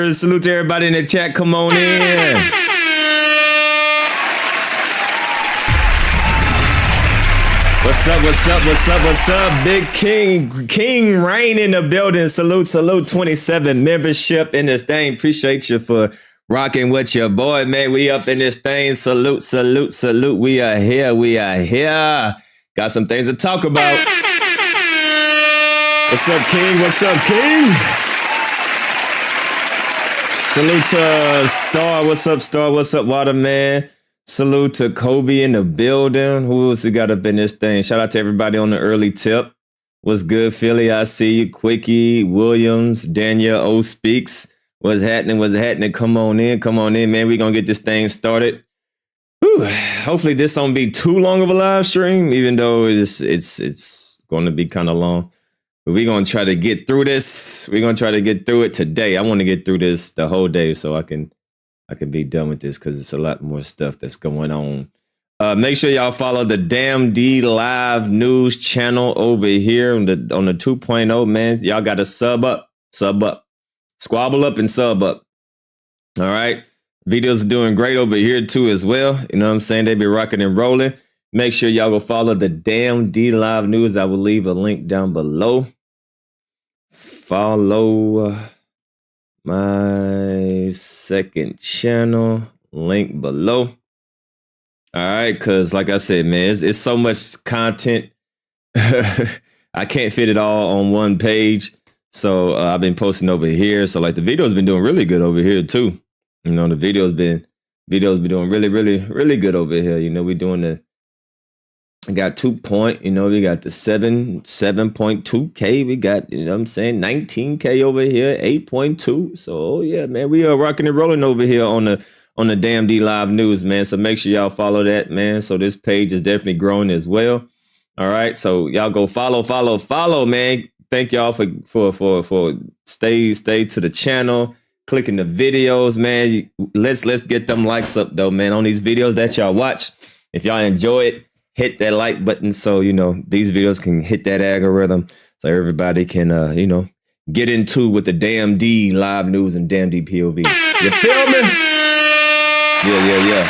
Salute to everybody in the chat. Come on in. What's up? What's up? What's up? What's up? Big King Rain in the building. Salute 27 membership in this thing. Appreciate you for rocking with your boy, man. We up in this thing. Salute. We are here. Got some things to talk about. What's up, King? What's up, King? Salute to Star. What's up, Star? What's up, Waterman? Salute to Kobe in the building. Who else we got up in this thing? Shout out to everybody on the early tip. What's good, Philly? I see you. Quickie, Williams, Daniel O Speaks. What's happening? Come on in, man. We gonna get this thing started. Whew. Hopefully this won't be too long of a live stream, even though it's going to be kind of long. But we're going to try to get through this. We're going to try to get through it today. I want to get through this the whole day so I can be done with this because it's a lot more stuff that's going on. Make sure y'all follow the Damn D Live News channel over here on the 2.0, man. Y'all got to sub up, squabble up and sub up. All right. Videos are doing great over here too as well. You know what I'm saying? They be rocking and rolling. Make sure y'all go follow the Damn D Live News. I will leave a link down below. Follow my second channel, link below. All right, because like I said, man, it's so much content. I can't fit it all on one page. So I've been posting over here. So like the video's been doing really good over here too. You know, the videos been doing really good over here. You know, we doing we got 2 point, you know, we got the 7.2K. We got, you know what I'm saying, 19K over here, 8.2. So yeah, man, we are rocking and rolling over here on the Damn D Live News, man. So make sure y'all follow that, man. So this page is definitely growing as well. All right. So y'all go follow, man. Thank y'all for stay to the channel, clicking the videos, man. Let's get them likes up though, man, on these videos that y'all watch. If y'all enjoy it, hit that like button so, you know, these videos can hit that algorithm so everybody can, you know, get into with the Damn D Live News and Damn D POV. You feel me? Yeah.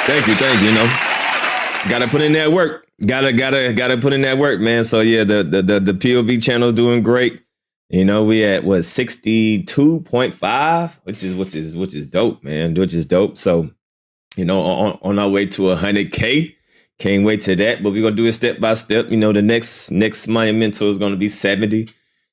Thank you, you know. Gotta put in that work. Gotta put in that work, man. So yeah, the POV channel is doing great. You know, we at 62.5, which is dope, man. Which is dope. So, you know, on our way to 100K. Can't wait to that, but we're gonna do it step by step. You know, the next monumental is gonna be 70.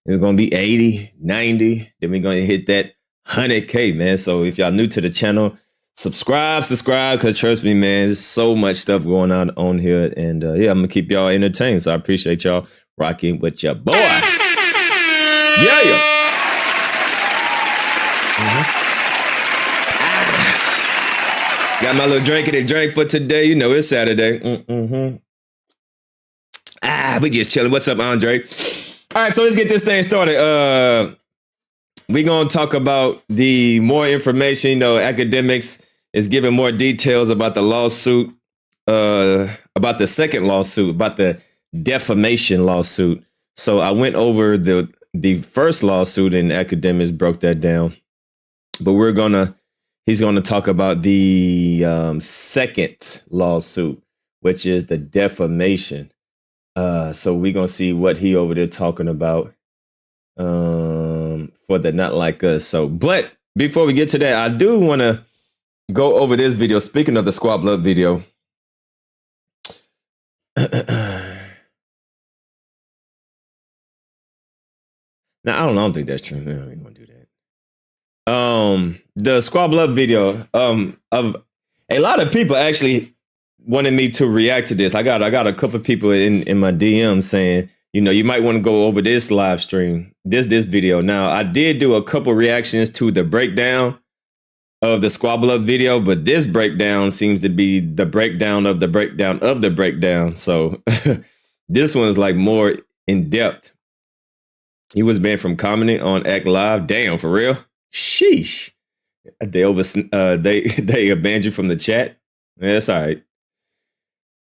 It's gonna be 80, 90. Then we're gonna hit that 100K, man. So if y'all new to the channel, subscribe, because trust me, man, there's so much stuff going on here. And yeah, I'm gonna keep y'all entertained. So I appreciate y'all rocking with your boy. Yeah. Got my little drink for today. You know, it's Saturday. We just chilling. What's up, Andre? All right, so let's get this thing started. We're going to talk about the more information. You know, Akademiks is giving more details about the lawsuit, about the second lawsuit, about the defamation lawsuit. So I went over the first lawsuit and Akademiks broke that down. But he's going to talk about the second lawsuit, which is the defamation. So we're going to see what he over there talking about for the Not Like Us. So, but before we get to that, I do want to go over this video. Speaking of the Squabble Up video. Now, I don't think that's true. No, we ain't going to do that. The Squabble Up video of a lot of people actually wanted me to react to this. I got a couple of people in my DM saying, you know, you might want to go over this live stream, this video. Now, I did do a couple reactions to the breakdown of the Squabble Up video, but this breakdown seems to be the breakdown of the breakdown of the breakdown. So this one's like more in depth. He was banned from commenting on Act Live. Damn, for real? Sheesh. They banned you from the chat. Yeah, that's all right.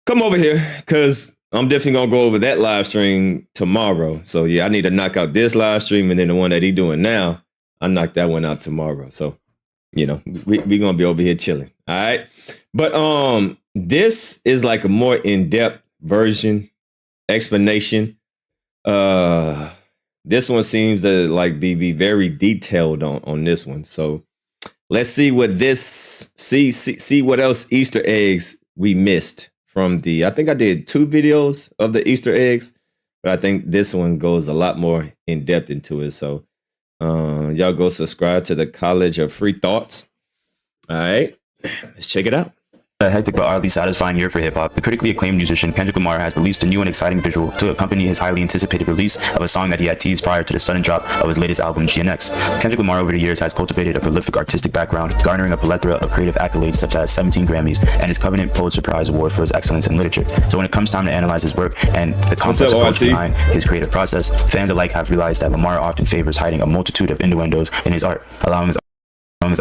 Come over here, because I'm definitely gonna go over that live stream tomorrow. So yeah, I need to knock out this live stream, and then the one that he doing now, I knock that one out tomorrow. So we gonna be over here chilling. All right. But this is like a more in-depth version, explanation. This one seems to like be very detailed on this one. So let's see what this see what else Easter eggs we missed from the. I think I did 2 videos of the Easter eggs, but I think this one goes a lot more in depth into it. So y'all go subscribe to the College of Free Thoughts. All right, let's check it out. A hectic but oddly satisfying year for hip-hop. The critically acclaimed musician Kendrick Lamar has released a new and exciting visual to accompany his highly anticipated release of a song that he had teased prior to the sudden drop of his latest album, GNX. Kendrick Lamar over the years has cultivated a prolific artistic background, garnering a plethora of creative accolades such as 17 Grammys and his Covenant Pulitzer Prize Award for his excellence in literature. So when it comes time to analyze his work and the complex approach behind his creative process, fans alike have realized that Lamar often favors hiding a multitude of innuendos in his art, allowing his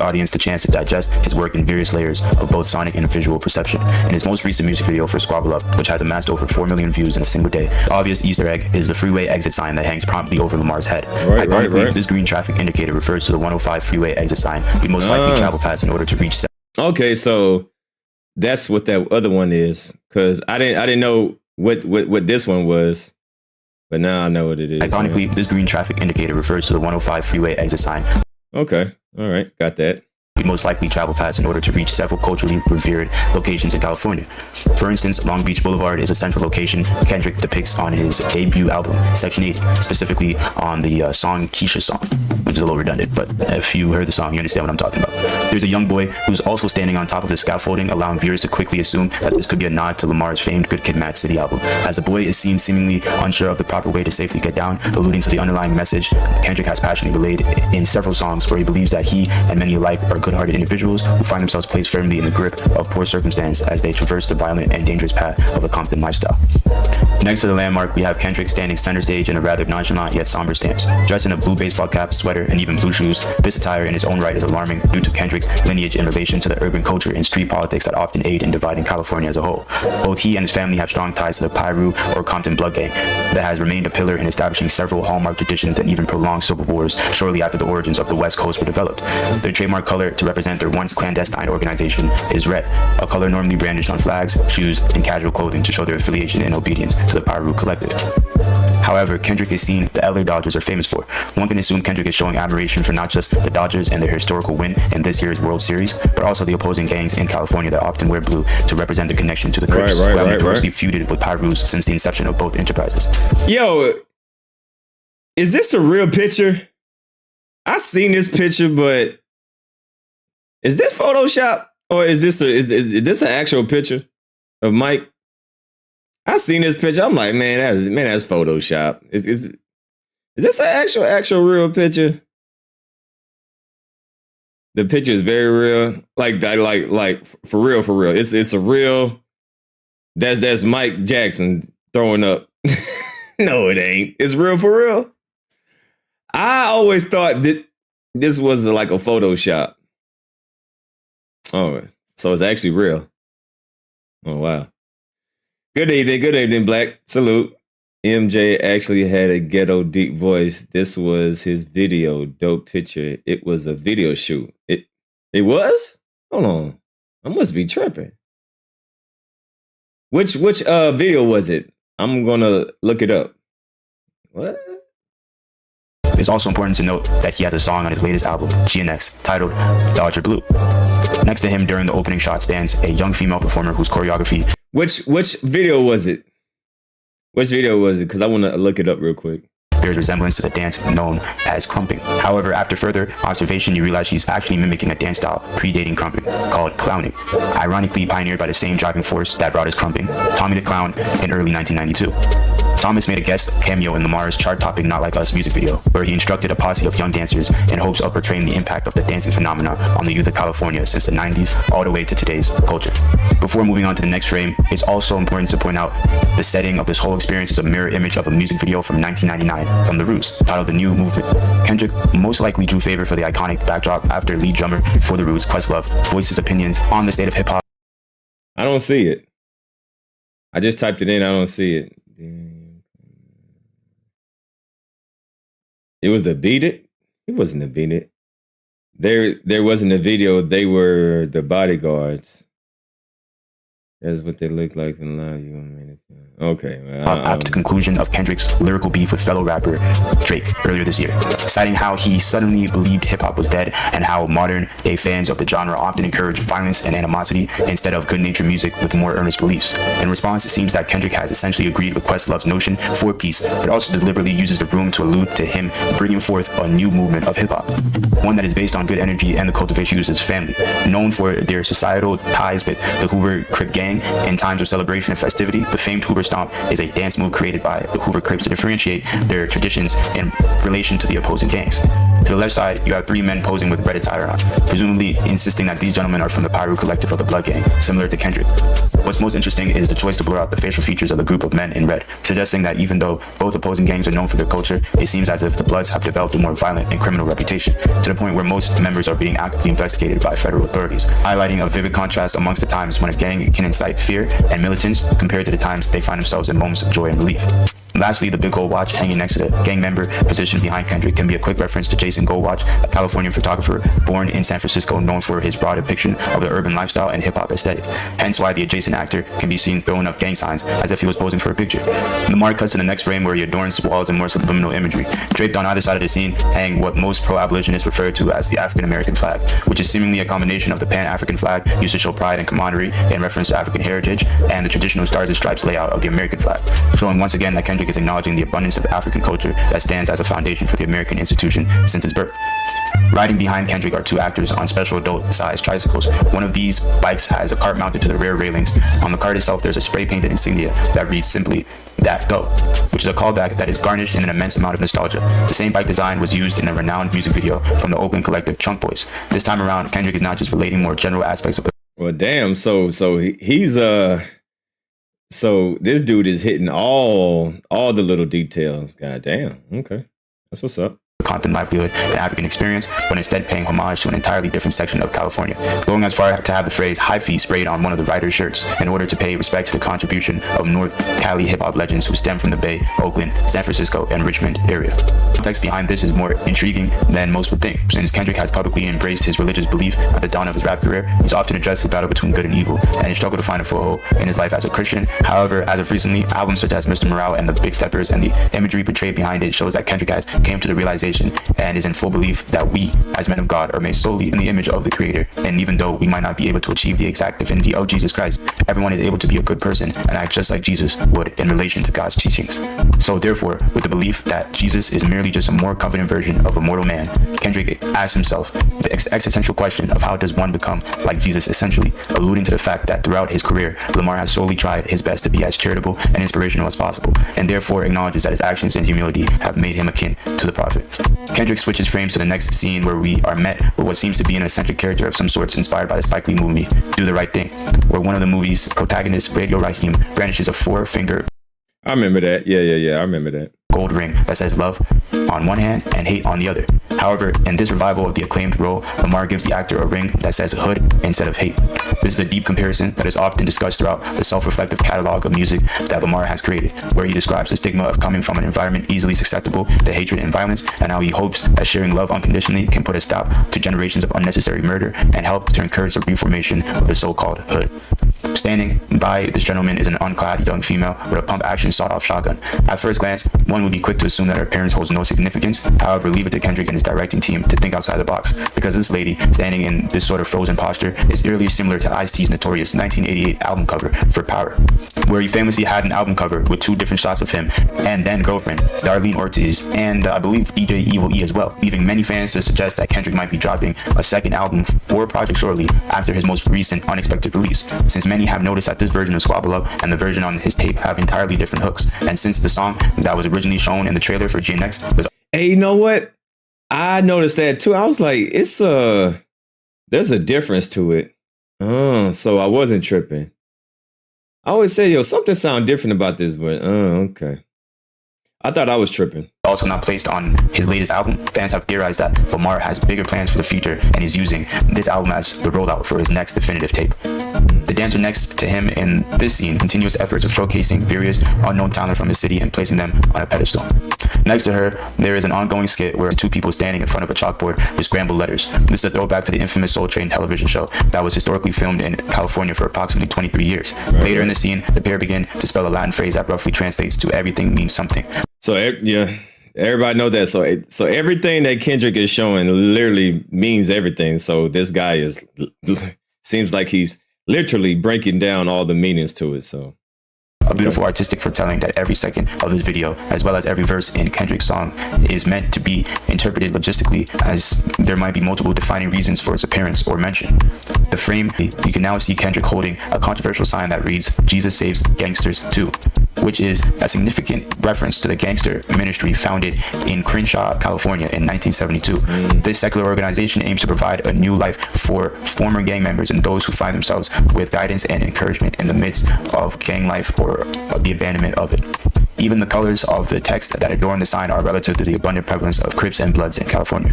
audience the chance to digest his work in various layers of both sonic and visual perception. In his most recent music video for Squabble Up, which has amassed over 4 million views in a single day, the obvious Easter egg is the freeway exit sign that hangs promptly over Lamar's head. Ironically, this green traffic indicator refers to the 105 freeway exit sign we most likely travel past in order to reach. Okay, so that's what that other one is, because I didn't know what this one was, but now I know what it is. Ironically, this green traffic indicator refers to the 105 freeway exit sign. Okay. All right. Got that. We most likely travel past in order to reach several culturally revered locations in California. For instance, Long Beach Boulevard is a central location Kendrick depicts on his debut album, Section 80, specifically on the song Keisha Song, which is a little redundant, but if you heard the song, you understand what I'm talking about. There's a young boy who's also standing on top of the scaffolding, allowing viewers to quickly assume that this could be a nod to Lamar's famed Good Kid, Mad City album, as the boy is seen seemingly unsure of the proper way to safely get down, alluding to the underlying message Kendrick has passionately relayed in several songs, where he believes that he and many alike are good-hearted individuals who find themselves placed firmly in the grip of poor circumstance as they traverse the violent and dangerous path of a Compton lifestyle. Next to the landmark, we have Kendrick standing center stage in a rather nonchalant yet somber stance. Dressed in a blue baseball cap, sweater, and even blue shoes, this attire in its own right is alarming due to Kendrick's lineage in relation to the urban culture and street politics that often aid in dividing California as a whole. Both he and his family have strong ties to the Piru or Compton blood gang that has remained a pillar in establishing several hallmark traditions and even prolonged civil wars shortly after the origins of the West Coast were developed. Their trademark color to represent their once clandestine organization is red, a color normally brandished on flags, shoes, and casual clothing to show their affiliation and obedience to the Piru collective. However, Kendrick is seen the LA Dodgers are famous for. One can assume Kendrick is showing admiration for not just the Dodgers and their historical win in this year's World Series, but also the opposing gangs in California that often wear blue to represent the connection to the Crips, who have notoriously feuded with Pirus since the inception of both enterprises. Yo, is this a real picture? I seen this picture, but is this Photoshop or is this an actual picture of Mike? I seen this picture. I'm like, that's Photoshop. Is this an actual real picture? The picture is very real. Like for real. It's a real. That's Mike Jackson throwing up. No, it ain't. It's real for real. I always thought that this was like a Photoshop. Oh, so it's actually real. Oh, wow. Good evening, Black. Salute. MJ actually had a ghetto deep voice. This was his video. Dope picture. It was a video shoot. It was? Hold on. I must be tripping. Which video was it? I'm gonna look it up. What? It's also important to note that he has a song on his latest album, GNX, titled Dodger Blue. Next to him during the opening shot stands a young female performer whose choreography... Which video was it? Which video was it? Because I want to look it up real quick. Bears resemblance to the dance known as crumping. However, after further observation, you realize she's actually mimicking a dance style predating crumping, called clowning, ironically pioneered by the same driving force that brought us crumping, Tommy the Clown, in early 1992. Thomas made a guest cameo in Lamar's chart-topping Not Like Us music video, where he instructed a posse of young dancers in hopes of portraying the impact of the dancing phenomenon on the youth of California since the 90s all the way to today's culture. Before moving on to the next frame, it's also important to point out the setting of this whole experience is a mirror image of a music video from 1999 from The Roots, titled The New Movement. Kendrick most likely drew favor for the iconic backdrop after lead drummer for The Roots, Questlove, voiced his opinions on the state of hip-hop. I don't see it. I just typed it in. I don't see it. It was the Beat It? It wasn't the Beat It. There wasn't a video. They were the bodyguards. That's what they look like in live. You want me to? Okay. After the conclusion of Kendrick's lyrical beef with fellow rapper Drake earlier this year, citing how he suddenly believed hip-hop was dead and how modern-day fans of the genre often encourage violence and animosity instead of good-natured music with more earnest beliefs. In response, it seems that Kendrick has essentially agreed with Questlove's notion for peace, but also deliberately uses the room to allude to him bringing forth a new movement of hip-hop, one that is based on good energy and the cultivation of his family. Known for their societal ties with the Hoover Crip gang in times of celebration and festivity, the famed Hoover Stomp is a dance move created by the Hoover Crips to differentiate their traditions in relation to the opposing gangs. To the left side, you have three men posing with red attire on, presumably insisting that these gentlemen are from the Pyro collective of the Blood Gang, similar to Kendrick. What's most interesting is the choice to blur out the facial features of the group of men in red, suggesting that even though both opposing gangs are known for their culture, it seems as if the Bloods have developed a more violent and criminal reputation, to the point where most members are being actively investigated by federal authorities, highlighting a vivid contrast amongst the times when a gang can incite fear and militance compared to the times they find themselves in moments of joy and relief. Lastly, the big gold watch hanging next to the gang member positioned behind Kendrick can be a quick reference to Jason Goldwatch, a Californian photographer born in San Francisco, known for his broad depiction of the urban lifestyle and hip-hop aesthetic. Hence why the adjacent actor can be seen throwing up gang signs as if he was posing for a picture. Lamar cuts to the next frame where he adorns walls in more subliminal imagery. Draped on either side of the scene hang what most pro-abolitionists refer to as the African-American flag, which is seemingly a combination of the Pan-African flag used to show pride and camaraderie in reference to African heritage and the traditional stars and stripes layout of the American flag, showing once again that Kendrick is acknowledging the abundance of African culture that stands as a foundation for the American institution since its birth. Riding behind Kendrick are two actors on special adult-sized tricycles. One of these bikes has a cart mounted to the rear railings. On the cart itself, there's a spray-painted insignia that reads simply, "That Go," which is a callback that is garnished in an immense amount of nostalgia. The same bike design was used in a renowned music video from the Oakland collective Chunk Boys. This time around, Kendrick is not just relating more general aspects of the... Well, damn. So this dude is hitting all the little details. God damn. Okay. That's what's up. Compton livelihood and African experience, but instead paying homage to an entirely different section of California, going as far to have the phrase "hyphy" sprayed on one of the writer's shirts in order to pay respect to the contribution of North Cali hip-hop legends who stem from the Bay, Oakland, San Francisco, and Richmond area. The context behind this is more intriguing than most would think. Since Kendrick has publicly embraced his religious belief at the dawn of his rap career, he's often addressed the battle between good and evil and his struggle to find a foothold in his life as a Christian. However, as of recently, albums such as Mr. Morale and The Big Steppers and the imagery portrayed behind it shows that Kendrick has came to the realization and is in full belief that we, as men of God, are made solely in the image of the Creator. And even though we might not be able to achieve the exact divinity of Jesus Christ, everyone is able to be a good person and act just like Jesus would in relation to God's teachings. So therefore, with the belief that Jesus is merely just a more confident version of a mortal man, Kendrick asks himself the existential question of how does one become like Jesus essentially, alluding to the fact that throughout his career, Lamar has solely tried his best to be as charitable and inspirational as possible, and therefore acknowledges that his actions and humility have made him akin to the prophet. Kendrick switches frames to the next scene where we are met with what seems to be an eccentric character of some sorts inspired by the Spike Lee movie Do the Right Thing, where one of the movie's protagonists, Radio Raheem, brandishes a four-finger... I remember that. Yeah. I remember that. Gold ring that says love on one hand and hate on the other. However, in this revival of the acclaimed role, Lamar gives the actor a ring that says hood instead of hate. This is a deep comparison that is often discussed throughout the self-reflective catalog of music that Lamar has created, where he describes the stigma of coming from an environment easily susceptible to hatred and violence, and how he hopes that sharing love unconditionally can put a stop to generations of unnecessary murder and help to encourage the reformation of the so-called hood. Standing by this gentleman is an unclad young female with a pump-action sawed-off shotgun. At first glance, one would be quick to assume that her appearance holds no significance. However, leave it to Kendrick and his directing team to think outside the box, because this lady, standing in this sort of frozen posture, is eerily similar to Ice-T's notorious 1988 album cover for Power, where he famously had an album cover with two different shots of him and then girlfriend, Darlene Ortiz, and I believe DJ Evil E as well, leaving many fans to suggest that Kendrick might be dropping a second album or project shortly after his most recent unexpected release, since many have noticed that this version of Squabble Up and the version on his tape have entirely different hooks, and since the song that was originally shown in the trailer for GNX was... Hey, you know what? I noticed that too. I was like, there's a difference to it. So I wasn't tripping. I always say, something sound different about this, but okay. I thought I was tripping. Also not placed on his latest album, fans have theorized that Lamar has bigger plans for the future and is using this album as the rollout for his next definitive tape. The dancer next to him in this scene continuous efforts of showcasing various unknown talent from his city and placing them on a pedestal. Next to her, there is an ongoing skit where two people standing in front of a chalkboard with scrambled letters. This is a throwback to the infamous Soul Train television show that was historically filmed in California for approximately 23 years. Later in the scene, the pair begin to spell a Latin phrase that roughly translates to everything means something. So yeah, everybody know that. So everything that Kendrick is showing literally means everything. So this guy is seems like he's literally breaking down all the meanings to it. So a beautiful artistic foretelling that every second of this video, as well as every verse in Kendrick's song, is meant to be interpreted logistically, as there might be multiple defining reasons for its appearance or mention. The frame, you can now see Kendrick holding a controversial sign that reads, "Jesus saves gangsters too," which is a significant reference to the gangster ministry founded in Crenshaw, California in 1972. This secular organization aims to provide a new life for former gang members and those who find themselves with guidance and encouragement in the midst of gang life or the abandonment of it. Even the colors of the text that adorn the sign are relative to the abundant prevalence of Crips and Bloods in California.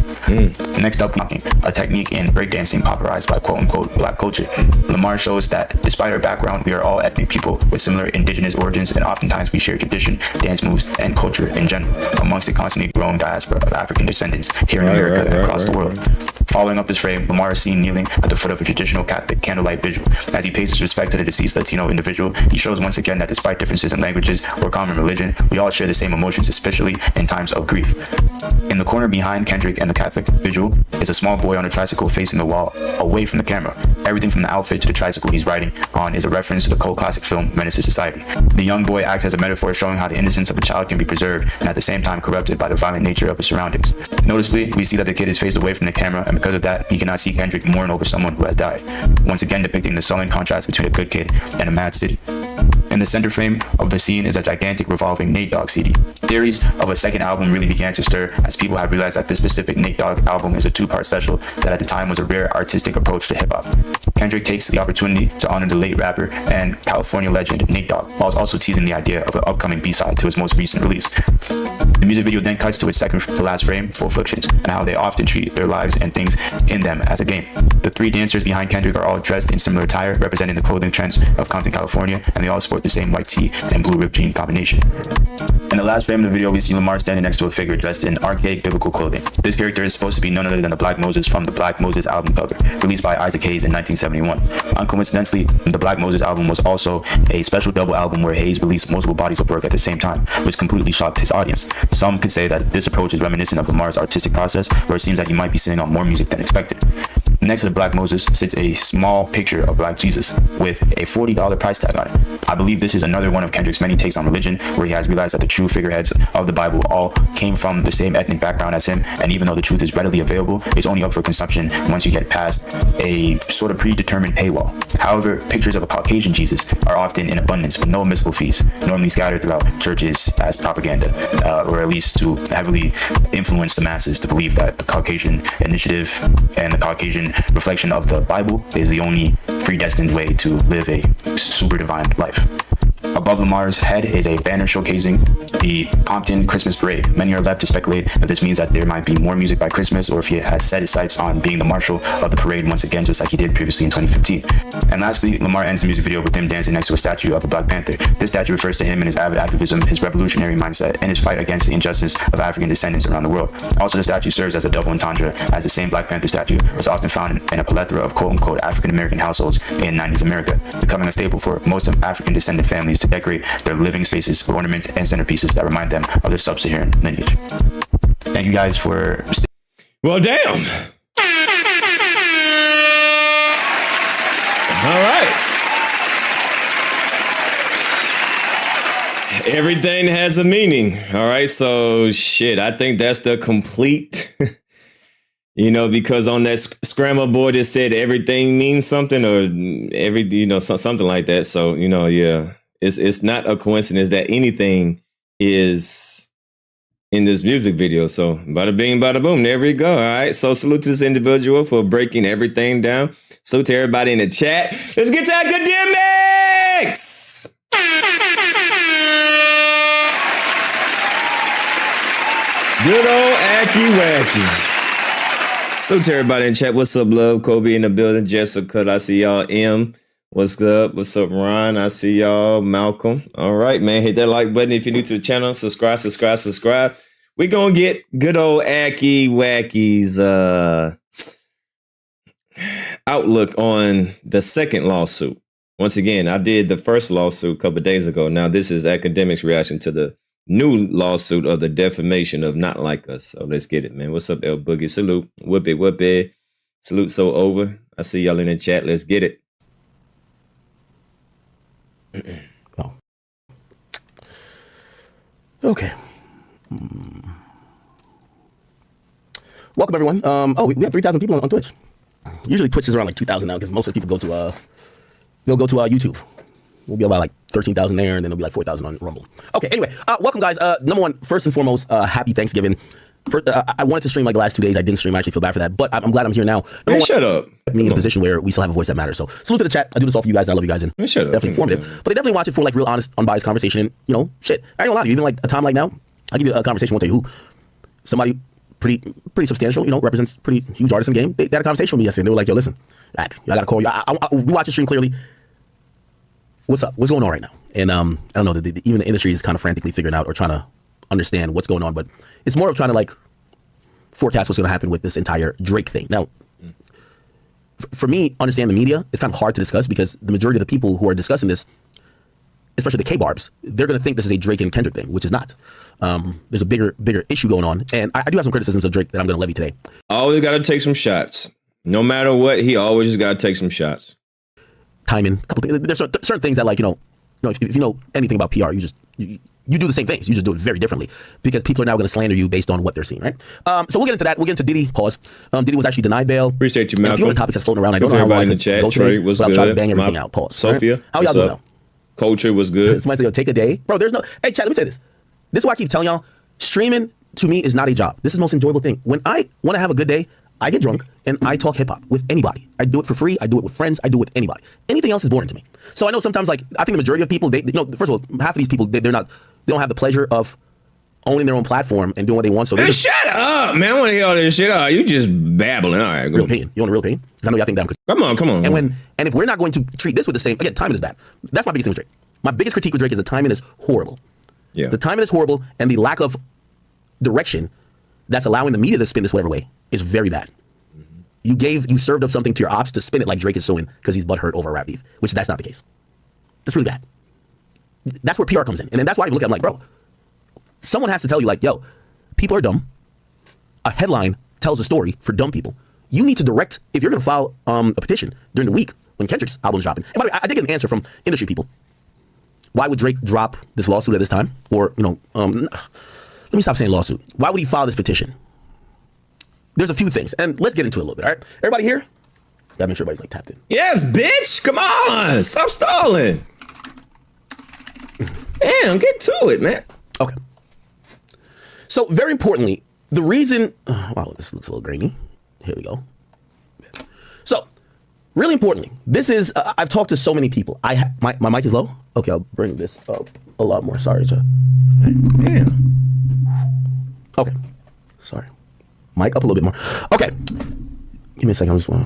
Next up, a technique in breakdancing popularized by quote-unquote black culture. Lamar shows that despite our background, we are all ethnic people with similar indigenous origins, and oftentimes we share tradition, dance moves, and culture in general amongst the constantly growing diaspora of African descendants here in America and across the world. Following up this frame, Lamar is seen kneeling at the foot of a traditional Catholic candlelight vigil. As he pays his respect to the deceased Latino individual, he shows once again that despite differences in languages or common religion, we all share the same emotions, especially in times of grief. In the corner behind Kendrick and the Catholic vigil is a small boy on a tricycle facing the wall, away from the camera. Everything from the outfit to the tricycle he's riding on is a reference to the cult classic film Menace to Society. The young boy acts as a metaphor showing how the innocence of a child can be preserved and at the same time corrupted by the violent nature of his surroundings. Noticeably, we see that the kid is faced away from the camera, and because of that, he cannot see Kendrick mourn over someone who has died, once again depicting the sullen contrast between a good kid and a mad city. In the center frame of the scene is a gigantic revolving Nate Dogg CD. Theories of a second album really began to stir as people have realized that this specific Nate Dogg album is a two-part special that at the time was a rare artistic approach to hip-hop. Kendrick takes the opportunity to honor the late rapper and California legend Nate Dogg, while also teasing the idea of an upcoming B-side to his most recent release. The music video then cuts to its second to last frame for afflictions and how they often treat their lives and things in them as a game. The three dancers behind Kendrick are all dressed in similar attire, representing the clothing trends of Compton, California, and they all sport the same white tee and blue ripped jean combination. In the last frame of the video, we see Lamar standing next to a figure dressed in archaic biblical clothing. This character is supposed to be none other than the Black Moses from the Black Moses album cover, released by Isaac Hayes in 1971. Uncoincidentally, the Black Moses album was also a special double album where Hayes released multiple bodies of work at the same time, which completely shocked his audience. Some could say that this approach is reminiscent of Lamar's artistic process, where it seems that he might be sitting on more music than expected. Next to the Black Moses sits a small picture of Black Jesus with a $40 price tag on it. I believe this is another one of Kendrick's many takes on religion, where he has realized that the true figureheads of the Bible all came from the same ethnic background as him, and even though the truth is readily available, it's only up for consumption once you get past a sort of predetermined paywall. However, pictures of a Caucasian Jesus are often in abundance with no admissible fees, normally scattered throughout churches as propaganda, or at least to heavily influence the masses to believe that the Caucasian initiative and the Caucasian reflection of the Bible is the only predestined way to live a super divine life. Above Lamar's head is a banner showcasing the Compton Christmas Parade. Many are left to speculate if this means that there might be more music by Christmas, or if he has set his sights on being the marshal of the parade once again, just like he did previously in 2015. And lastly, Lamar ends the music video with him dancing next to a statue of a Black Panther. This statue refers to him and his avid activism, his revolutionary mindset, and his fight against the injustice of African descendants around the world. Also, the statue serves as a double entendre, as the same Black Panther statue was often found in a plethora of quote-unquote African-American households in 90s America, becoming a staple for most of African descendant families to decorate their living spaces with ornaments and centerpieces that remind them of their sub-Saharan lineage. Thank you guys for... Well, damn. All right. Everything has a meaning. All right. So shit, I think that's the complete, because on that scramble board it said everything means something, or something like that. So, yeah, it's not a coincidence that anything is in this music video. So bada bing, bada boom. There we go. All right. So salute to this individual for breaking everything down. Salute to everybody in the chat. Let's get to Akademiks. Good old Aki Wacky. So to everybody in chat, what's up, love? Kobe in the building. Jessica, I see y'all. M, what's up? What's up, Ron? I see y'all. Malcolm. All right, man. Hit that like button if you're new to the channel. Subscribe. We're going to get good old Aki Wacky's outlook on the second lawsuit. Once again, I did the first lawsuit a couple of days ago. Now this is Akademiks' reaction to the new lawsuit of the defamation of Not Like Us. So let's get it, man. What's up, El Boogie? Salute. Whoop it. Salute so over. I see y'all in the chat. Let's get it. Oh. Okay. Welcome, everyone. We have 3,000 people on Twitch. Usually Twitch is around like 2,000 now because most of the people go to YouTube. We'll be about like 13,000 there, and then it'll be like 4,000 on Rumble. Okay, anyway, welcome, guys. Number one, first and foremost, happy Thanksgiving. I wanted to stream like the last 2 days. I didn't stream. I actually feel bad for that, but I'm glad I'm here now. Man, shut up. Me in a position where we still have a voice that matters. So salute to the chat. I do this all for you guys, and I love you guys. And Man, shut up. Definitely informative. But I definitely watch it for like real, honest, unbiased conversation. And, shit. I ain't gonna lie to you. Even like a time like now, I'll give you a conversation. Won't tell you who. Somebody pretty substantial, represents pretty huge artists in the game. They had a conversation with me yesterday. And they were like, yo, listen, I gotta call you. We watch the stream clearly. What's up? What's going on right now? And I don't know, even the industry is kind of frantically figuring out or trying to understand what's going on, but it's more of trying to like forecast what's going to happen with this entire Drake thing. Now, for me, understand the media, it's kind of hard to discuss because the majority of the people who are discussing this, especially the K-Barbs, they're going to think this is a Drake and Kendrick thing, which is not. There's a bigger issue going on, and I do have some criticisms of Drake that I'm going to levy today. Always got to take some shots. No matter what, he always got to take some shots. Timing, a couple things. There's certain things that, like, if you know anything about PR, you do the same things. You just do it very differently because people are now going to slander you based on what they're seeing, right? So we'll get into that. We'll get into Diddy. Pause. Diddy was actually denied bail. Appreciate you, Malcolm. And a few other topics that's floating around. I don't know how long I can go today, but I'm trying to bang everything out. Pause. Sophia, right? How y'all doing now? Culture was good. Somebody say, yo, take a day. Bro, there's no... Hey, chat, let me say this. This is why I keep telling y'all, streaming to me is not a job. This is the most enjoyable thing. When I want to have a good day, I get drunk and I talk hip hop with anybody. I do it for free. I do it with friends. I do it with anybody. Anything else is boring to me. So I know sometimes, like, I think the majority of people, first of all, half of these people, they don't have the pleasure of owning their own platform and doing what they want. So man, shut up, man. I want to hear all this shit. You just babbling. All right, go. Real opinion. You want a real opinion? Because I know y'all think that Come on. And if we're not going to treat this with the same, again, timing is bad. That's my biggest thing with Drake. My biggest critique with Drake is the timing is horrible. Yeah. The timing is horrible, and the lack of direction that's allowing the media to spin this whatever way is very bad. You served up something to your ops to spin it like Drake is suing because he's butthurt over a rap beef, which that's not the case. That's really bad. That's where PR comes in. And then that's why I look at it, I'm like, bro, someone has to tell you, like, yo, people are dumb. A headline tells a story for dumb people. You need to direct, if you're going to file a petition during the week when Kendrick's album's dropping. And by the way, I did get an answer from industry people. Why would Drake drop this lawsuit at this time? Or, let me stop saying lawsuit. Why would he file this petition? There's a few things, and let's get into it a little bit, all right? Everybody here? Gotta make sure everybody's, like, tapped in. Yes, bitch! Come on! Stop stalling! Damn, get to it, man. Okay. So, very importantly, the reason... wow, this looks a little grainy. Here we go. So, really importantly, this is... I've talked to so many people. My mic is low? Okay, I'll bring this up a lot more. Sorry, Joe. Damn. Okay. Sorry. Mic up a little bit more. Okay. Give me a second. So I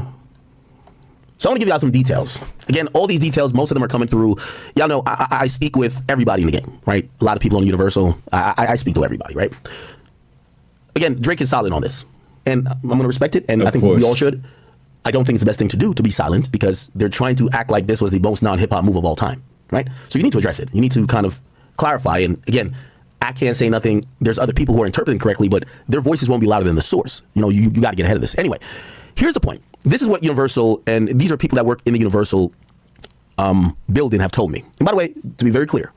want to give y'all some details. Again, all these details, most of them are coming through. Y'all know I speak with everybody in the game, right? A lot of people on Universal. I speak to everybody, right? Again, Drake is solid on this. And I'm going to respect it. And I think we all should. I don't think it's the best thing to do to be silent because they're trying to act like this was the most non-hip hop move of all time, right? So you need to address it. You need to kind of clarify. And again, I can't say nothing. There's other people who are interpreting correctly, but their voices won't be louder than the source. You got to get ahead of this. Anyway, here's the point. This is what Universal, and these are people that work in the Universal building, have told me. And by the way, to be very clear,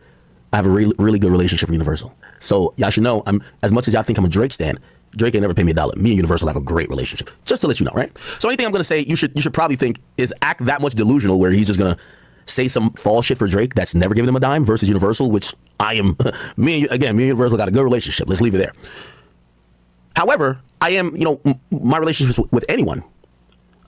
I have a really, really good relationship with Universal. So y'all should know, as much as y'all think I'm a Drake stan, Drake ain't never paid me $1. Me and Universal have a great relationship. Just to let you know, right? So anything I'm going to say, you should probably think is act that much delusional where he's just going to say some false shit for Drake that's never given him a dime versus Universal, which I am, me and Universal got a good relationship. Let's leave it there. However, I am, my relationships with anyone,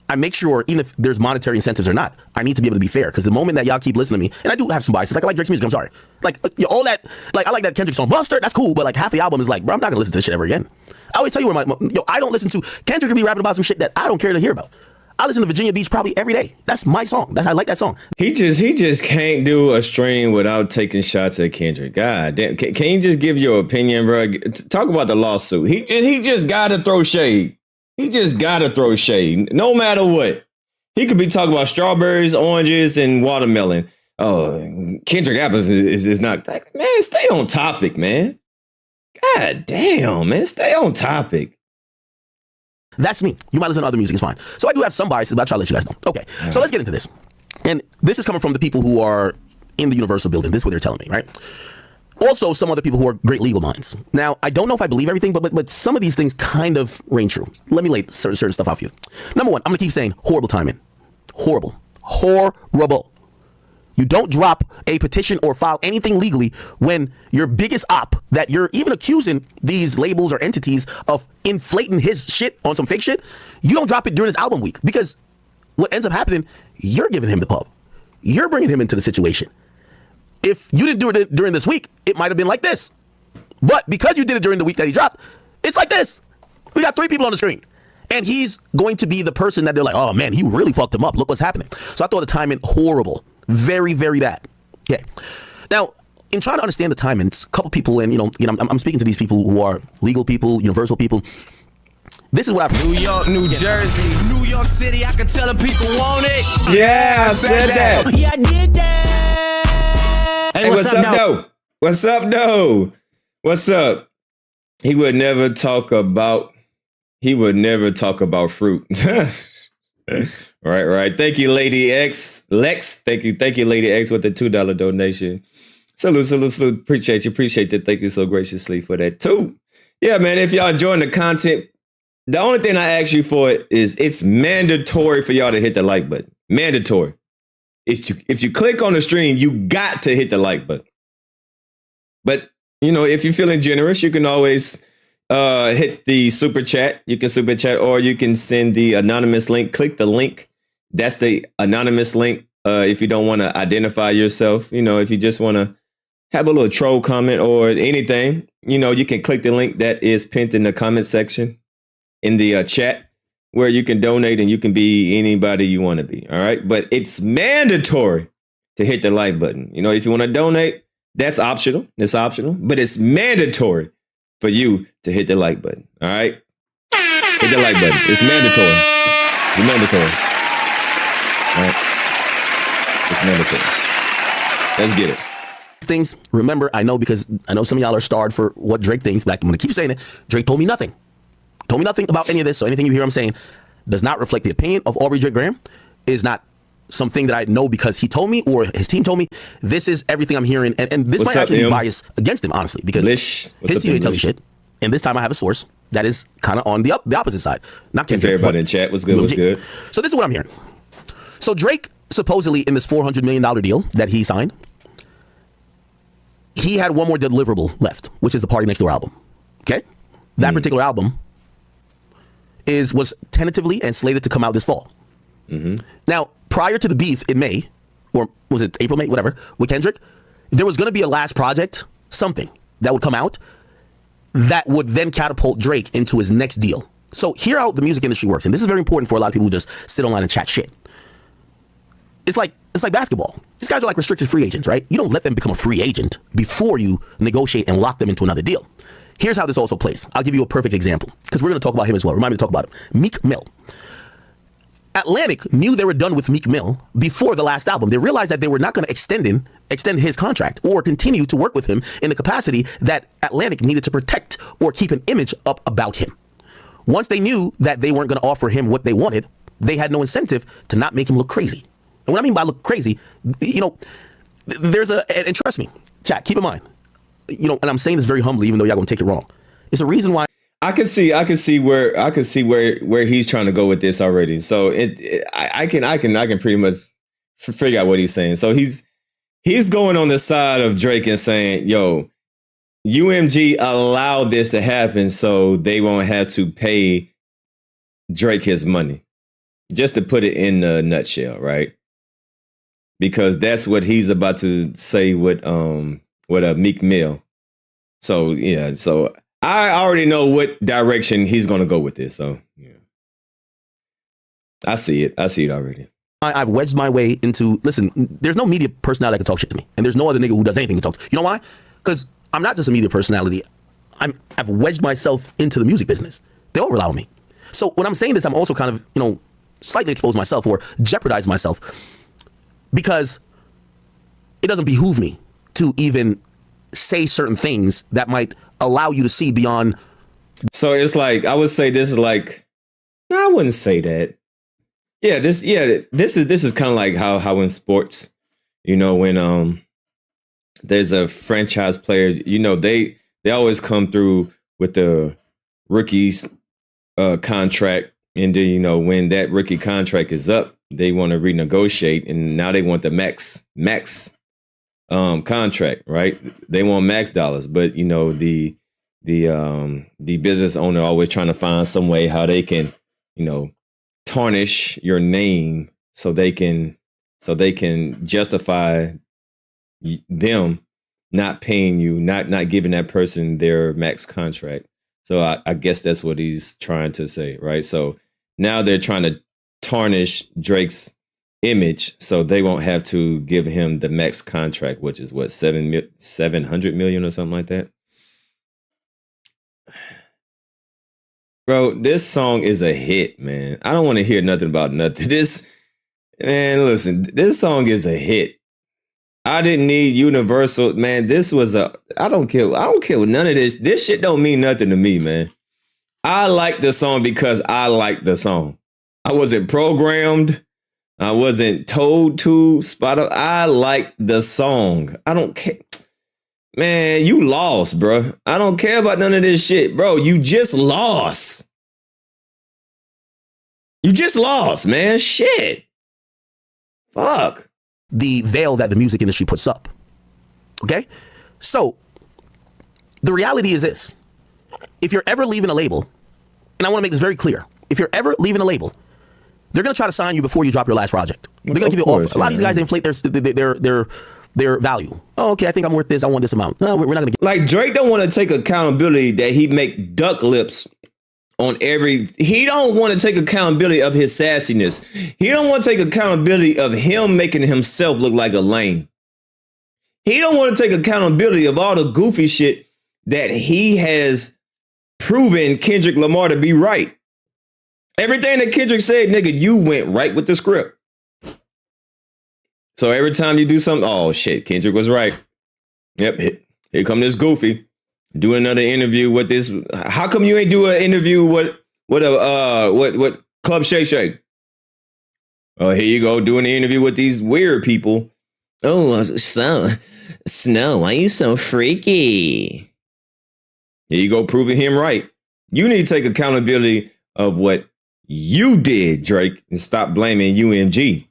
I make sure, even if there's monetary incentives or not, I need to be able to be fair. Because the moment that y'all keep listening to me, and I do have some biases, like I like Drake's music, I'm sorry. Like all that, like I like that Kendrick song, Mustard, that's cool, but like half the album is like, bro, I'm not gonna listen to this shit ever again. I always tell you where I don't listen to, Kendrick could be rapping about some shit that I don't care to hear about. I listen to Virginia Beach probably every day. That's my song. I like that song. He just can't do a stream without taking shots at Kendrick. God damn, can you just give your opinion, bro? Talk about the lawsuit. He just gotta throw shade. He just gotta throw shade, no matter what. He could be talking about strawberries, oranges, and watermelon. Oh, Kendrick apples is not. Man, stay on topic, man. God damn, man, stay on topic. That's me. You might listen to other music, it's fine. So I do have some biases, but I'll try to let you guys know. Okay, so let's get into this. And this is coming from the people who are in the Universal building. This is what they're telling me, right? Also, some other people who are great legal minds. Now, I don't know if I believe everything, but some of these things kind of reign true. Let me lay certain stuff out for you. Number one, I'm going to keep saying horrible timing. Horrible. Horrible. You don't drop a petition or file anything legally when your biggest op that you're even accusing these labels or entities of inflating his shit on some fake shit, you don't drop it during his album week, because what ends up happening, you're giving him the pub. You're bringing him into the situation. If you didn't do it during this week, it might have been like this. But because you did it during the week that he dropped, it's like this. We got 3 people on the screen. And he's going to be the person that they're like, oh man, he really fucked him up. Look what's happening. So I thought the timing horrible. Very, very bad. Okay. Now, in trying to understand the timing, it's a couple people, and I'm speaking to these people who are legal people, universal people. This is what I've New York, New Jersey, New York City. I can tell the people want it. Yeah, I said that. Yeah, I did that. Hey, what's up, though? What's up, though? What's up? He would never talk about fruit. Right. Thank you, Lady X. Lex, thank you, Lady X, with the $2 donation. Salute. Appreciate that. Thank you so graciously for that too. Yeah, man, if y'all enjoying the content, the only thing I ask you for is it's mandatory for y'all to hit the like button. Mandatory. If you click on the stream, you got to hit the like button. But, if you're feeling generous, you can always hit the super chat. You can super chat, or you can send the anonymous link. Click the link. That's the anonymous link. If you don't want to identify yourself, if you just want to have a little troll comment or anything, you can click the link that is pinned in the comment section in the chat, where you can donate and you can be anybody you want to be. All right. But it's mandatory to hit the like button. If you want to donate, that's optional. It's optional, but it's mandatory for you to hit the like button. All right. Hit the like button. It's mandatory. It's mandatory. All right. It's mandatory. Let's get it. things. Remember, I know, because I know some of y'all are starved for what Drake thinks, but I'm going to keep saying it. Drake told me nothing. Told me nothing about any of this. So anything you hear I'm saying does not reflect the opinion of Aubrey Drake Graham. Is not something that I know because he told me or his team told me. This is everything I'm hearing. And this might actually be biased against him, honestly, because his team ain't tell me shit. And this time I have a source that is kind of on the opposite side. Not Kendrick. Everybody in chat was good. Was good. So this is what I'm hearing. So Drake supposedly in this $400 million deal that he signed, he had one more deliverable left, which is the Party Next Door album. Okay, that particular album was tentatively and slated to come out this fall. Now, prior to the beef in May, or was it April, May, whatever, with Kendrick, there was going to be a last project, something that would come out that would then catapult Drake into his next deal. So hear how the music industry works, and this is very important for a lot of people who just sit online and chat shit. It's like basketball. These guys are like restricted free agents, right? You don't let them become a free agent before you negotiate and lock them into another deal. Here's how this also plays. I'll give you a perfect example, because we're going to talk about him as well. Remind me to talk about him. Meek Mill. Atlantic knew they were done with Meek Mill before the last album. They realized that they were not going to extend his contract or continue to work with him in the capacity that Atlantic needed to protect or keep an image up about him. Once they knew that they weren't going to offer him what they wanted, they had no incentive to not make him look crazy. And what I mean by look crazy, there's and trust me, chat, keep in mind, and I'm saying this very humbly, even though y'all gonna take it wrong. It's a reason why. I can see where he's trying to go with this already. So I can pretty much figure out what he's saying. So he's going on the side of Drake and saying, yo, UMG allowed this to happen so they won't have to pay Drake his money. just to put it in a nutshell, right? Because that's what he's about to say with Meek Mill. So yeah, so I already know what direction he's gonna go with this. So yeah, I see it already. I've wedged my way into, listen, there's no media personality that can talk shit to me. And there's no other nigga who does anything to talk to. You know why? Because I'm not just a media personality. I've wedged myself into the music business. They all rely on me. So when I'm saying this, I'm also kind of, slightly expose myself or jeopardize myself because it doesn't behoove me to even say certain things that might allow you to see beyond. So it's like, I would say this is like, no, I wouldn't say that. This is kind of like how in sports, when there's a franchise player, they always come through with the rookies contract, and then when that rookie contract is up, they want to renegotiate, and now they want the max contract, right? They want max dollars, but the business owner always trying to find some way how they can tarnish your name so they can justify them not paying you, not giving that person their max contract. So I guess that's what he's trying to say, right? So now they're trying to tarnish Drake's image so they won't have to give him the max contract, which is what, 700 million or something like that. Bro, this song is a hit, man. I don't want to hear nothing about nothing. Listen, this song is a hit. I didn't need Universal, man. I don't care with none of this. This shit don't mean nothing to me, man. I like the song because I like the song. I wasn't programmed. I wasn't told to spot up. I like the song. I don't care. Man, you lost, bro. I don't care about none of this shit, bro. You just lost. You just lost, man. Shit. Fuck. The veil that the music industry puts up. Okay? So, the reality is this. If you're ever leaving a label, and I want to make this very clear, if you're ever leaving a label, they're going to try to sign you before you drop your last project. They're going to give you an offer. A lot of these guys inflate their value. Oh, okay, I think I'm worth this. I want this amount. No, we're not going to get. Like, Drake don't want to take accountability that he make duck lips on every. He don't want to take accountability of his sassiness. He don't want to take accountability of him making himself look like a lame. He don't want to take accountability of all the goofy shit that he has proven Kendrick Lamar to be right. Everything that Kendrick said, nigga, you went right with the script. So every time you do something, oh shit, Kendrick was right. Yep, here come this goofy. Do another interview with this. How come you ain't do an interview with Club Shay Shay? Oh, here you go, doing the interview with these weird people. Oh, so Snow, why you so freaky? Here you go, proving him right. You need to take accountability of what you did, Drake, and stop blaming UMG.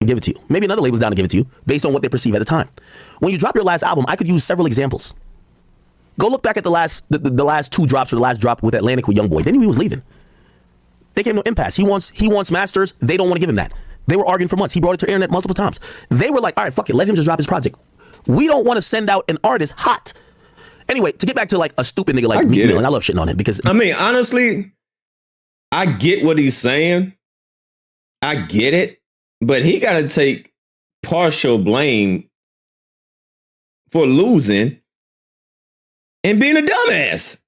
Give it to you. Maybe another label's down to give it to you based on what they perceive at the time. When you drop your last album, I could use several examples. Go look back at the last two drops or the last drop with Atlantic with Youngboy. They knew he was leaving. They came to impasse. He wants masters. They don't want to give him that. They were arguing for months. He brought it to internet multiple times. They were like, all right, fuck it. Let him just drop his project. We don't want to send out an artist hot. Anyway, to get back to like a stupid nigga like Meek Mill, and I love shitting on him because I mean, honestly, I get what he's saying. I get it. But he got to take partial blame for losing and being a dumbass.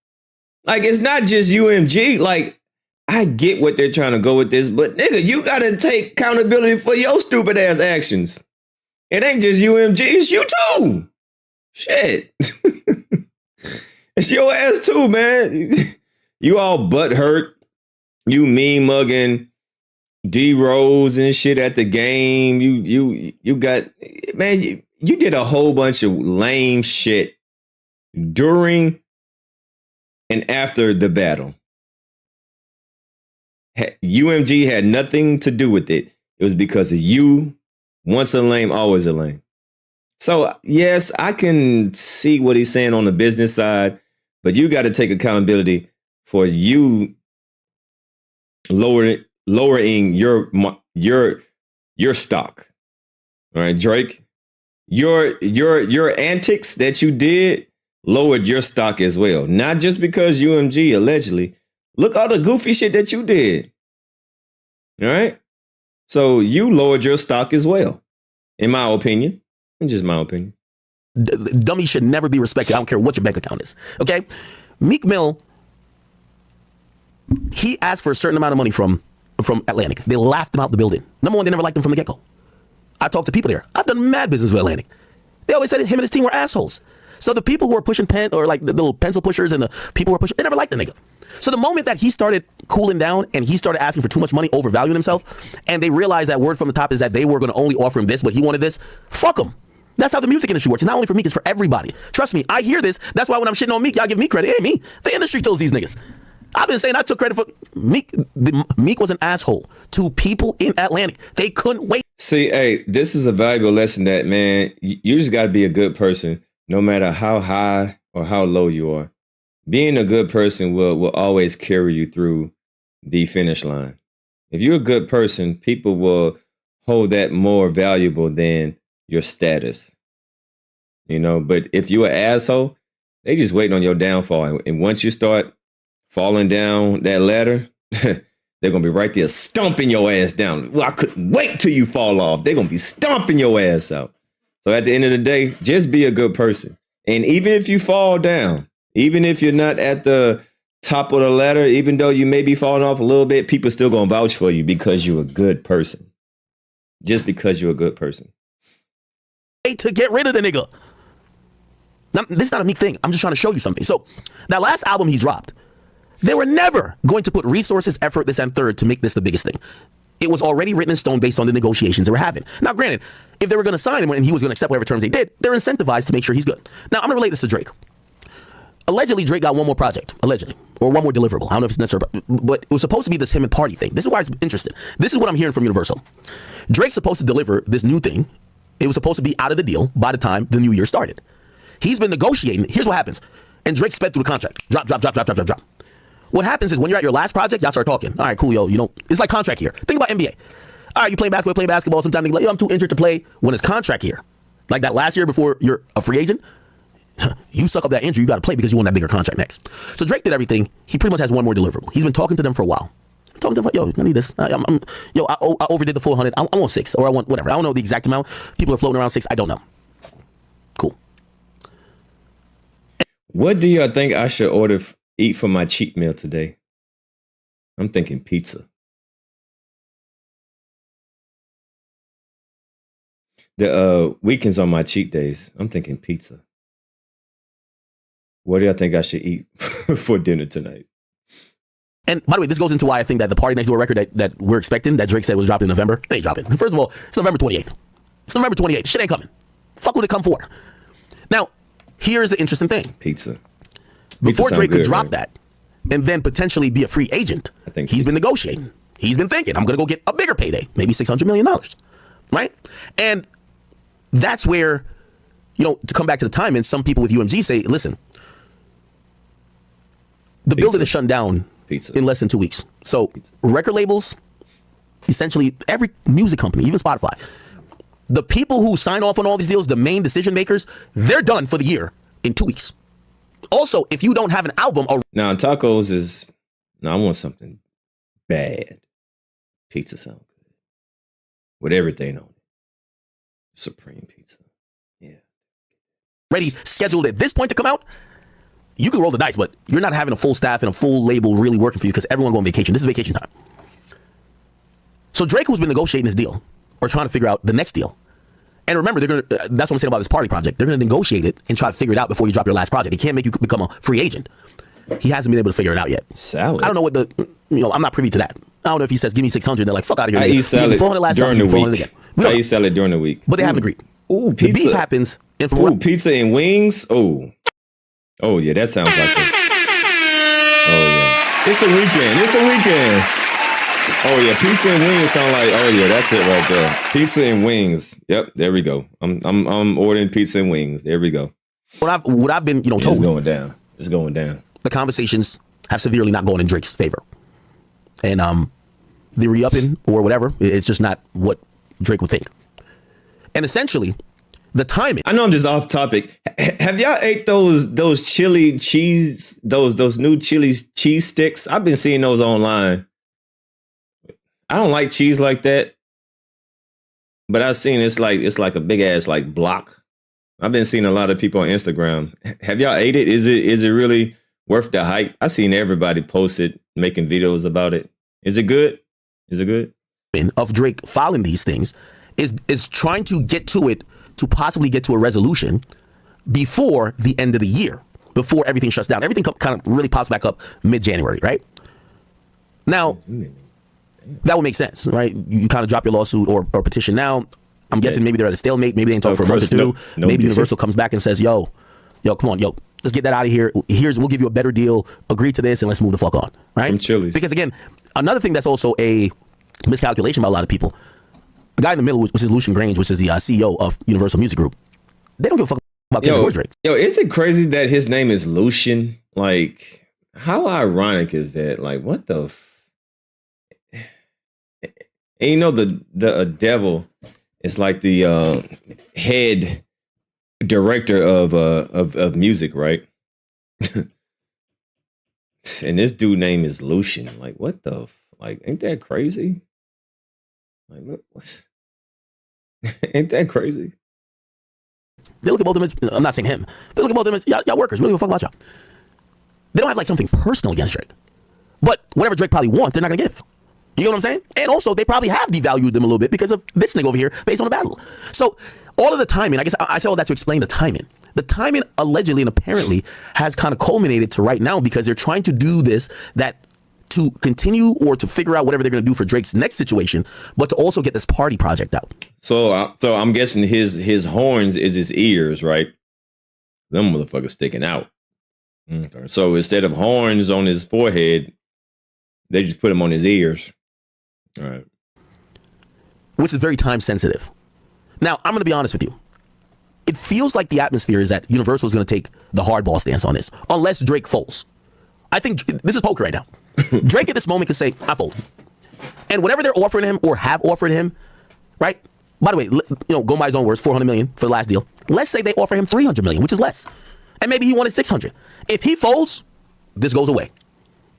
Like, it's not just UMG. Like, I get what they're trying to go with this, but nigga, you got to take accountability for your stupid ass actions. It ain't just UMG, it's you too. Shit. It's your ass too, man. You all butthurt. You mean mugging D-Rose and shit at the game. You got, man, you did a whole bunch of lame shit during and after the battle. UMG had nothing to do with it. It was because of you. Once a lame, always a lame. So, yes, I can see what he's saying on the business side, but you got to take accountability for you lowering lowering your stock. All right, Drake, your antics that you did lowered your stock as well. Not just because UMG allegedly. Look all the goofy shit that you did. All right, so you lowered your stock as well, in my opinion. In just my opinion. Dummies should never be respected. I don't care what your bank account is. Okay, Meek Mill, he asked for a certain amount of money from Atlantic. They laughed him out the building. Number one, they never liked him from the get-go. I talked to people there. I've done mad business with Atlantic. They always said him and his team were assholes. So the people who are pushing pen, or like the little pencil pushers and the people who are pushing, they never liked the nigga. So the moment that he started cooling down and he started asking for too much money, overvaluing himself, and they realized that word from the top is that they were going to only offer him this, but he wanted this, fuck him. That's how the music industry works. It's not only for Meek, it's for everybody. Trust me, I hear this. That's why when I'm shitting on Meek, y'all give me credit. It ain't me. The industry kills these niggas. I've been saying I took credit for Meek. Meek was an asshole to people in Atlantic. They couldn't wait. See, hey, this is a valuable lesson that, man, you just got to be a good person, no matter how high or how low you are. Being a good person will always carry you through the finish line. If you're a good person, people will hold that more valuable than your status. You know, but if you're an asshole, they just waiting on your downfall. And once you start falling down that ladder, they're going to be right there stomping your ass down. Well, I couldn't wait till you fall off. They're going to be stomping your ass out. So at the end of the day, just be a good person. And even if you fall down, even if you're not at the top of the ladder, even though you may be falling off a little bit, people still going to vouch for you because you're a good person. Just because you're a good person. To get rid of the nigga. Now, this is not a Meek thing. I'm just trying to show you something. So that last album he dropped, they were never going to put resources, effort, this and third to make this the biggest thing. It was already written in stone based on the negotiations they were having. Now, granted, if they were going to sign him and he was going to accept whatever terms they did, they're incentivized to make sure he's good. Now, I'm going to relate this to Drake. Allegedly, Drake got one more project, allegedly, or one more deliverable. I don't know if it's necessary, but it was supposed to be this him and Party thing. This is why it's interesting. This is what I'm hearing from Universal. Drake's supposed to deliver this new thing. It was supposed to be out of the deal by the time the new year started. He's been negotiating. Here's what happens. And Drake sped through the contract. Drop. What happens is when you're at your last project, y'all start talking. All right, cool, yo. You know, it's like contract year. Think about NBA. All right, you playing basketball. Sometimes they like, yo, I'm too injured to play. When it's contract year, like that last year before you're a free agent, you suck up that injury, you got to play because you want that bigger contract next. So Drake did everything. He pretty much has one more deliverable. He's been talking to them for a while. Talking to them, yo, I need this. I overdid the 400. I want 6, or I want whatever. I don't know the exact amount. People are floating around 6. I don't know. Cool. What do y'all think I should eat for my cheat meal today? I'm thinking pizza. The weekends are my cheat days. I'm thinking pizza. What do y'all think I should eat for dinner tonight? And by the way, this goes into why I think that the Party Next Door record that we're expecting, that Drake said was dropping in November, it ain't dropping. First of all, it's November 28th. It's November 28th. Shit ain't coming. Fuck would it come for? Now, here's the interesting thing. Pizza. Before Drake could drop that and then potentially be a free agent, I think he's been negotiating. He's been thinking, I'm going to go get a bigger payday, maybe $600 million, right? And that's where, you know, to come back to the time, and some people with UMG say, listen, the building is shutting down in less than 2 weeks. So record labels, essentially every music company, even Spotify, the people who sign off on all these deals, the main decision makers, they're done for the year in 2 weeks. Also, if you don't have an album... Now, tacos is... No, I want something bad. Pizza sounds good. With everything on it. Supreme pizza. Yeah. Ready, scheduled at this point to come out, you can roll the dice, but you're not having a full staff and a full label really working for you because everyone going on vacation. This is vacation time. So Drake, who's been negotiating this deal or trying to figure out the next deal, and remember, that's what I'm saying about this party project. They're going to negotiate it and try to figure it out before you drop your last project. They can't make you become a free agent. He hasn't been able to figure it out yet. Salad. I don't know what I'm not privy to that. I don't know if he says, give me 600. They're like, fuck out of here. I eat salad during the week. I eat salad during the week. But they haven't agreed. Ooh, pizza. The beef happens. Pizza and wings. Oh, yeah, that sounds like it. Oh, yeah. It's the weekend. Oh, yeah, pizza and wings sound like, oh, yeah, that's it right there. Pizza and wings. Yep, there we go. I'm ordering pizza and wings. There we go. What I've been, told. It's going down. It's going down. The conversations have severely not gone in Drake's favor. And the re-upping or whatever. It's just not what Drake would think. And essentially, the timing. I know I'm just off topic. Have y'all ate those chili cheese, those new chili cheese sticks? I've been seeing those online. I don't like cheese like that, but I've seen it's like a big ass like block. I've been seeing a lot of people on Instagram. Have y'all ate it? Is it really worth the hype? I seen everybody post it, making videos about it. Is it good? Is it good? Of Drake filing these things is trying to get to it, to possibly get to a resolution before the end of the year, before everything shuts down. Everything kind of really pops back up mid-January, right? Now, that would make sense, right? You kind of drop your lawsuit or petition now. I'm guessing maybe they're at a stalemate. Maybe they ain't talk for a month or two. Maybe Universal comes back and says, yo, come on, let's get that out of here. We'll give you a better deal. Agree to this and let's move the fuck on, right? From Chili's. Because again, another thing that's also a miscalculation by a lot of people, the guy in the middle, which is Lucian Grange, which is the CEO of Universal Music Group, they don't give a fuck about Kendrick or Drake. Yo, is it crazy that his name is Lucian? Like, how ironic is that? Like, what the? And you know the devil is like the head director of music, right? And this dude name is Lucian. Like, what the? Like, ain't that crazy? Like, what? Ain't that crazy? They look at both of them as, I'm not saying him, they look at both of them as, y'all workers, we don't give a fuck about y'all. They don't have like something personal against Drake. But whatever Drake probably wants, they're not gonna give. You know what I'm saying? And also, they probably have devalued them a little bit because of this nigga over here based on the battle. So, all of the timing, I guess I said all that to explain the timing. The timing allegedly and apparently has kind of culminated to right now because they're trying to do this, that to continue or to figure out whatever they're going to do for Drake's next situation, but to also get this party project out. So I'm guessing his horns is his ears, right? Them motherfuckers sticking out. Okay. So instead of horns on his forehead, they just put them on his ears. All right. Which is very time sensitive. Now, I'm going to be honest with you. It feels like the atmosphere is that Universal is going to take the hardball stance on this, unless Drake folds. I think this is poker right now. Drake at this moment could say, I fold. And whatever they're offering him or have offered him, right? By the way, going by his own words, $400 million for the last deal. Let's say they offer him $300 million, which is less. And maybe he wanted $600. If he folds, this goes away.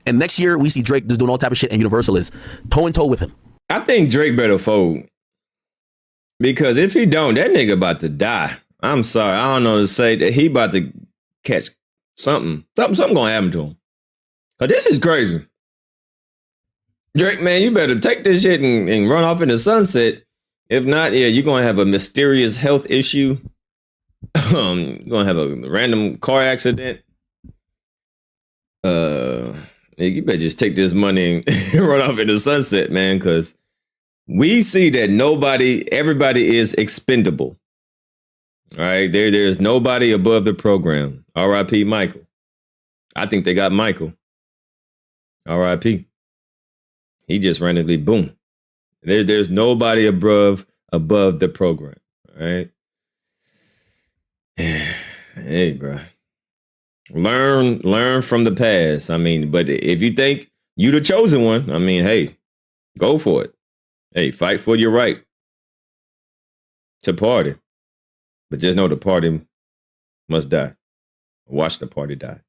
And next year we see Drake just doing all type of shit and Universal is toe in toe with him. I think Drake better fold. Because if he don't, that nigga about to die. I'm sorry. I don't know to say that he about to catch something. Something gonna happen to him. But this is crazy. Drake, man, you better take this shit and run off in the sunset. If not, yeah, you're going to have a mysterious health issue. You're going to have a random car accident. You better just take this money and run off in the sunset, man, because we see that everybody is expendable. All right, there's nobody above the program. R.I.P. Michael. I think they got Michael. R.I.P. He just randomly, boom. There's nobody above the program. All right. Hey, bro. Learn from the past. I mean, but if you think you the chosen one, I mean, hey, go for it. Hey, fight for your right to party. But just know the party must die. Watch the party die.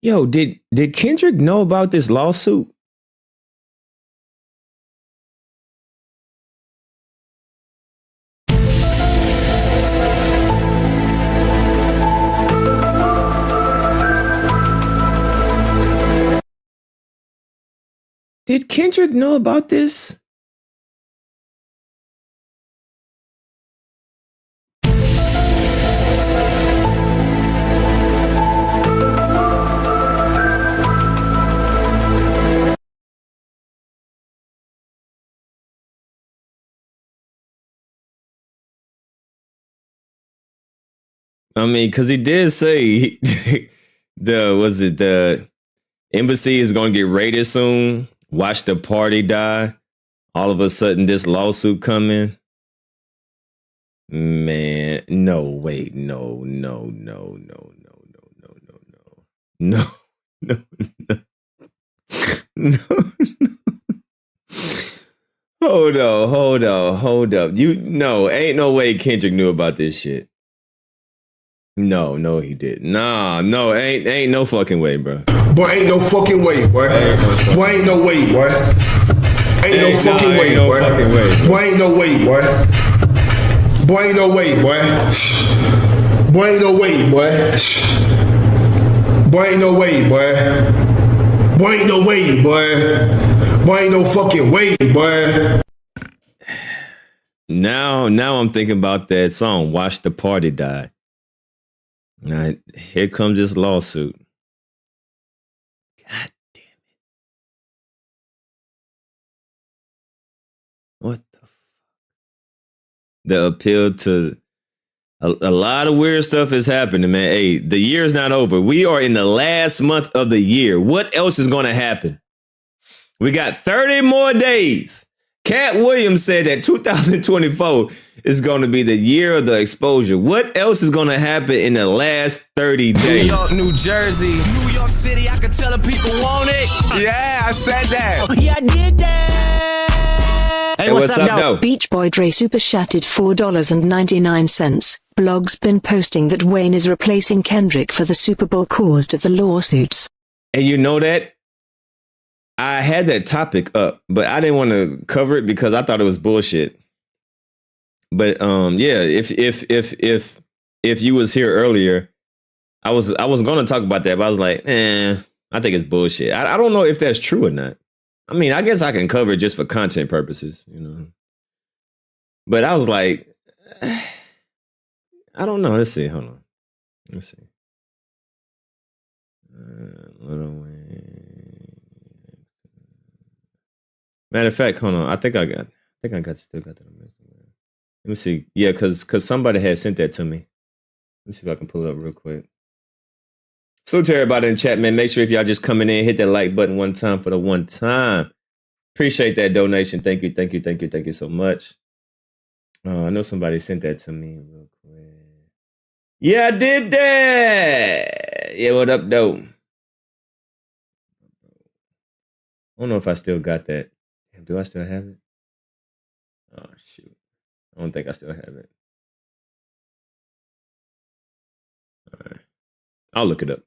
Yo, did Kendrick know about this lawsuit? Did Kendrick know about this? I mean, because he did say the embassy is going to get raided soon, Watch the party die. All of a sudden, this lawsuit coming. Man, no, wait, no, no, no, no, no, no, no, no, no, no, no. Hold up. Ain't no way Kendrick knew about this shit. No, he did. Nah, no, ain't no fucking way, bro. Boy, ain't no fucking way, boy. Boy, ain't no way, boy. Ain't no fucking way, boy. Boy, ain't no way, boy. Boy, ain't no way, boy. Boy, ain't no way, boy. Boy, ain't no way, boy. Boy, ain't no way, boy. Boy, ain't no fucking way, boy. Now I'm thinking about that song, Watch the Party Die. Now, here comes this lawsuit. God damn it. What the fuck? The appeal to a lot of weird stuff is happening, man. Hey, the year's not over. We are in the last month of the year. What else is going to happen? We got 30 more days. Cat Williams said that 2024 is going to be the year of the exposure. What else is going to happen in the last 30 days? New York, New Jersey, New York City, I can tell the people want it. Yeah, I said that. Oh, yeah, I did that. Hey, what's up, though? Beach Boy Dre super chatted $4.99. Blog's been posting that Wayne is replacing Kendrick for the Super Bowl caused of the lawsuits. And you know that? I had that topic up, but I didn't want to cover it because I thought it was bullshit. But yeah, if you was here earlier, I was going to talk about that, but I was like, I think it's bullshit. I don't know if that's true or not. I mean, I guess I can cover it just for content purposes, you know. But I was like, I don't know. Let's see. Hold on. Let's see. Little Wayne. Matter of fact, hold on. I think I still got that on Instagram. Let me see. Yeah, because somebody had sent that to me. Let me see if I can pull it up real quick. Salute to everybody in chat, man. Make sure if y'all just coming in, hit that like button one time for the one time. Appreciate that donation. Thank you so much. I know somebody sent that to me real quick. Yeah, I did that. Yeah, what up, though? I don't know if I still got that. Do I still have it? Oh, shoot. I don't think I still have it. All right. I'll look it up.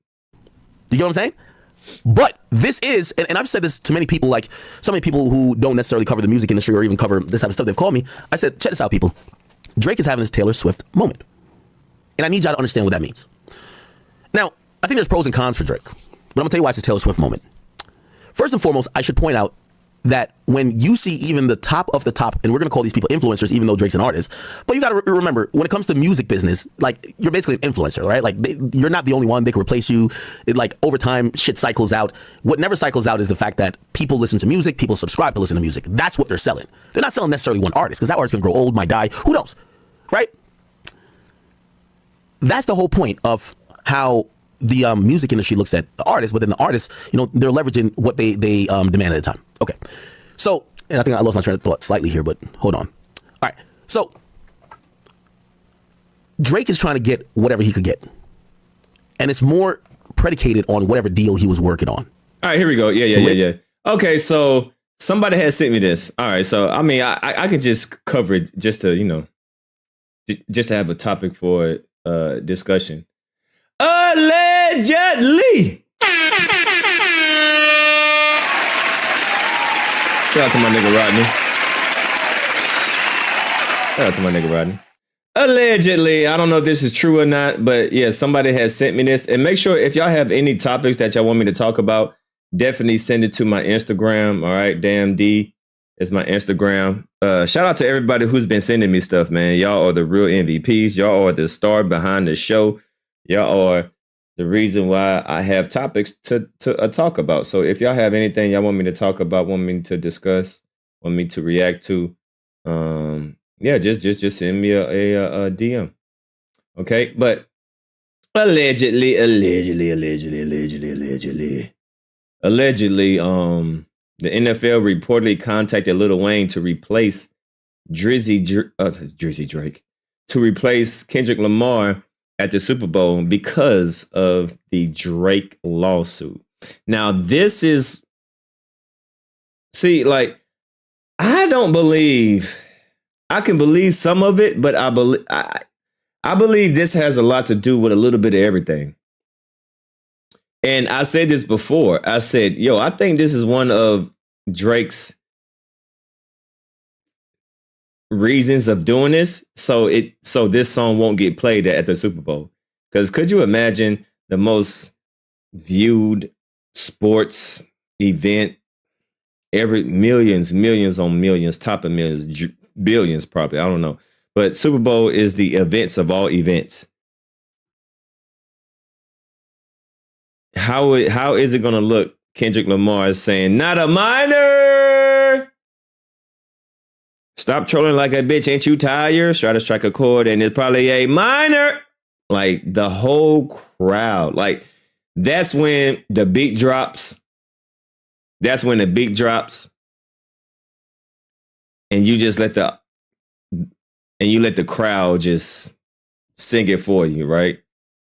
You get what I'm saying? But this is, and I've said this to many people, like so many people who don't necessarily cover the music industry or even cover this type of stuff, they've called me. I said, check this out, people. Drake is having this Taylor Swift moment. And I need y'all to understand what that means. Now, I think there's pros and cons for Drake. But I'm going to tell you why it's a Taylor Swift moment. First and foremost, I should point out that when you see even the top of the top, and we're going to call these people influencers, even though Drake's an artist, but you got to remember, when it comes to music business, like, you're basically an influencer, right? Like, you're not the only one. They can replace you. Like, over time, shit cycles out. What never cycles out is the fact that people listen to music, people subscribe to listen to music. That's what they're selling. They're not selling necessarily one artist, because that artist can grow old, might die, who knows, right? That's the whole point of how the music industry looks at the artists, but then the artists, you know, they're leveraging what they demand at the time. Okay. So, and I think I lost my train of thought slightly here, but hold on. All right. So, Drake is trying to get whatever he could get. And it's more predicated on whatever deal he was working on. All right, here we go. Yeah. Okay, so somebody has sent me this. All right, so, I mean, I could just cover it just to, you know, just to have a topic for discussion. Allegedly. Shout out to my nigga Rodney. Allegedly, I don't know if this is true or not, but yeah, somebody has sent me this. And make sure if y'all have any topics that y'all want me to talk about, definitely send it to my Instagram. All right, Damn D is my Instagram. Shout out to everybody who's been sending me stuff, man. Y'all are the real MVPs. Y'all are the star behind the show. Y'all are the reason why I have topics to talk about. So if y'all have anything y'all want me to talk about, want me to discuss, want me to react to, yeah, just send me a DM. Okay, but allegedly, The NFL reportedly contacted Lil Wayne to replace Drizzy Drake, to replace Kendrick Lamar at the Super Bowl because of the Drake lawsuit. Now, this is, see, like, I don't believe, I can believe some of it, but I believe this has a lot to do with a little bit of everything. And I said this before. I said, yo, I think this is one of Drake's reasons of doing this, so this song won't get played at the Super Bowl. Because could you imagine the most viewed sports event, every millions on millions, top of millions, billions probably, I don't know, but Super Bowl is the events of all events. How is it going to look? Kendrick Lamar is saying, not a minor. Stop trolling like a bitch. Ain't you tired? Try to strike a chord and it's probably a minor. Like the whole crowd. Like that's when the beat drops. That's when the beat drops. And you just let the crowd just sing it for you, right?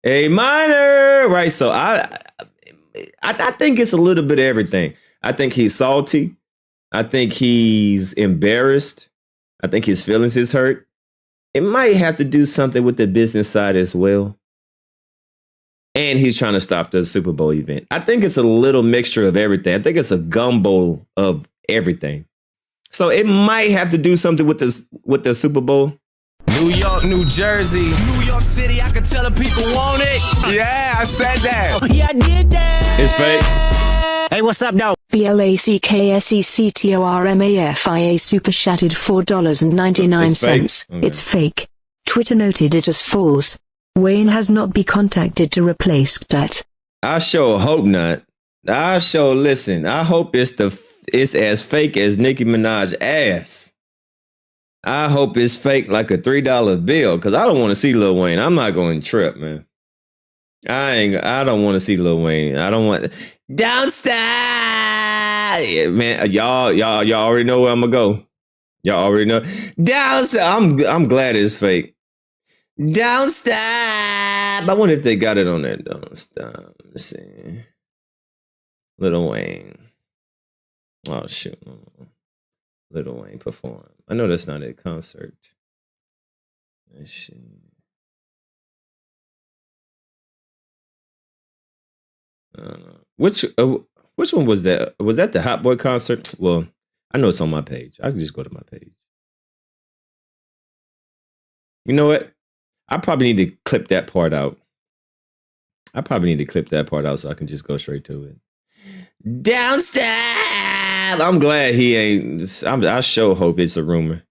A minor, right? So I think it's a little bit of everything. I think he's salty. I think he's embarrassed. I think his feelings is hurt. It might have to do something with the business side as well. And he's trying to stop the Super Bowl event. I think it's a little mixture of everything. I think it's a gumbo of everything. So it might have to do something with the Super Bowl. New York, New Jersey, New York City, I can tell the people want it. Yeah, I said that. Oh, yeah, I did that. It's fake. Hey, what's up, though? BLACKSECTORMAFIA super chatted $4.99. Okay. It's fake. Twitter noted it as false. Wayne has not been contacted to replace that. I sure hope not. I hope it's as fake as Nicki Minaj ass. I hope it's fake like a $3 bill, because I don't want to see Lil Wayne. I'm not going to trip, man. I don't want to see Lil Wayne. I don't want downstairs. Yeah, man, y'all already know where I'm gonna go. Y'all already know. Downstairs. I'm glad it's fake. Downstairs. I wonder if they got it on there. Downstairs. Let's see. Lil Wayne. Oh shoot. Lil Wayne perform. I know that's not a concert. Let's see. I don't know. Which one was that? Was that the Hot Boy concert? Well, I know it's on my page. I can just go to my page. You know what? I probably need to clip that part out. So I can just go straight to it. Downstairs. I'm glad he ain't. I sure hope it's a rumor.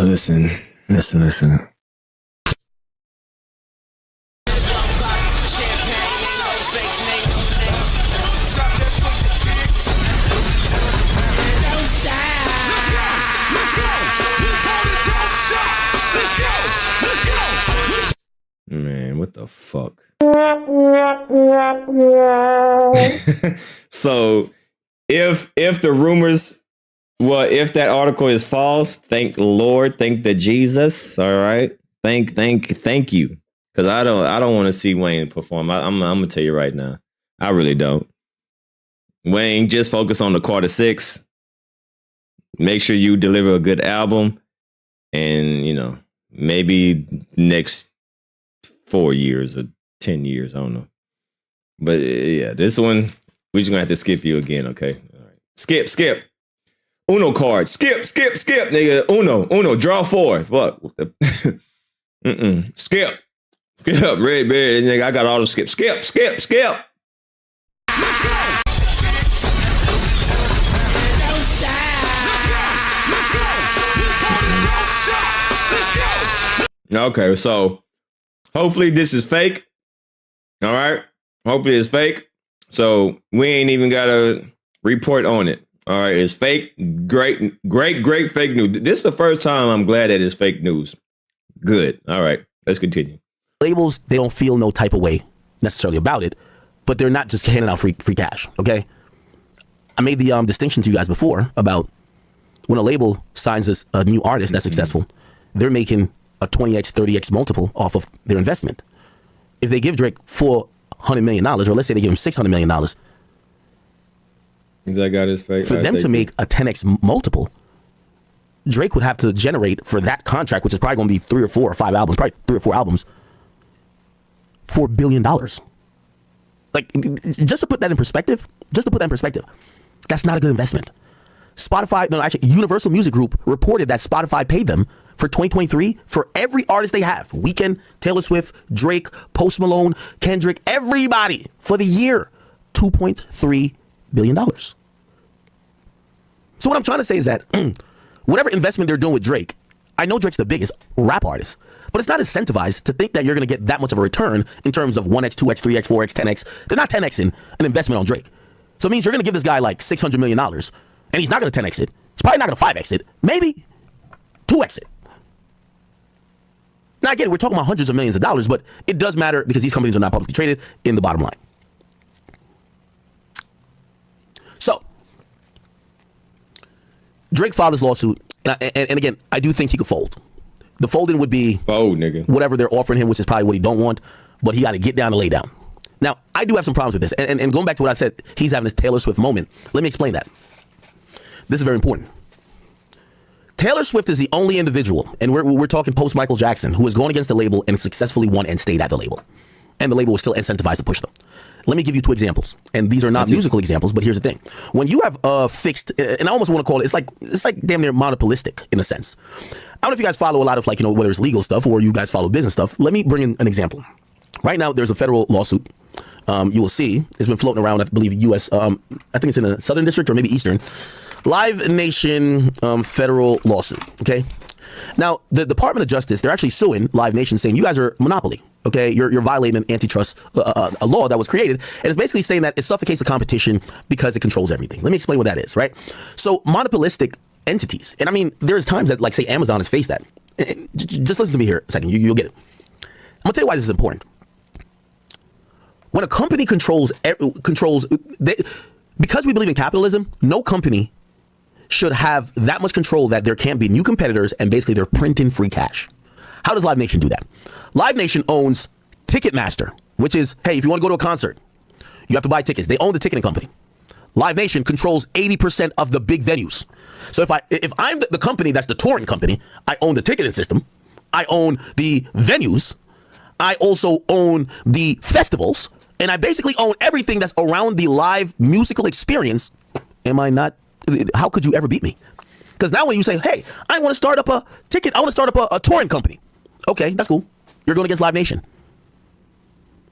Listen. Man, what the fuck? So if the rumors, well, if that article is false, thank the Lord, thank the Jesus. All right. Thank you. Because I don't want to see Wayne perform. I'm gonna tell you right now. I really don't. Wayne, just focus on the Carter 6. Make sure you deliver a good album. And, maybe next 4 years or 10 years. I don't know. But yeah, this one, we're just gonna have to skip you again, okay? All right. Skip. Uno card. Skip, nigga. Uno, draw 4. Fuck. Skip. Red, nigga. I got all the skip. Skip. Okay, so hopefully this is fake. All right. Hopefully it's fake. So we ain't even got a report on it. All right. It's fake. Great fake news. This is the first time I'm glad that it's fake news. Good. All right. Let's continue. Labels, they don't feel no type of way necessarily about it, but they're not just handing out free cash. Okay, I made the distinction to you guys before about when a label signs a new artist that's successful, they're making a 20x, 30x multiple off of their investment. If they give Drake $400 million, or let's say they give him $600 million, that got his face. For them to make a 10x multiple, Drake would have to generate for that contract, which is probably going to be 3 or 4 or 5 albums, probably 3 or 4 albums, $4 billion. Like, just to put that in perspective, that's not a good investment. Universal Music Group reported that Spotify paid them for 2023 for every artist they have. Weeknd, Taylor Swift, Drake, Post Malone, Kendrick, everybody for the year, $2.3 billion. So what I'm trying to say is that whatever investment they're doing with Drake, I know Drake's the biggest rap artist, but it's not incentivized to think that you're going to get that much of a return in terms of 1x, 2x, 3x, 4x, 10x. They're not 10xing an investment on Drake. So it means you're going to give this guy like $600 million, and he's not going to 10x it. He's probably not going to 5x it. Maybe 2x it. Now, I get it. We're talking about hundreds of millions of dollars, but it does matter because these companies are not publicly traded in the bottom line. So, Drake filed his lawsuit, and again, I do think he could fold. The folding would be whatever they're offering him, which is probably what he don't want, but he got to get down and lay down. Now, I do have some problems with this, and going back to what I said, he's having this Taylor Swift moment. Let me explain that. This is very important. Taylor Swift is the only individual, and we're talking post Michael Jackson, who has gone against the label and successfully won and stayed at the label. And the label was still incentivized to push them. Let me give you 2 examples. And these are not musical examples, but here's the thing. When you have a fixed, and I almost want to call it, it's like damn near monopolistic in a sense. I don't know if you guys follow a lot of whether it's legal stuff or you guys follow business stuff. Let me bring in an example. Right now, there's a federal lawsuit. You will see it's been floating around, I believe, U.S. I think it's in the Southern District or maybe Eastern. Live Nation federal lawsuit. Okay. Now, the Department of Justice, they're actually suing Live Nation, saying you guys are monopoly. Okay, you're violating an antitrust a law that was created, and it's basically saying that it suffocates the competition because it controls everything. Let me explain what that is, right? So monopolistic entities, and I mean, there's times that, like, say, Amazon has faced that. Just listen to me here a second, you'll get it. I'm gonna tell you why this is important. When a company controls, because we believe in capitalism, no company should have that much control that there can't be new competitors, and basically they're printing free cash. How does Live Nation do that? Live Nation owns Ticketmaster, which is, hey, if you want to go to a concert, you have to buy tickets. They own the ticketing company. Live Nation controls 80% of the big venues. So if I'm the company that's the touring company, I own the ticketing system, I own the venues, I also own the festivals, and I basically own everything that's around the live musical experience. Am I not? How could you ever beat me? Because now when you say, hey, I want to start up a touring company. Okay, that's cool. You're going against Live Nation.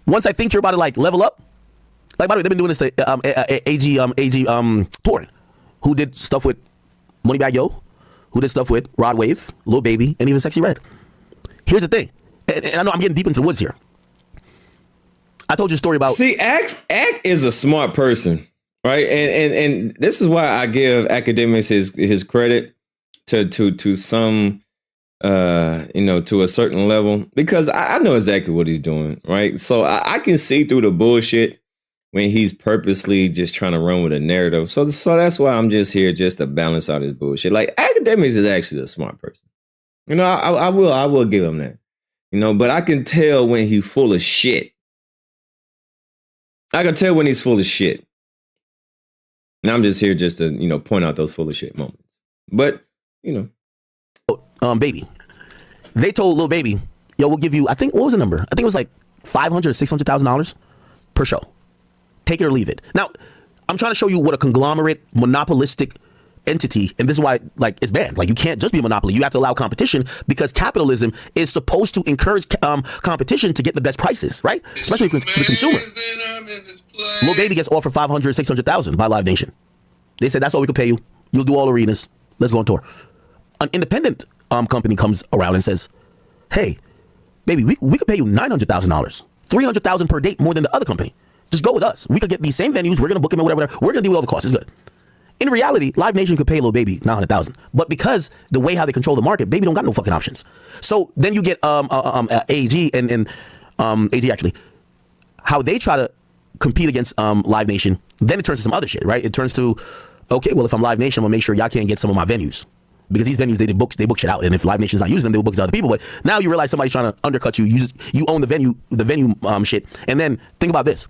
Once I think you're about to level up, by the way, they've been doing this to AG touring, who did stuff with Moneybagg Yo, who did stuff with Rod Wave, Lil Baby, and even Sexy Red. Here's the thing, and I know I'm getting deep into the woods here. I told you a story about. See, Act is a smart person, right? And this is why I give Akademiks his credit to some. To a certain level, because I know exactly what he's doing, right? So I can see through the bullshit when he's purposely just trying to run with a narrative. So that's why I'm just here just to balance out his bullshit. Like, Akademiks is actually a smart person. I will give him that. But I can tell when he's full of shit. I can tell when he's full of shit. And I'm just here just to, point out those full of shit moments. But, Baby. They told Lil Baby, yo, we'll give you, I think, what was the number? I think it was like $500,000 or $600,000 per show. Take it or leave it. Now, I'm trying to show you what a conglomerate, monopolistic entity, and this is why, it's banned. You can't just be a monopoly. You have to allow competition because capitalism is supposed to encourage competition to get the best prices, right? Especially for the consumer. Lil Baby gets offered $500,000, $600,000 by Live Nation. They said, that's all we can pay you. You'll do all arenas. Let's go on tour. An independent company comes around and says, hey, baby, we could pay you $900,000, $300,000 per date more than the other company. Just go with us. We could get these same venues. We're going to book them or whatever. We're going to deal with all the costs. It's good. In reality, Live Nation could pay Lil Baby $900,000. But because the way how they control the market, Baby don't got no fucking options. So then you get AG and AG actually, how they try to compete against Live Nation, then it turns to some other shit, right? It turns to, okay, well, if I'm Live Nation, I'm gonna make sure y'all can't get some of my venues. Because these venues, they book shit out, and if Live Nation's not using them, they will book to other people. But now you realize somebody's trying to undercut you. You own the venue shit. And then think about this: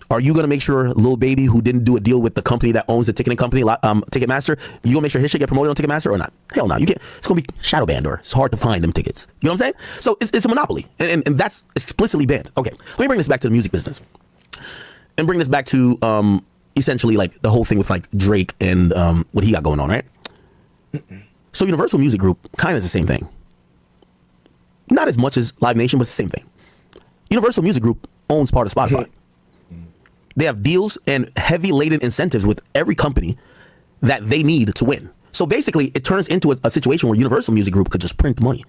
are you gonna make sure Lil Baby, who didn't do a deal with the company that owns the ticketing company, Ticketmaster, you gonna make sure his shit get promoted on Ticketmaster or not? Hell no, you can't. It's gonna be shadow banned, or it's hard to find them tickets. You know what I'm saying? So it's a monopoly, and that's explicitly banned. Okay, let me bring this back to the music business, and bring this back to essentially like the whole thing with like Drake and what he got going on, right? So Universal Music Group kind of is the same thing. Not as much as Live Nation, but it's the same thing. Universal Music Group owns part of Spotify. They have deals and heavy laden incentives with every company that they need to win. So basically, it turns into a situation where Universal Music Group could just print money.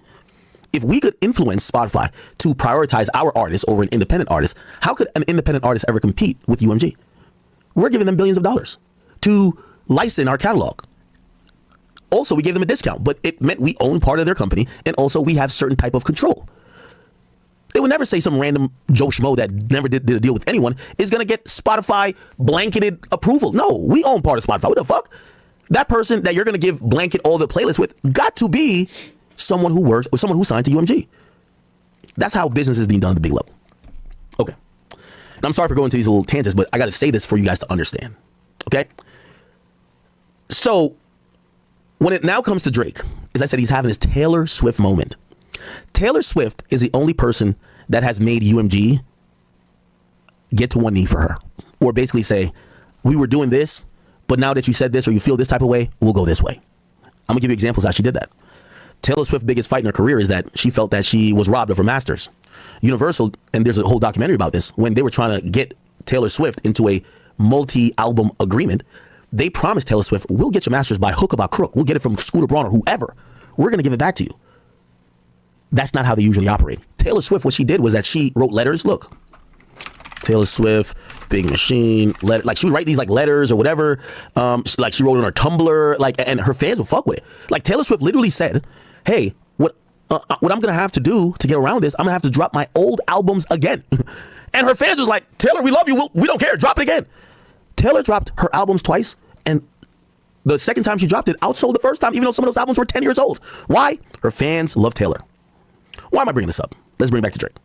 If we could influence Spotify to prioritize our artists over an independent artist, how could an independent artist ever compete with UMG? We're giving them billions of dollars to license our catalog. Also, we gave them a discount, but it meant we own part of their company, and also we have certain type of control. They would never say some random Joe Schmo that never did a deal with anyone is going to get Spotify blanketed approval. No, we own part of Spotify. What the fuck? That person that you're going to give blanket all the playlists with got to be someone who works or someone who signed to UMG. That's how business is being done at the big level. Okay. And I'm sorry for going to these little tangents, but I got to say this for you guys to understand. Okay? So, when it now comes to Drake, as I said, he's having his Taylor Swift moment. Taylor Swift is the only person that has made UMG get to one knee for her. Or basically say, we were doing this, but now that you said this or you feel this type of way, we'll go this way. I'm going to give you examples how she did that. Taylor Swift's biggest fight in her career is that she felt that she was robbed of her masters. Universal, and there's a whole documentary about this, when they were trying to get Taylor Swift into a multi-album agreement, they promised Taylor Swift, we'll get your masters by hook or by crook. We'll get it from Scooter Braun or whoever. We're going to give it back to you. That's not how they usually operate. Taylor Swift, what she did was that she wrote letters. Look, Taylor Swift, Big Machine, like she would write these like letters or whatever. Like she wrote on her Tumblr, like, and her fans would fuck with it. Like Taylor Swift literally said, hey, what I'm going to have to do to get around this, I'm going to have to drop my old albums again. And her fans was like, Taylor, we love you. We don't care. Drop it again. Taylor dropped her albums twice, and the second time she dropped it, outsold the first time, even though some of those albums were 10 years old. Why? Her fans love Taylor. Why am I bringing this up? Let's bring it back to Drake.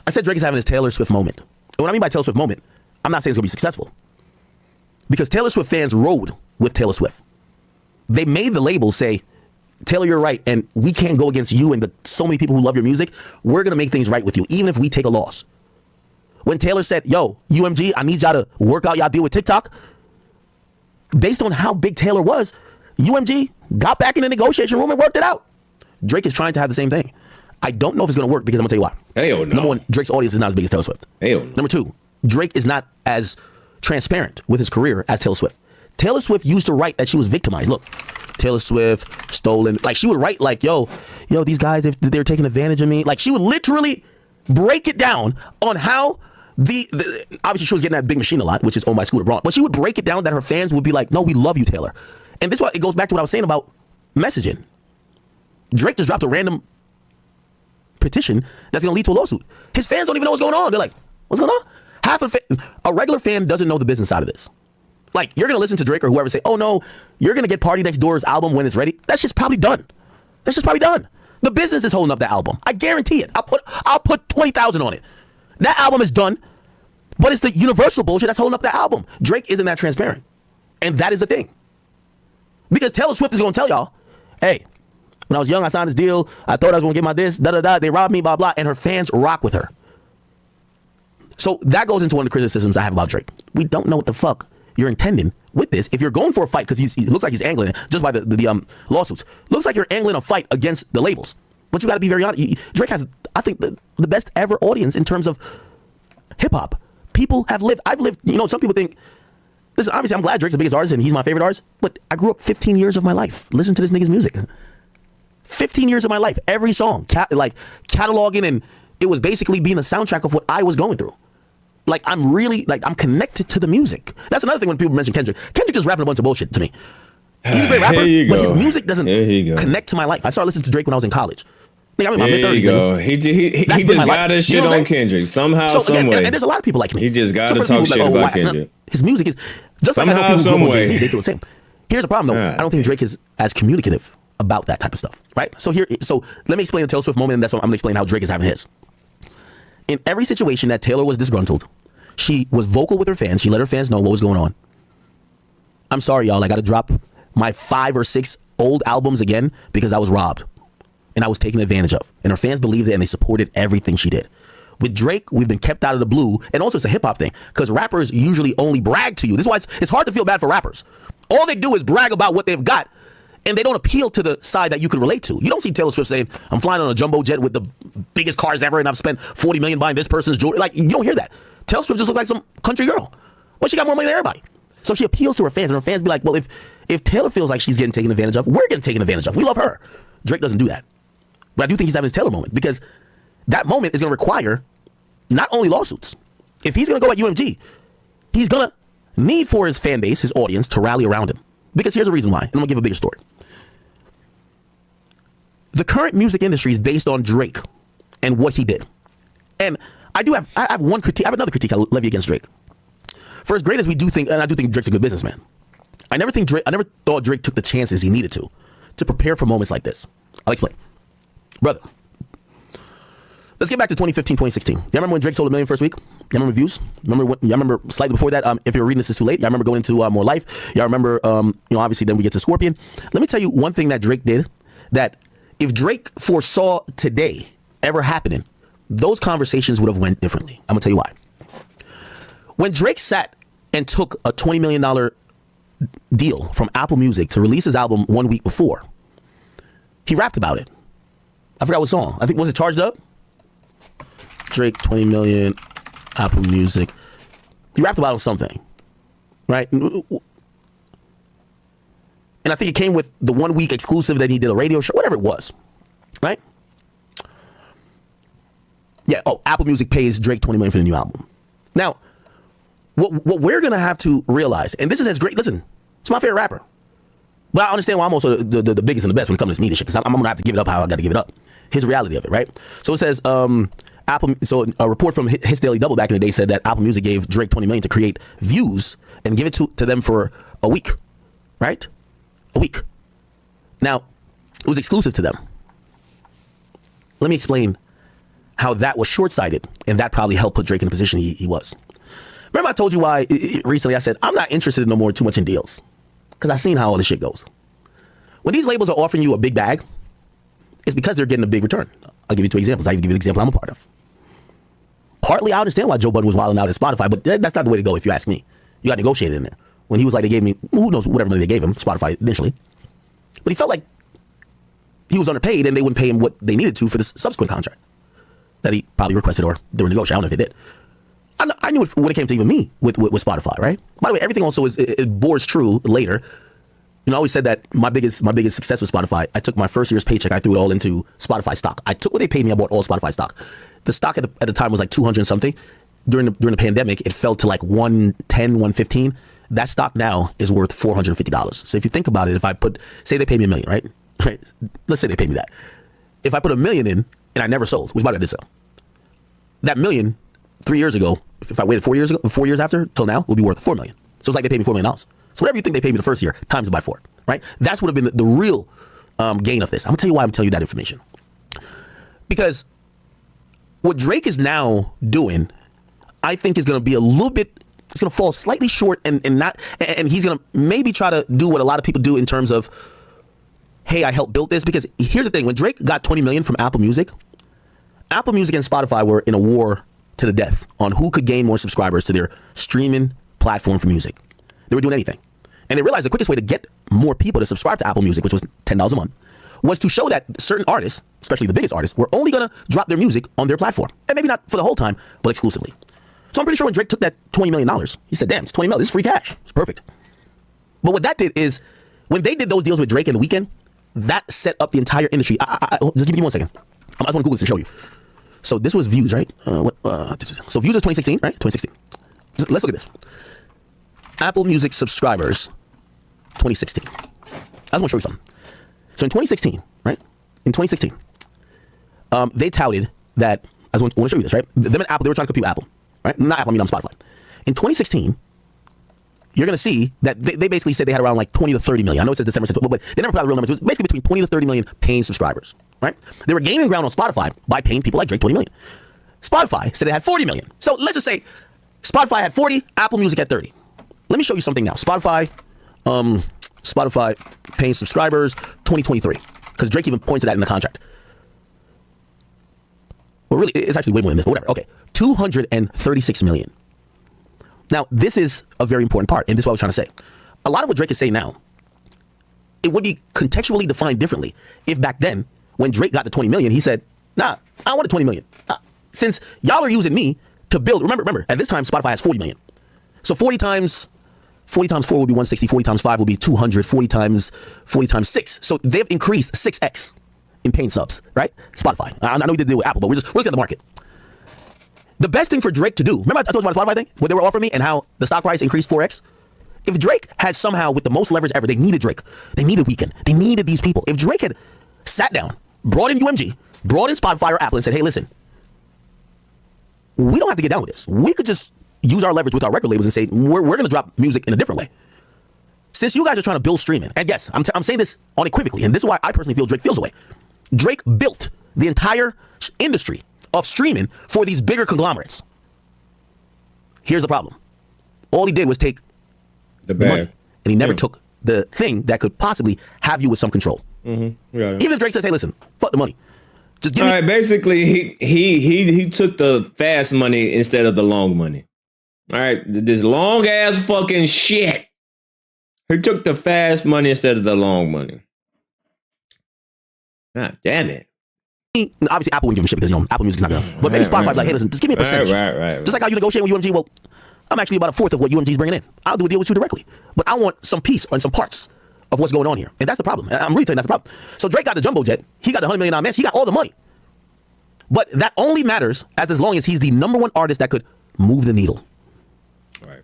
I said Drake is having his Taylor Swift moment. And what I mean by Taylor Swift moment, I'm not saying it's going to be successful. Because Taylor Swift fans rode with Taylor Swift. They made the label say, Taylor, you're right, and we can't go against you and so many people who love your music. We're going to make things right with you, even if we take a loss. When Taylor said, yo, UMG, I need y'all to work out y'all deal with TikTok, based on how big Taylor was, UMG got back in the negotiation room and worked it out. Drake is trying to have the same thing. I don't know if it's going to work because I'm going to tell you why. Hell no. Number one, Drake's audience is not as big as Taylor Swift. Hell no. Number two, Drake is not as transparent with his career as Taylor Swift. Taylor Swift used to write that she was victimized. Look, Taylor Swift, stolen. Like she would write like, yo, these guys, if they're taking advantage of me. Like she would literally break it down on how obviously she was getting that Big Machine a lot, which is owned by Scooter Braun. But she would break it down that her fans would be like, no, we love you, Taylor. And this is why it goes back to what I was saying about messaging. Drake just dropped a random petition that's going to lead to a lawsuit. His fans don't even know what's going on. They're like, what's going on? A regular fan doesn't know the business side of this. Like, you're going to listen to Drake or whoever say, oh no, you're going to get Party Next Door's album when it's ready. That's just probably done. The business is holding up the album. I guarantee it. I'll put 20,000 on it. That album is done, but it's the Universal bullshit that's holding up the album. Drake isn't that transparent. And that is the thing. Because Taylor Swift is going to tell y'all, hey, when I was young, I signed this deal. I thought I was going to get my this, da-da-da. They robbed me, blah, blah. And her fans rock with her. So that goes into one of the criticisms I have about Drake. We don't know what the fuck you're intending with this. If you're going for a fight, because he looks like he's angling, just by the lawsuits, looks like you're angling a fight against the labels. But you got to be very honest. Drake has, I think, the best ever audience in terms of hip hop. People have lived. I've lived. Some people think. Listen, obviously, I'm glad Drake's the biggest artist and he's my favorite artist. But I grew up 15 years of my life listening to this nigga's music. 15 years of my life, every song, cataloging, and it was basically being a soundtrack of what I was going through. Like I'm connected to the music. That's another thing when people mention Kendrick. Kendrick is rapping a bunch of bullshit to me. He's a great rapper, but his music doesn't connect to my life. I started listening to Drake when I was in college. I'm in my There mid-30s. you go. He just got his shit on Kendrick somehow, some way. And there's a lot of people like me. He just got to Some talk people shit like, about Kendrick. His music is just Somehow, like I know people some who grew up way. on Jay-Z, they feel the same. Here's the problem though. Right. I don't think Drake is as communicative about that type of stuff, right? So let me explain the Taylor Swift moment, and that's what I'm gonna explain how Drake is having his. In every situation that Taylor was disgruntled, she was vocal with her fans. She let her fans know what was going on. I'm sorry, y'all. I got to drop my 5 or 6 old albums again because I was robbed and I was taken advantage of. And her fans believed it and they supported everything she did. With Drake, we've been kept out of the blue. And also it's a hip hop thing because rappers usually only brag to you. This is why it's hard to feel bad for rappers. All they do is brag about what they've got and they don't appeal to the side that you can relate to. You don't see Taylor Swift saying, I'm flying on a jumbo jet with the biggest cars ever and I've spent $40 million buying this person's jewelry. Like, you don't hear that. Taylor Swift just looks like some country girl. But she got more money than everybody. So she appeals to her fans, and her fans be like, well, if Taylor feels like she's getting taken advantage of, we're getting taken advantage of. We love her. Drake doesn't do that. But I do think he's having his Taylor moment because that moment is going to require not only lawsuits. If he's going to go at UMG, he's going to need for his fan base, his audience, to rally around him. Because here's the reason why. And I'm going to give a bigger story. The current music industry is based on Drake and what he did. And I have one critique. I have another critique I levy against Drake. For as great as we do think, and I do think Drake's a good businessman, I never thought Drake took the chances he needed to prepare for moments like this. I'll explain. Brother, let's get back to 2015, 2016. Y'all remember when Drake sold 1 million first week? Y'all remember views? Y'all remember slightly before that? If you're reading this, it's too late. Y'all remember going into More Life? Y'all remember, obviously then we get to Scorpion. Let me tell you one thing that Drake did that if Drake foresaw today ever happening, those conversations would have went differently. I'm gonna tell you why. When Drake sat and took a $20 million deal from Apple Music to release his album 1 week before, he rapped about it. I forgot what song. I think, was it Charged Up? Drake, 20 million, Apple Music. He rapped about something, right? And I think it came with the 1 week exclusive that he did a radio show, whatever it was, right? Yeah, Apple Music pays Drake 20 million for the new album. Now, what we're going to have to realize, and this is as great, listen, it's my favorite rapper. But I understand why I'm also the biggest and the best when it comes to this media shit, because I'm going to have to give it up how I got to give it up. His reality of it, right? So it says, so a report from His Daily Double back in the day said that Apple Music gave Drake 20 million to create views and give it to them for a week, right? A week. Now, it was exclusive to them. Let me explain how that was short-sighted, and that probably helped put Drake in the position he was. Remember I told you why recently I said, I'm not interested no more too much in deals, because I've seen how all this shit goes. When these labels are offering you a big bag, it's because they're getting a big return. I'll give you 2 examples. I'll give you the example I'm a part of. Partly, I understand why Joe Budden was wilding out at Spotify, but that's not the way to go if you ask me. You got negotiated in there. When he was like, they gave me, who knows, whatever money they gave him, Spotify initially. But he felt like he was underpaid and they wouldn't pay him what they needed to for this subsequent contract that he probably requested or they were negotiating. I don't know if they did. I knew it when it came to even me with Spotify, right? By the way, everything also it bores true later. I always said that my biggest success with Spotify, I took my first year's paycheck, I threw it all into Spotify stock. I took what they paid me, I bought all Spotify stock. The stock at the time was like 200 something. During the pandemic, it fell to like 110, 115. That stock now is worth $450. So if you think about it, if I say they pay me $1 million, right? Let's say they pay me that. If I put $1 million in and I never sold, which by the way I did sell, that $1 million 3 years ago, if I waited 4 years after till now, would be worth $4 million. So it's like they paid me $4 million. So whatever you think they paid me the first year, times it by 4, right? That's would have been the real gain of this. I'm gonna tell you why I'm telling you that information. Because what Drake is now doing, I think is gonna be a little bit, it's gonna fall slightly short and he's gonna maybe try to do what a lot of people do in terms of, hey, I helped build this. Because here's the thing, when Drake got 20 million from Apple Music and Spotify were in a war to the death on who could gain more subscribers to their streaming platform for music. They were doing anything. And they realized the quickest way to get more people to subscribe to Apple Music, which was $10 a month, was to show that certain artists, especially the biggest artists, were only going to drop their music on their platform. And maybe not for the whole time, but exclusively. So I'm pretty sure when Drake took that $20 million, he said, damn, it's $20 million. This is free cash. It's perfect. But what that did is, when they did those deals with Drake in the weekend, that set up the entire industry. Just give me 1 second. I just want to Google this to show you. So this was views, right? So views is 2016, right? 2016. Let's look at this. Apple Music subscribers, 2016. I just want to show you something. So in 2016, right? In 2016, they touted that, I want to show you this, right? Them and Apple, they were trying to compete with Apple, right? Not Apple, I mean on Spotify. In 2016, you're going to see that they basically said they had around like 20 to 30 million. I know it says December 6th, but they never put out the real numbers. It was basically between 20 to 30 million paying subscribers, right? They were gaining ground on Spotify by paying people like Drake 20 million. Spotify said it had 40 million. So let's just say Spotify had 40, Apple Music had 30. Let me show you something now. Spotify paying subscribers 2023, because Drake even points to that in the contract. Well, really, it's actually way more than this, but whatever. Okay, 236 million. Now, this is a very important part, and this is what I was trying to say. A lot of what Drake is saying now, it would be contextually defined differently if back then, when Drake got the 20 million, he said, nah, I want the 20 million. Since y'all are using me to build, remember, at this time, Spotify has 40 million. So 40 times 4 would be 160, 40 times 5 would be 200, 40 times 6. So they've increased 6x in paying subs, right? Spotify. I know we did deal with Apple, but we're looking at the market. The best thing for Drake to do, remember I told you about the Spotify thing? What they were offering me and how the stock price increased 4x? If Drake had somehow, with the most leverage ever, they needed Drake. They needed Weeknd. They needed these people. If Drake had sat down, brought in UMG, brought in Spotify or Apple and said, hey, listen, we don't have to get down with this. We could just use our leverage with our record labels and say, we're going to drop music in a different way. Since you guys are trying to build streaming, and yes, I'm saying this unequivocally, and this is why I personally feel Drake feels away. Drake built the entire industry of streaming for these bigger conglomerates. Here's the problem. All he did was take the money, and he never took the thing that could possibly have you with some control. Mm-hmm. Yeah. Even if Drake says, hey, listen, fuck the money. Just give me. All right, basically, he took the fast money instead of the long money. All right, this long ass fucking shit. He took the fast money instead of the long money. God damn it. Obviously, Apple wouldn't give a shit because, Apple Music's not gonna. But maybe Spotify be like, hey, listen, just give me a percentage. Right. Just like how you negotiate with UMG. Well, I'm actually about a fourth of what UMG's bringing in. I'll do a deal with you directly. But I want some piece and some parts of what's going on here. And that's the problem. I'm really telling you that's the problem. So Drake got the jumbo jet. He got the $100 million match. He got all the money. But that only matters as long as he's the number one artist that could move the needle. Right.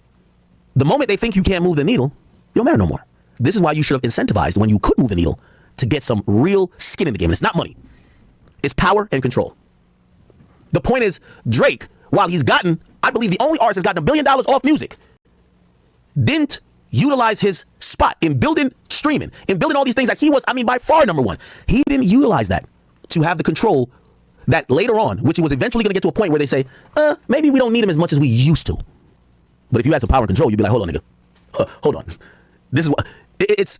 The moment they think you can't move the needle, you don't matter no more. This is why you should have incentivized when you could move the needle to get some real skin in the game. It's not money. It's power and control. The point is, Drake, while he's gotten, I believe the only artist that's gotten $1 billion off music, didn't utilize his spot in building streaming, in building all these things that he was, by far number one. He didn't utilize that to have the control that later on, which was eventually going to get to a point where they say, maybe we don't need him as much as we used to. But if you had some power and control, you'd be like, hold on, nigga. Hold on. This is what, it's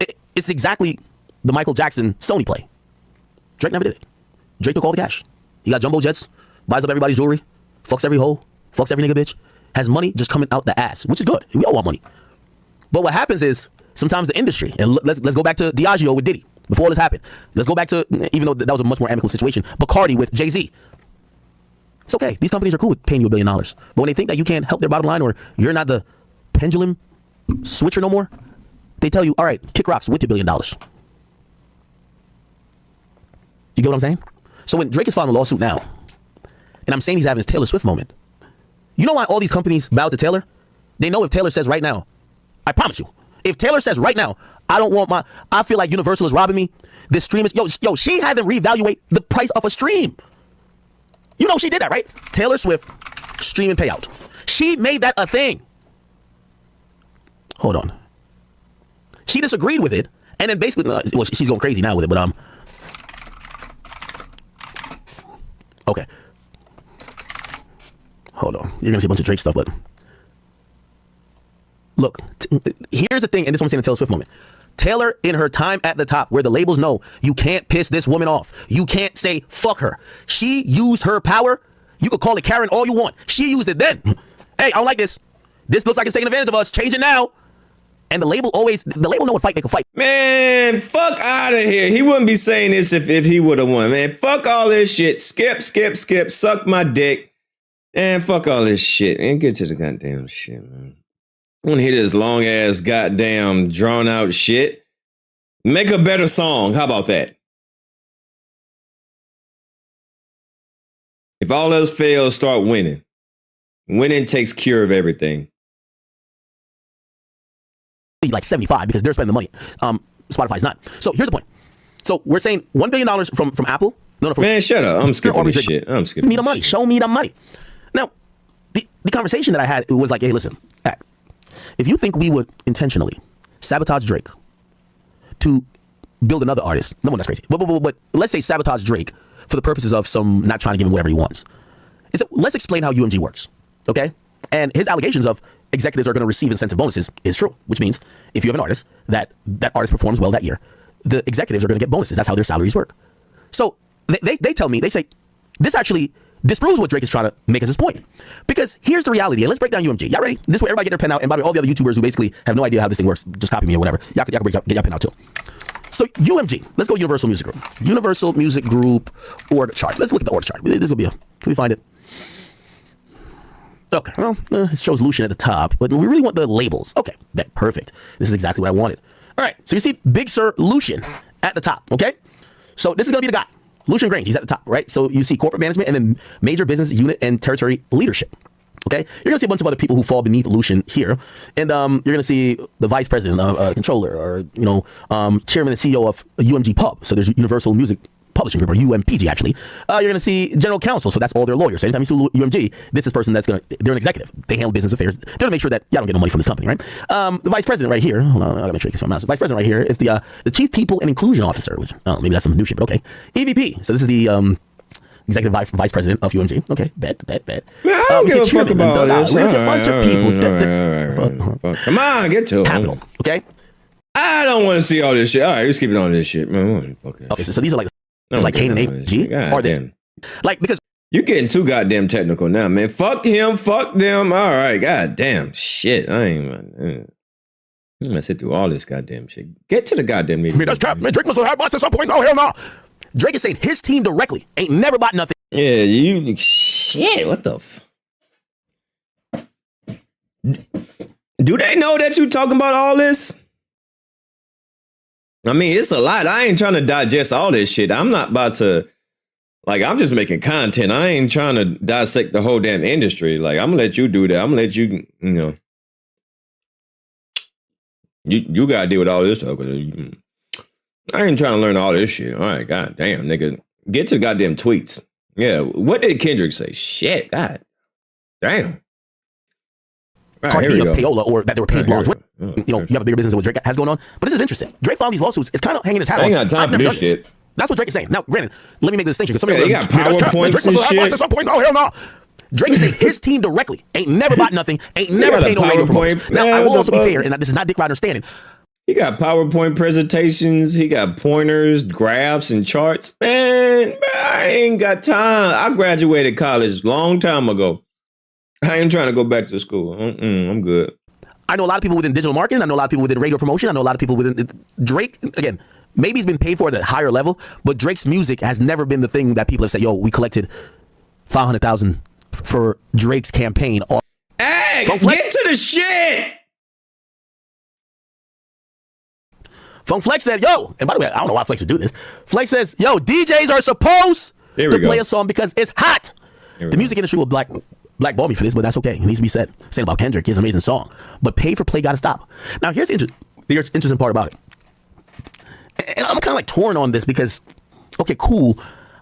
exactly the Michael Jackson Sony play. Drake never did it. Drake took all the cash. He got jumbo jets, buys up everybody's jewelry, fucks every hoe, fucks every nigga bitch, has money just coming out the ass, which is good. We all want money. But what happens is sometimes the industry, and let's go back to Diageo with Diddy before this happened. Let's go back to, even though that was a much more amicable situation, Bacardi with Jay-Z. It's okay. These companies are cool with paying you $1 billion. But when they think that you can't help their bottom line or you're not the pendulum switcher no more, they tell you, all right, kick rocks with your $1 billion. You get what I'm saying? So when Drake is filing a lawsuit now, and I'm saying he's having his Taylor Swift moment, you know why all these companies bow to Taylor? They know if Taylor says right now, I promise you, if Taylor says right now, I feel like Universal is robbing me, this stream is, yo, she had them reevaluate the price of a stream. You know she did that, right? Taylor Swift streaming payout. She made that a thing. Hold on. She disagreed with it, and then basically, well, she's going crazy now with it, but okay. Hold on. You're gonna see a bunch of Drake stuff, but look, here's the thing, and this is what I'm saying, the Taylor Swift moment. Taylor, in her time at the top, where the labels know you can't piss this woman off, you can't say fuck her. She used her power. You could call it Karen all you want. She used it then. Hey, I don't like this. This looks like it's taking advantage of us. Change it now. And the label know what fight they can fight. Man, fuck out of here. He wouldn't be saying this if he would have won. Man, fuck all this shit. Skip, suck my dick. And fuck all this shit. And get to the goddamn shit, man. I want to hear this long ass goddamn drawn out shit. Make a better song. How about that? If all else fails, start winning. Winning takes care of everything. Like 75 because they're spending the money. Spotify's not. So here's the point. So we're saying $1 billion from Apple No, no, Man, shut up. I'm skipping Aubrey this Drake. shit. I'm skipping Me the this money. shit. Show me the money. Now, the conversation that I had, it was like, hey, listen, if you think we would intentionally sabotage Drake to build another artist, no one, that's crazy. But let's say sabotage Drake for the purposes of some not trying to give him whatever he wants. Let's explain how UMG works, okay? And his allegations of executives are going to receive incentive bonuses is true, which means if you have an artist that artist performs well that year, the executives are going to get bonuses. That's how their salaries work. So they tell me, they say, this actually disproves what Drake is trying to make as his point. Because here's the reality, and let's break down UMG. Y'all ready? This way everybody get their pen out, and by the way, all the other YouTubers who basically have no idea how this thing works, just copy me or whatever. Y'all can get your pen out too. So UMG, let's go Universal Music Group. Universal Music Group org chart. Let's look at the org chart. This will be can we find it? Okay, well, it shows Lucian at the top, but we really want the labels. Okay, perfect. This is exactly what I wanted. All right, so you see Big Sir Lucian at the top, okay? So this is gonna be the guy. Lucian Grange, he's at the top, right? So you see corporate management and then major business unit and territory leadership. Okay, you're gonna see a bunch of other people who fall beneath Lucian here, and you're gonna see the vice president, controller, or chairman and CEO of UMG Pub. So there's Universal Music Publishing Group, or UMPG actually. You're gonna see general counsel, so that's all their lawyers. So anytime you see UMG, this is person they're an executive. They handle business affairs. They're gonna make sure that y'all don't get no money from this company, right? The vice president right here. Hold on, I gotta make sure I get my mouse. The vice president right here is the chief people and inclusion officer, which maybe that's some new shit, but okay. EVP. So this is the executive vice president of UMG. Okay, bet. Man, I don't give a fuck about all this. There's a bunch of people. Fuck. Come on, get to it. Capital. Okay. I don't want to see all this shit. All right, let's keep it on this shit, man. Okay, so these are like Kane and AG, or they like because you're getting too goddamn technical now, man. Fuck him, fuck them. All right, goddamn shit. I ain't gonna sit through all this goddamn shit. Get to the goddamn meeting. That's crap, man. Drake must have bots at some point. Oh hell no. Drake is saying his team directly ain't never bought nothing. Yeah, you shit. What the? Do they know that you talking about all this? I mean, it's a lot. I ain't trying to digest all this shit. I'm not about to, I'm just making content. I ain't trying to dissect the whole damn industry. Like, I'm gonna let you do that. I'm gonna let you, you gotta deal with all this stuff. I ain't trying to learn all this shit. All right, goddamn, nigga. Get to the goddamn tweets. Yeah, what did Kendrick say? Shit, god damn. Cardi B of payola, or that they were paid blogs. You have a bigger business than what Drake has going on. But this is interesting. Drake filed these lawsuits. It's kind of hanging his hat on. I ain't got time for this shit. That's what Drake is saying. Now, granted, let me make the distinction. Because some they got PowerPoints and shit. At some point, oh hell no. Drake is saying his team directly ain't never bought nothing, ain't never paid no radio promotions. Now, I will also be fair, and this is not Dick Ride understanding. He got PowerPoint presentations. He got pointers, graphs, and charts. Man, I ain't got time. I graduated college long time ago. I ain't trying to go back to school. I'm good. I know a lot of people within digital marketing. I know a lot of people within radio promotion. I know a lot of people within Drake. Again, maybe he's been paid for it at a higher level, but Drake's music has never been the thing that people have said, yo, we collected $500,000 for Drake's campaign. Hey, get to the shit. Funk Flex said, yo, and by the way, I don't know why Flex would do this. Flex says, yo, DJs are supposed to play a song because it's hot. The music industry will blackball me for this, but that's okay. It needs to be said. Saying about Kendrick, his amazing song. But pay for play gotta stop. Now, here's the interesting part about it. And I'm kind of like torn on this because, okay, cool.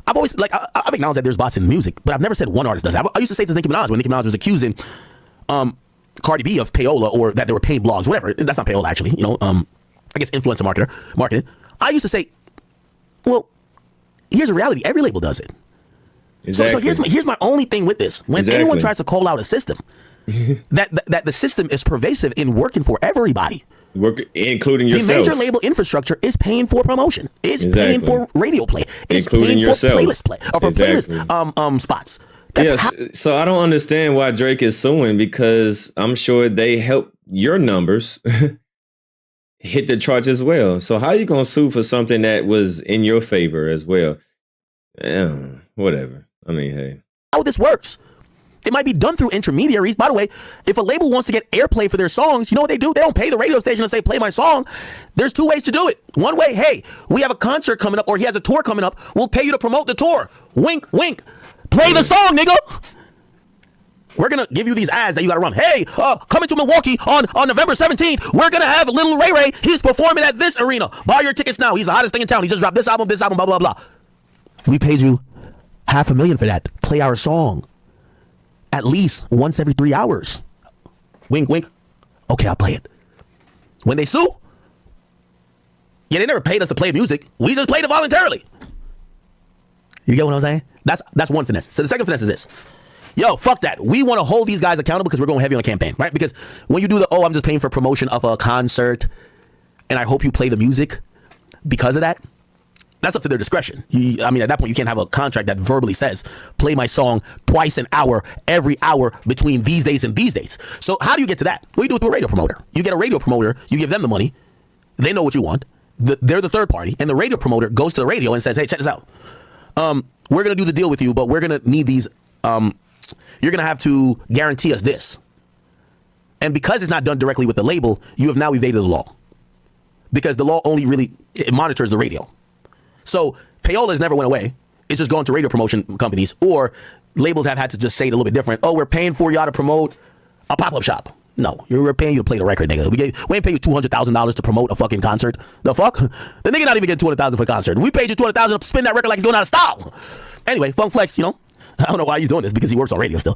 I've always, I've acknowledged that there's bots in music, but I've never said one artist does it. I used to say to Nicki Minaj when Nicki Minaj was accusing Cardi B of payola, or that they were paid blogs, whatever. That's not payola, actually. I guess influencer marketing. I used to say, well, here's the reality. Every label does it. Exactly. So here's my only thing with this. When anyone tries to call out a system, that the system is pervasive in working for everybody. Including yourself. The major label infrastructure is paying for promotion. It's paying for radio play. It's including paying yourself. For playlist play. Or for playlist spots. So I don't understand why Drake is suing, because I'm sure they help your numbers hit the charts as well. So how are you going to sue for something that was in your favor as well? Whatever. I mean, hey. How this works. It might be done through intermediaries. By the way, if a label wants to get airplay for their songs, you know what they do? They don't pay the radio station and say, play my song. There's two ways to do it. One way, hey, we have a concert coming up, or he has a tour coming up. We'll pay you to promote the tour. Wink, wink. Play the song, nigga. We're going to give you these ads that you got to run. Hey, coming to Milwaukee on November 17th, we're going to have Lil Ray Ray. He's performing at this arena. Buy your tickets now. He's the hottest thing in town. He just dropped this album, blah, blah, blah. We paid you $500,000 for that. Play our song at least once every 3 hours. Wink, wink. Okay, I'll play it. When they sue, yeah, they never paid us to play music. We just played it voluntarily. You get what I'm saying? That's one finesse. So the second finesse is this. Yo, fuck that. We want to hold these guys accountable because we're going heavy on a campaign, right? Because when you do the, I'm just paying for promotion of a concert and I hope you play the music because of that, that's up to their discretion. I mean, at that point, you can't have a contract that verbally says, play my song twice an hour, every hour between these days and these dates. So how do you get to that? Well, you do it through a radio promoter. You get a radio promoter, you give them the money, they know what you want, they're the third party, and the radio promoter goes to the radio and says, hey, check this out. We're going to do the deal with you, but we're going to need these, you're going to have to guarantee us this. And because it's not done directly with the label, you have now evaded the law. Because the law only really it monitors the radio. So payola has never went away. It's just gone to radio promotion companies, or labels have had to just say it a little bit different. Oh, we're paying for y'all to promote a pop-up shop. No, we're paying you to play the record, nigga. We ain't pay you $200,000 to promote a fucking concert. The fuck? The nigga not even getting $200,000 for a concert. We paid you $200,000 to spin that record like it's going out of style. Anyway, Funk Flex, you know, I don't know why he's doing this because he works on radio still.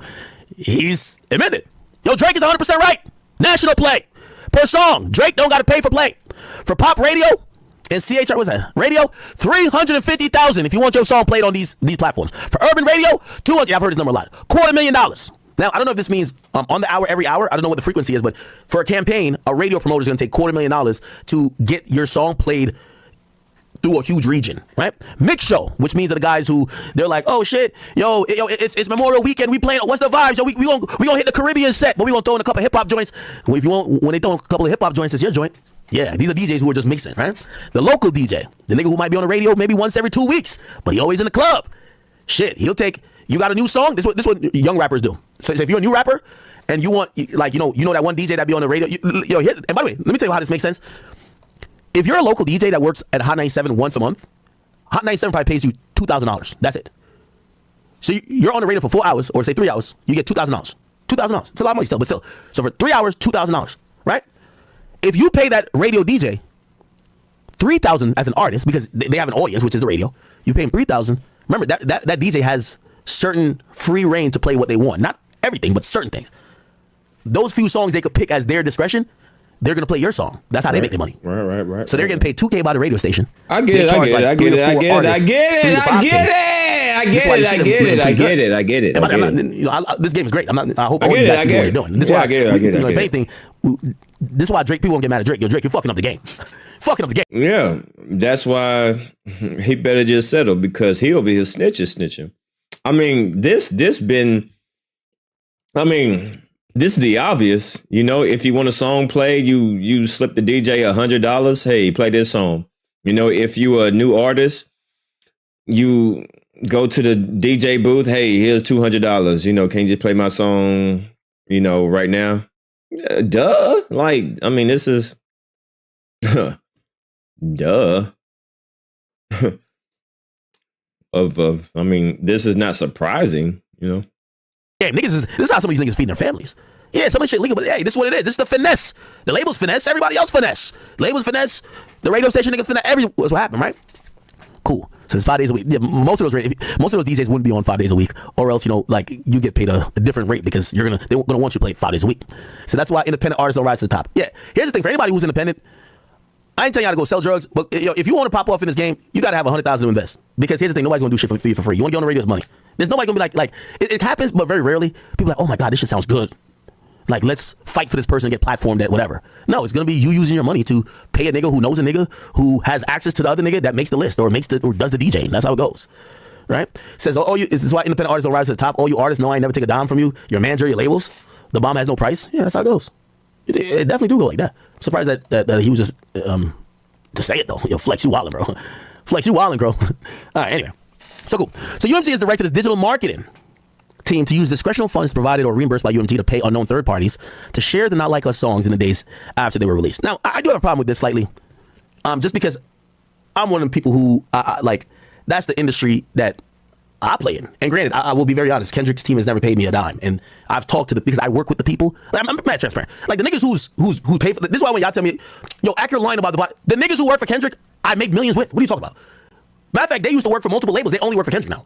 He's admitted. Yo, Drake is 100% right. National play per song. Drake don't got to pay for play. For pop radio and CHR, what's that? Radio, $350,000 if you want your song played on these platforms. For urban radio, $200,000. I've heard this number a lot. $250,000. Now, I don't know if this means on the hour, every hour. I don't know what the frequency is, but for a campaign, a radio promoter is going to take $250,000 to get your song played through a huge region, right? Mix show, which means that the guys who they're like, oh shit, yo, it's Memorial Weekend, we playing. What's the vibes? Yo, we gonna hit the Caribbean set, but we gonna throw in a couple of hip hop joints. If you want, when they throw in a couple of hip hop joints, it's your joint. Yeah, these are DJs who are just mixing, right? The local DJ, the nigga who might be on the radio maybe once every 2 weeks, but he always in the club. Shit, he'll take. You got a new song? This what young rappers do. So if you're a new rapper and you want, like, you know that one DJ that be on the radio. And by the way, let me tell you how this makes sense. If you're a local DJ that works at Hot 97 once a month, Hot 97 probably pays you $2,000. That's it. So you're on the radio for 4 hours, or say 3 hours, you get $2,000. $2,000. It's a lot of money still, but still. So for 3 hours, $2,000, right? If you pay that radio DJ $3,000 as an artist, because they have an audience, which is the radio, you pay him $3,000. Remember that DJ has certain free reign to play what they want. Not everything, but certain things. Those few songs they could pick as their discretion, they're going to play your song. That's how they make their money. Right. So they're getting paid $2,000 by the radio station. I get it. I get it. This game is great. I hope all you guys can do what you're doing. This is why I get it. If anything, this is why Drake, people won't get mad at Drake. Yo, Drake, you're fucking up the game. Fucking up the game. Yeah, that's why he better just settle, because he over here snitching. I mean, this is the obvious. You know, if you want a song played, you slip the DJ $100. Hey, play this song. You know, if you a new artist, you go to the DJ booth. Hey, here's $200. You know, can you just play my song? You know, right now. Duh. Like, I mean, this is duh. I mean, this is not surprising, you know. Yeah, this is how some of these niggas feeding their families. Yeah, some of this shit legal, but hey, this is what it is. This is the finesse. The label's finesse, everybody else finesse. Label's finesse, the radio station niggas finesse, that's what happened, right? Cool. So it's 5 days a week. Yeah, most of those DJs wouldn't be on 5 days a week, or else, you know, like, you get paid a different rate because they're gonna want you to play 5 days a week. So that's why independent artists don't rise to the top. Yeah, here's the thing, for anybody who's independent, I ain't telling y'all to go sell drugs, but if you want to pop off in this game, you got to have $100,000 to invest. Because here's the thing, nobody's going to do shit for free. You want to get on the radio, it's money. There's nobody going to be like it happens, but very rarely. People are like, oh my God, this shit sounds good. Like, let's fight for this person and get platformed at whatever. No, it's going to be you using your money to pay a nigga who knows a nigga who has access to the other nigga that makes the list or does the DJing. That's how it goes. Right? It says, this is why independent artists don't rise to the top. All you artists know I ain't never take a dime from you. Your manager, your labels. The bomb has no price. Yeah, that's how it goes. It definitely do go like that. I'm surprised that he was just to say it though. Yo, Flex, you wildin', bro. Flex, you wildin', bro. All right, anyway. So cool. So UMG has directed its digital marketing team to use discretional funds provided or reimbursed by UMG to pay unknown third parties to share the Not Like Us songs in the days after they were released. Now, I do have a problem with this slightly, just because I'm one of the people who, that's the industry that I play in. And granted, I will be very honest, Kendrick's team has never paid me a dime. And I've talked to because I work with the people. Like, I'm mad transparent. Like, the niggas who pay for this is why when y'all tell me, yo, accurate line about the niggas who work for Kendrick, I make millions with. What are you talking about? Matter of fact, they used to work for multiple labels. They only work for Kendrick now.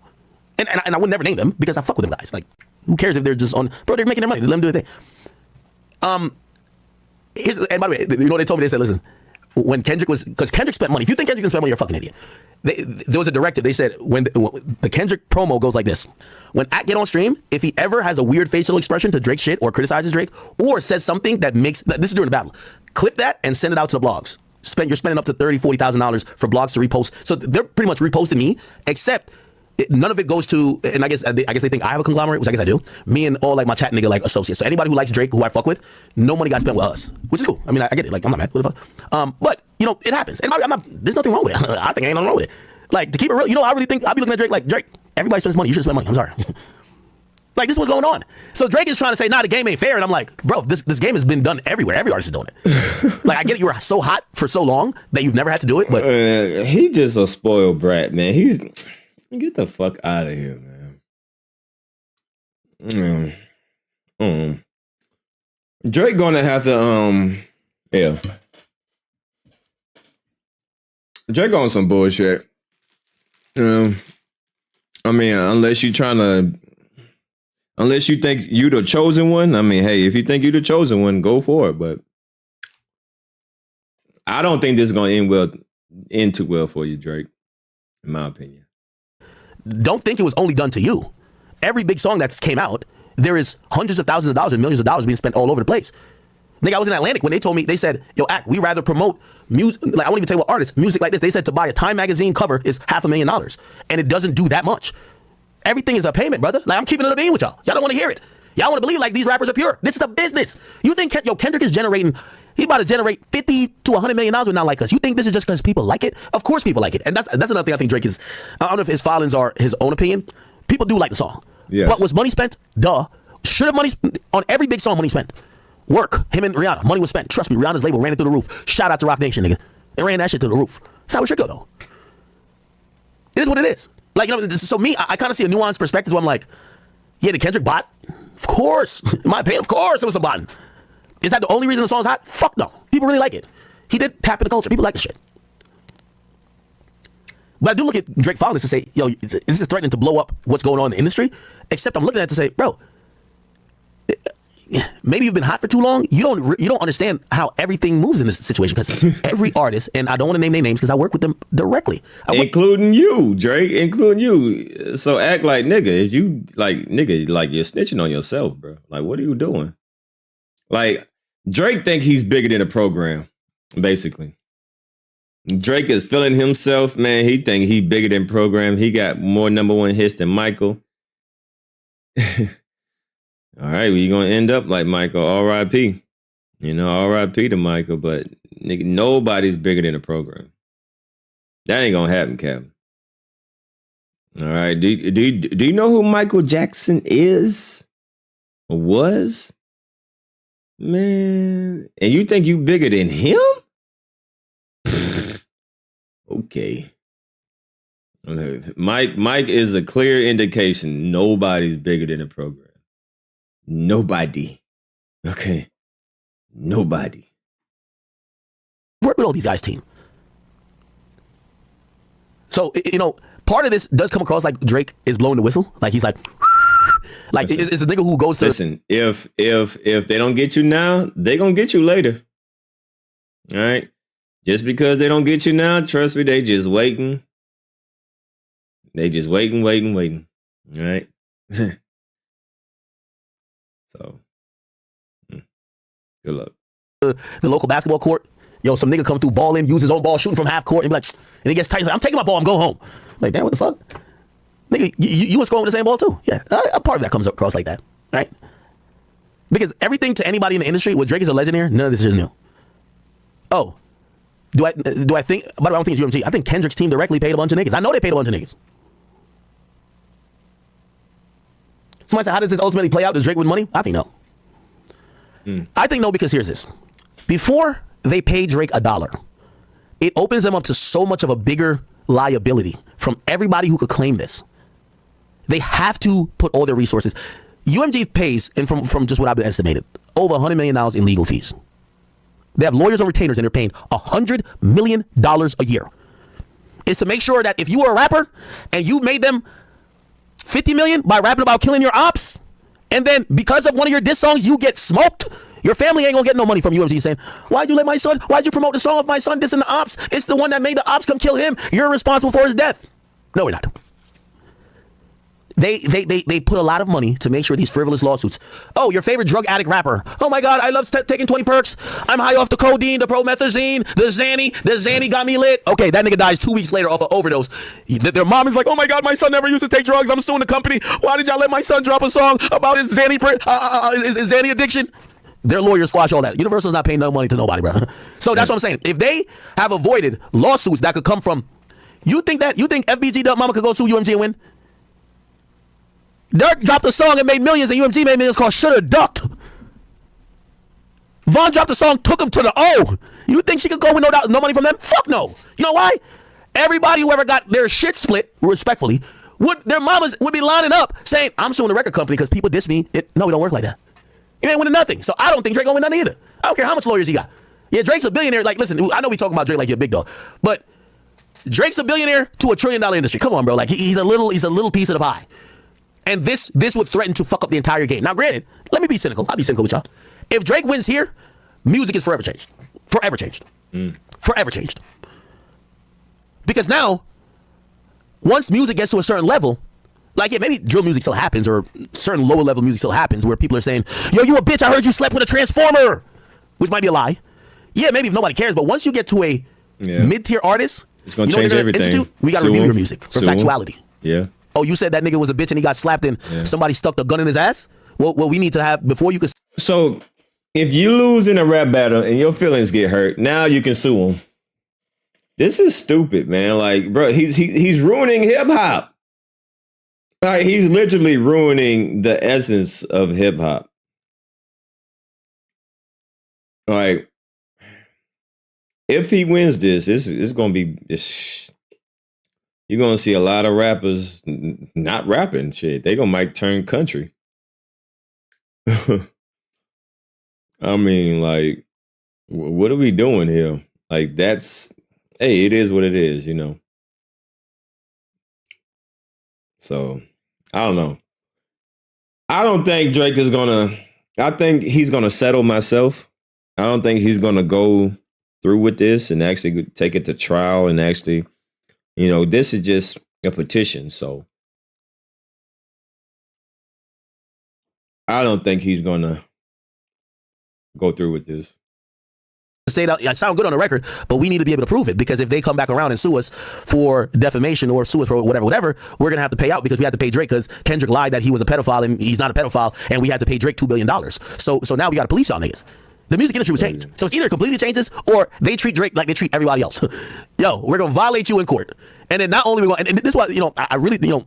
And I would never name them because I fuck with them guys. Like, who cares if they're just on, bro, they're making their money. Let them do their thing. And by the way, you know what they told me? They said, listen, when Kendrick was, because Kendrick spent money. If you think Kendrick can spend money, you're a fucking idiot. There was a directive. They said when the Kendrick promo goes like this: when Ak get on stream, if he ever has a weird facial expression to Drake shit or criticizes Drake or says something that makes, this is during the battle, clip that and send it out to the blogs. You're spending up to $30,000-$40,000 for blogs to repost. So they're pretty much reposting me, except none of it goes to, and I guess they think I have a conglomerate, which I guess I do. Me and all like my chat nigga like associates. So anybody who likes Drake, who I fuck with, no money got spent with us, which is cool. I mean, I get it. Like, I'm not mad. What the fuck? But you know, it happens. And I'm not. There's nothing wrong with it. I think ain't nothing wrong with it. Like, to keep it real, you know, I really think I'll be looking at Drake like, Drake, everybody spends money. You should spend money. I'm sorry. Like, this is what's going on. So Drake is trying to say, nah, the game ain't fair. And I'm like, bro, this game has been done everywhere. Every artist is doing it. Like, I get it. You were so hot for so long that you've never had to do it. But he just a spoiled brat, man. Get the fuck out of here, man. Drake gonna have to, yeah. Drake on some bullshit. I mean, unless you think you the chosen one. I mean, hey, if you think you the chosen one, go for it. But I don't think this is gonna end too well for you, Drake, in my opinion. Don't think it was only done to you. Every big song that's came out, there is hundreds of thousands of dollars and millions of dollars being spent all over the place. Nigga, I was in Atlantic when they told me, they said, yo, Ak, we rather promote music, like, I won't even tell you what artists, music like this. They said to buy a Time magazine cover is $500,000. And it doesn't do that much. Everything is a payment, brother. Like, I'm keeping it a bean with y'all. Y'all don't want to hear it. Y'all want to believe like these rappers are pure. This is a business. You think, Kendrick is generating, he's about to generate $50 to $100 million with Not Like Us. You think this is just because people like it? Of course people like it. And that's another thing I think Drake is, I don't know if his filings are his own opinion. People do like the song. Yes. But was money spent? Duh. Should have money, on every big song, money spent. Work, him and Rihanna, money was spent. Trust me, Rihanna's label ran it through the roof. Shout out to Rock Nation, nigga. They ran that shit through the roof. That's how it should go, though. It is what it is. Like, you know, so me, I kind of see a nuanced perspective where I'm like, yeah, the Kendrick bot? Of course. In my opinion, of course it was a bot. Is that the only reason the song's hot? Fuck no. People really like it. He did tap in the culture. People like the shit. But I do look at Drake filings to say, yo, this is threatening to blow up what's going on in the industry. Except I'm looking at it to say, bro, maybe you've been hot for too long. You don't understand how everything moves in this situation, because every artist, and I don't want to name their names because I work with them directly, including you, Drake, including you. So act like nigga. If you like nigga, like you're snitching on yourself, bro. Like, what are you doing? Like, Drake think he's bigger than a program, basically. Drake is feeling himself, man. He think he bigger than program. He got more #1 hits than Michael. All right, well, you're going to end up like Michael, R.I.P. You know, R.I.P. to Michael, but nigga, nobody's bigger than a program. That ain't going to happen, Kevin. All right, do you know who Michael Jackson is? Or was? Man, and you think you bigger than him? Okay. Mike is a clear indication nobody's bigger than a program. Nobody. Okay. Nobody. Work with all these guys' team. So, you know, part of this does come across like Drake is blowing the whistle. Like, he's like it's a nigga who goes to... Listen, if they don't get you now, they gonna get you later. All right? Just because they don't get you now, trust me, they just waiting. They just waiting. All right? So, good luck. The local basketball court, yo, some nigga come through balling, use his own ball, shooting from half court, and be like, and he gets tight. He's like, I'm taking my ball, I'm going home. Like, damn, what the fuck? Nigga, you was scoring with the same ball too. Yeah, a part of that comes across like that, right? Because everything to anybody in the industry, with Drake is a legend here, none of this is new. Oh, do I think, but I don't think it's UMG. I think Kendrick's team directly paid a bunch of niggas. I know they paid a bunch of niggas. Somebody said, how does this ultimately play out? Does Drake win money? I think no. I think no, because here's this. Before they pay Drake $1, it opens them up to so much of a bigger liability from everybody who could claim this. They have to put all their resources. UMG pays, and from just what I've been estimated, over $100 million in legal fees. They have lawyers on retainers, and they're paying $100 million a year. is to make sure that if you were a rapper and you made them 50 million by rapping about killing your ops, and then because of one of your diss songs you get smoked, your family ain't gonna get no money from UMG saying, why'd you promote the song of my son dissing the ops? It's the one that made the ops come kill him. You're responsible for his death. No, we're not. They put a lot of money to make sure these frivolous lawsuits. Oh, your favorite drug addict rapper. Oh my God, I love taking 20 perks. I'm high off the codeine, the promethazine, the Xanny. The Xanny got me lit. Okay, that nigga dies 2 weeks later off an overdose. Their mom is like, oh my God, my son never used to take drugs. I'm suing the company. Why did y'all let my son drop a song about his Xanny his Xanny addiction? Their lawyers squash all that. Universal's not paying no money to nobody, bro. So that's what I'm saying. If they have avoided lawsuits that could come from, you think FBG Dub Mama could go sue UMG and win? Dirk dropped a song and made millions, and UMG made millions called Shoulda Ducked. Vaughn dropped a song, took him to the O. You think she could go with no money from them? Fuck no. You know why? Everybody who ever got their shit split, respectfully, their mamas would be lining up saying, I'm suing the record company because people diss me. No, it don't work like that. You ain't winning nothing. So I don't think Drake gonna win nothing either. I don't care how much lawyers he got. Yeah, Drake's a billionaire. Like, listen, I know we talking about Drake like you're a big dog, but Drake's a billionaire to $1 trillion industry. Come on, bro. Like he's a little piece of the pie. And this would threaten to fuck up the entire game. Now, granted, let me be cynical. I'll be cynical with y'all. If Drake wins here, music is forever changed. Forever changed. Forever changed. Because now, once music gets to a certain level, like, yeah, maybe drill music still happens or certain lower level music still happens where people are saying, yo, you a bitch, I heard you slept with a transformer, which might be a lie. Yeah, maybe if nobody cares, but once you get to a mid-tier artist, it's going to change everything. We got to review your music for factuality. Yeah. Oh, you said that nigga was a bitch and he got slapped and somebody stuck a gun in his ass? Well, we need to have, before you could... So, if you lose in a rap battle and your feelings get hurt, now you can sue him. This is stupid, man. Like, bro, he's ruining hip-hop. Like, he's literally ruining the essence of hip-hop. Like, if he wins this, it's going to be... You're going to see a lot of rappers not rapping shit. They might turn country. I mean, like, what are we doing here? Like, hey, it is what it is, you know? So, I don't know. I don't think Drake is I think he's going to settle myself. I don't think he's going to go through with this and actually take it to trial and actually... You know, this is just a petition, so I don't think he's gonna go through with this. Say that I sound good on the record, but we need to be able to prove it, because if they come back around and sue us for defamation or sue us for whatever, we're gonna have to pay out because we had to pay Drake because Kendrick lied that he was a pedophile and he's not a pedophile, and we had to pay Drake $2 billion. So now we got to police y'all niggas. The music industry was changed. So it's either completely changes or they treat Drake like they treat everybody else. Yo, we're going to violate you in court. And then not only we're going, and this is why, you know, I really, you know,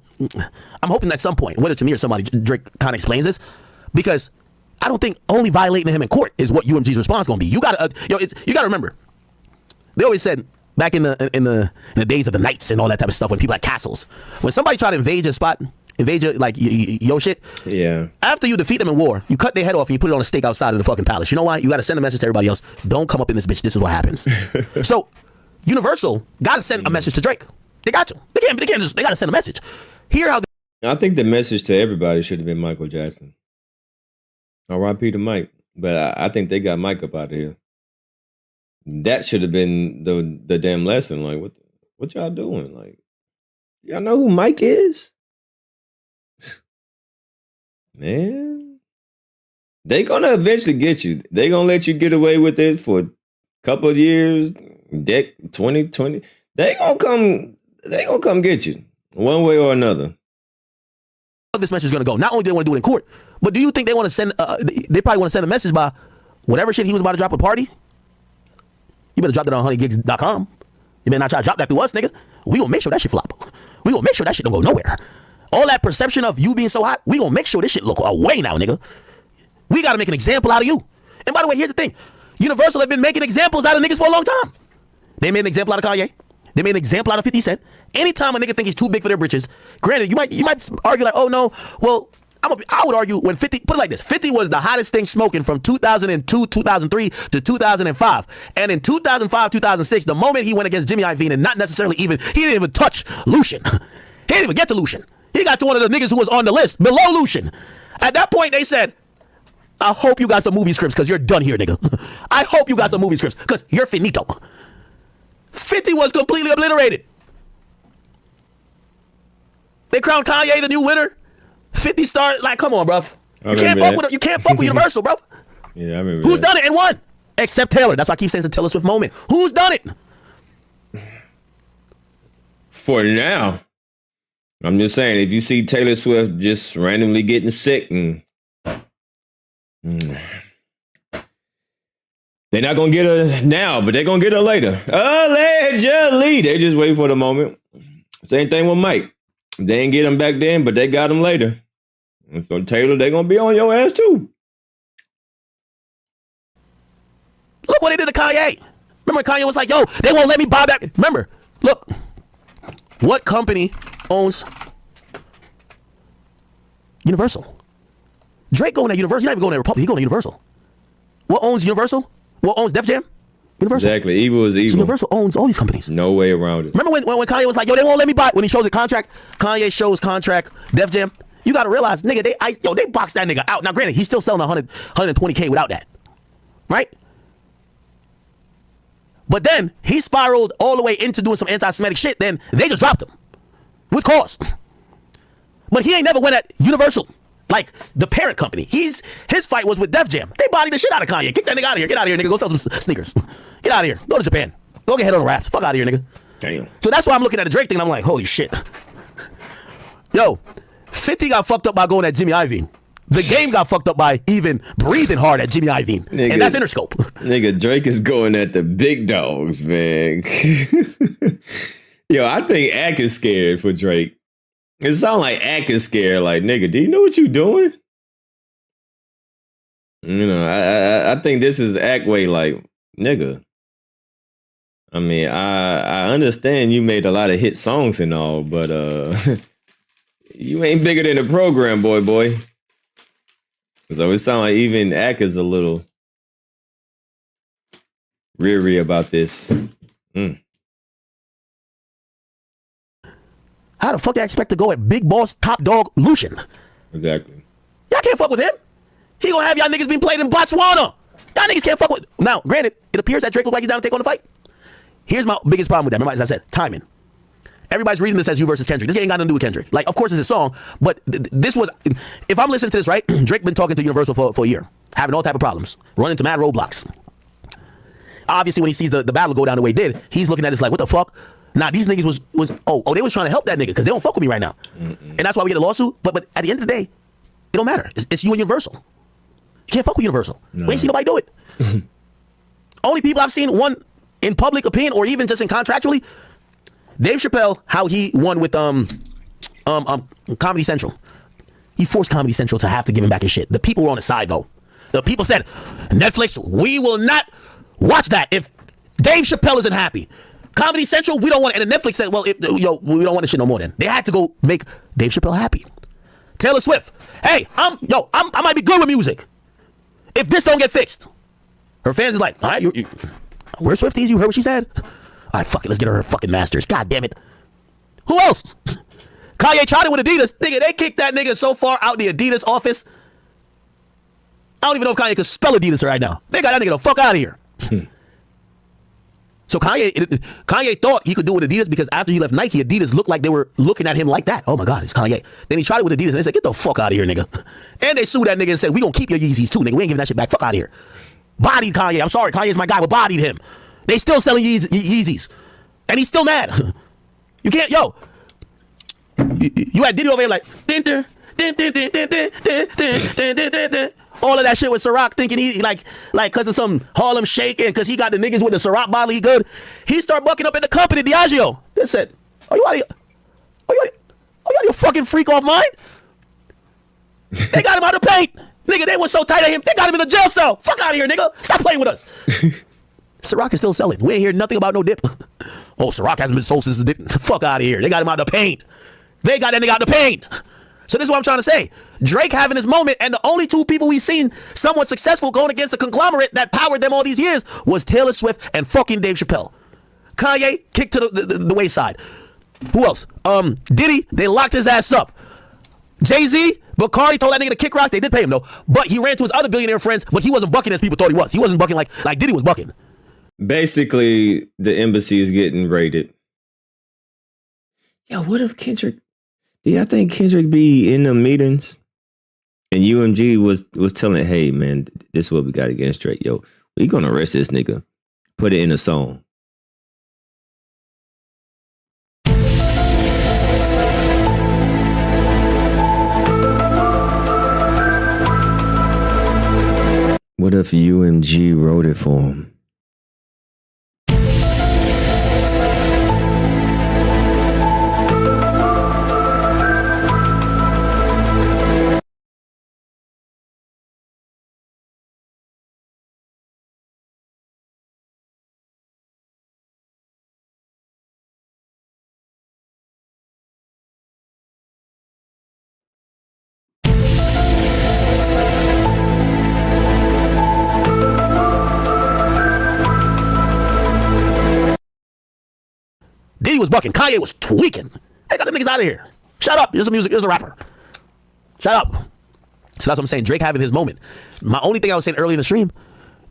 I'm hoping at some point, whether to me or somebody, Drake kind of explains this, because I don't think only violating him in court is what UMG's response going to be. You got to, you got to remember, they always said back in the days of the Knights and all that type of stuff, when people had castles, when somebody tried to invade your spot, invade your, like, your shit. Yeah. After you defeat them in war, you cut their head off and you put it on a stake outside of the fucking palace. You know why? You got to send a message to everybody else. Don't come up in this bitch. This is what happens. So, Universal got to send a message to Drake. They got to. They can't just, they got to send a message. Hear how I think the message to everybody should have been Michael Jackson. R.I.P. to Mike. But I think they got Mike up out of here. That should have been the damn lesson. Like, what y'all doing? Like, y'all know who Mike is? Man, they gonna eventually get you. They gonna let you get away with it for a couple of years, 2020. They gonna come get you one way or another. This message is gonna go. Not only do they want to do it in court, but do you think they want to send? They probably want to send a message by whatever shit he was about to drop at a party. You better drop that on honeygigs.com. You better not try to drop that through us, nigga. We gonna make sure that shit flop. We gonna make sure that shit don't go nowhere. All that perception of you being so hot, we gonna make sure this shit look away now, nigga. We gotta make an example out of you. And by the way, here's the thing. Universal have been making examples out of niggas for a long time. They made an example out of Kanye. They made an example out of 50 Cent. Anytime a nigga think he's too big for their britches, granted, you might argue like, oh no, well, I would argue when 50, put it like this, 50 was the hottest thing smoking from 2002, 2003 to 2005. And in 2005, 2006, the moment he went against Jimmy Iovine and not necessarily even, he didn't even touch Lucian. He didn't even get to Lucian. He got to one of the niggas who was on the list below Lucian. At that point, they said, I hope you got some movie scripts because you're done here, nigga. I hope you got some movie scripts because you're finito. 50 was completely obliterated. They crowned Kanye the new winner. 50 started, like, come on, bruv. You can't fuck with Universal, bro. Yeah, I remember. Who's done it and won? Except Taylor. That's why I keep saying it's a Taylor Swift moment. Who's done it? For now. I'm just saying, if you see Taylor Swift just randomly getting sick and they're not gonna get her now, but they're gonna get her later. Allegedly. They just wait for the moment. Same thing with Mike. They didn't get him back then, but they got him later. And so Taylor, they're gonna be on your ass too. Look what they did to Kanye. Remember Kanye was like, yo, they won't let me buy back. Remember, look, what company owns Universal? Drake going to Universal. He's not even going to Republic. He's going to Universal. What owns Universal? What owns Def Jam? Universal. Exactly. Evil is evil. So Universal owns all these companies. No way around it. Remember when Kanye was like, yo, they won't let me buy it. When he showed the contract, Kanye shows contract, Def Jam. You got to realize, nigga, they boxed that nigga out. Now, granted, he's still selling 120K without that. Right? But then he spiraled all the way into doing some anti-Semitic shit. Then they just dropped him with cause. But he ain't never went at Universal, like the parent company. His fight was with Def Jam. They bodied the shit out of Kanye. Kick that nigga out of here. Get out of here, nigga. Go sell some sneakers. Get out of here. Go to Japan. Go get head on the rafts. Fuck out of here, nigga. Damn. So that's why I'm looking at the Drake thing and I'm like, holy shit. Yo, 50 got fucked up by going at Jimmy Iovine. The game got fucked up by even breathing hard at Jimmy Iovine. Nigga, and that's Interscope. Nigga, Drake is going at the big dogs, man. Yo, I think Ack is scared for Drake. It sounds like Ack is scared. Like, nigga, do you know what you doing? You know, I think this is Ack way like, nigga. I mean, I understand you made a lot of hit songs and all, but you ain't bigger than the program, boy. So it sounds like even Ack is a little reary about this. How the fuck I expect to go at big boss top dog Lucian? Exactly. Y'all can't fuck with him. He gonna have y'all niggas being played in Botswana. Y'all niggas can't fuck with. Now, granted, it appears that Drake looks like he's down to take on the fight. Here's my biggest problem with that. Remember, as I said, timing. Everybody's reading this as you versus Kendrick. This ain't got nothing to do with Kendrick. Like, of course, it's a song, but this was. If I'm listening to this right, Drake been talking to Universal for a year, having all type of problems, running into mad roadblocks. Obviously, when he sees the battle go down the way it did, he's looking at this like, what the fuck? Nah, these niggas was they was trying to help that nigga because they don't fuck with me right now, and that's why we get a lawsuit. But at the end of the day, it don't matter. It's you and Universal. You can't fuck with Universal. No. We ain't seen nobody do it. Only people I've seen one in public opinion or even just in contractually. Dave Chappelle, how he won with Comedy Central. He forced Comedy Central to have to give him back his shit. The people were on his side though. The people said, Netflix, we will not watch that if Dave Chappelle isn't happy. Comedy Central, we don't want it. And then Netflix said, well, we don't want this shit no more then. They had to go make Dave Chappelle happy. Taylor Swift, hey, I might be good with music. If this don't get fixed. Her fans is like, all right, where's Swifties? You heard what she said? All right, fuck it, let's get her fucking masters. God damn it. Who else? Kanye tried it with Adidas. Nigga, they kicked that nigga so far out the Adidas office. I don't even know if Kanye could spell Adidas right now. They got that nigga the fuck out of here. So Kanye thought he could do it with Adidas because after he left Nike, Adidas looked like they were looking at him like that. Oh my God, it's Kanye. Then he tried it with Adidas and they said, get the fuck out of here, nigga. And they sued that nigga and said, we gonna keep your Yeezys too, nigga. We ain't giving that shit back. Fuck out of here. Bodied Kanye. I'm sorry, Kanye's my guy, but bodied him. They still selling Yeezys. And he's still mad. You can't, yo. You had Diddy over here like, all of that shit with Ciroc thinking he like cause of some Harlem shaking, cause he got the niggas with the Ciroc bottle, he good. He start bucking up in the company, Diageo. They said, are you out of your fucking freak off mind? They got him out of paint. Nigga, they were so tight of him, they got him in a jail cell. Fuck out of here, nigga. Stop playing with us. Ciroc is still selling. We ain't hear nothing about no dip. Oh, Ciroc hasn't been sold since the dip. Fuck out of here. They got him out of the paint. They got that nigga out of the paint. So this is what I'm trying to say. Drake having his moment, and the only two people we've seen somewhat successful going against the conglomerate that powered them all these years was Taylor Swift and fucking Dave Chappelle. Kanye kicked to the wayside. Who else? Diddy, they locked his ass up. Jay-Z, Bacardi told that nigga to kick rocks. They did pay him though. But he ran to his other billionaire friends, but he wasn't bucking as people thought he was. He wasn't bucking like Diddy was bucking. Basically, the embassy is getting raided. Yo, what if Kendrick... Do y'all think Kendrick be in the meetings? And UMG was telling, hey, man, this is what we got against Drake. Yo, we gonna arrest this nigga. Put it in a song. What if UMG wrote it for him? Diddy was bucking. Kanye was tweaking. Hey, got them niggas out of here. Shut up. Here's a music. Here's a rapper. Shut up. So that's what I'm saying. Drake having his moment. My only thing I was saying earlier in the stream,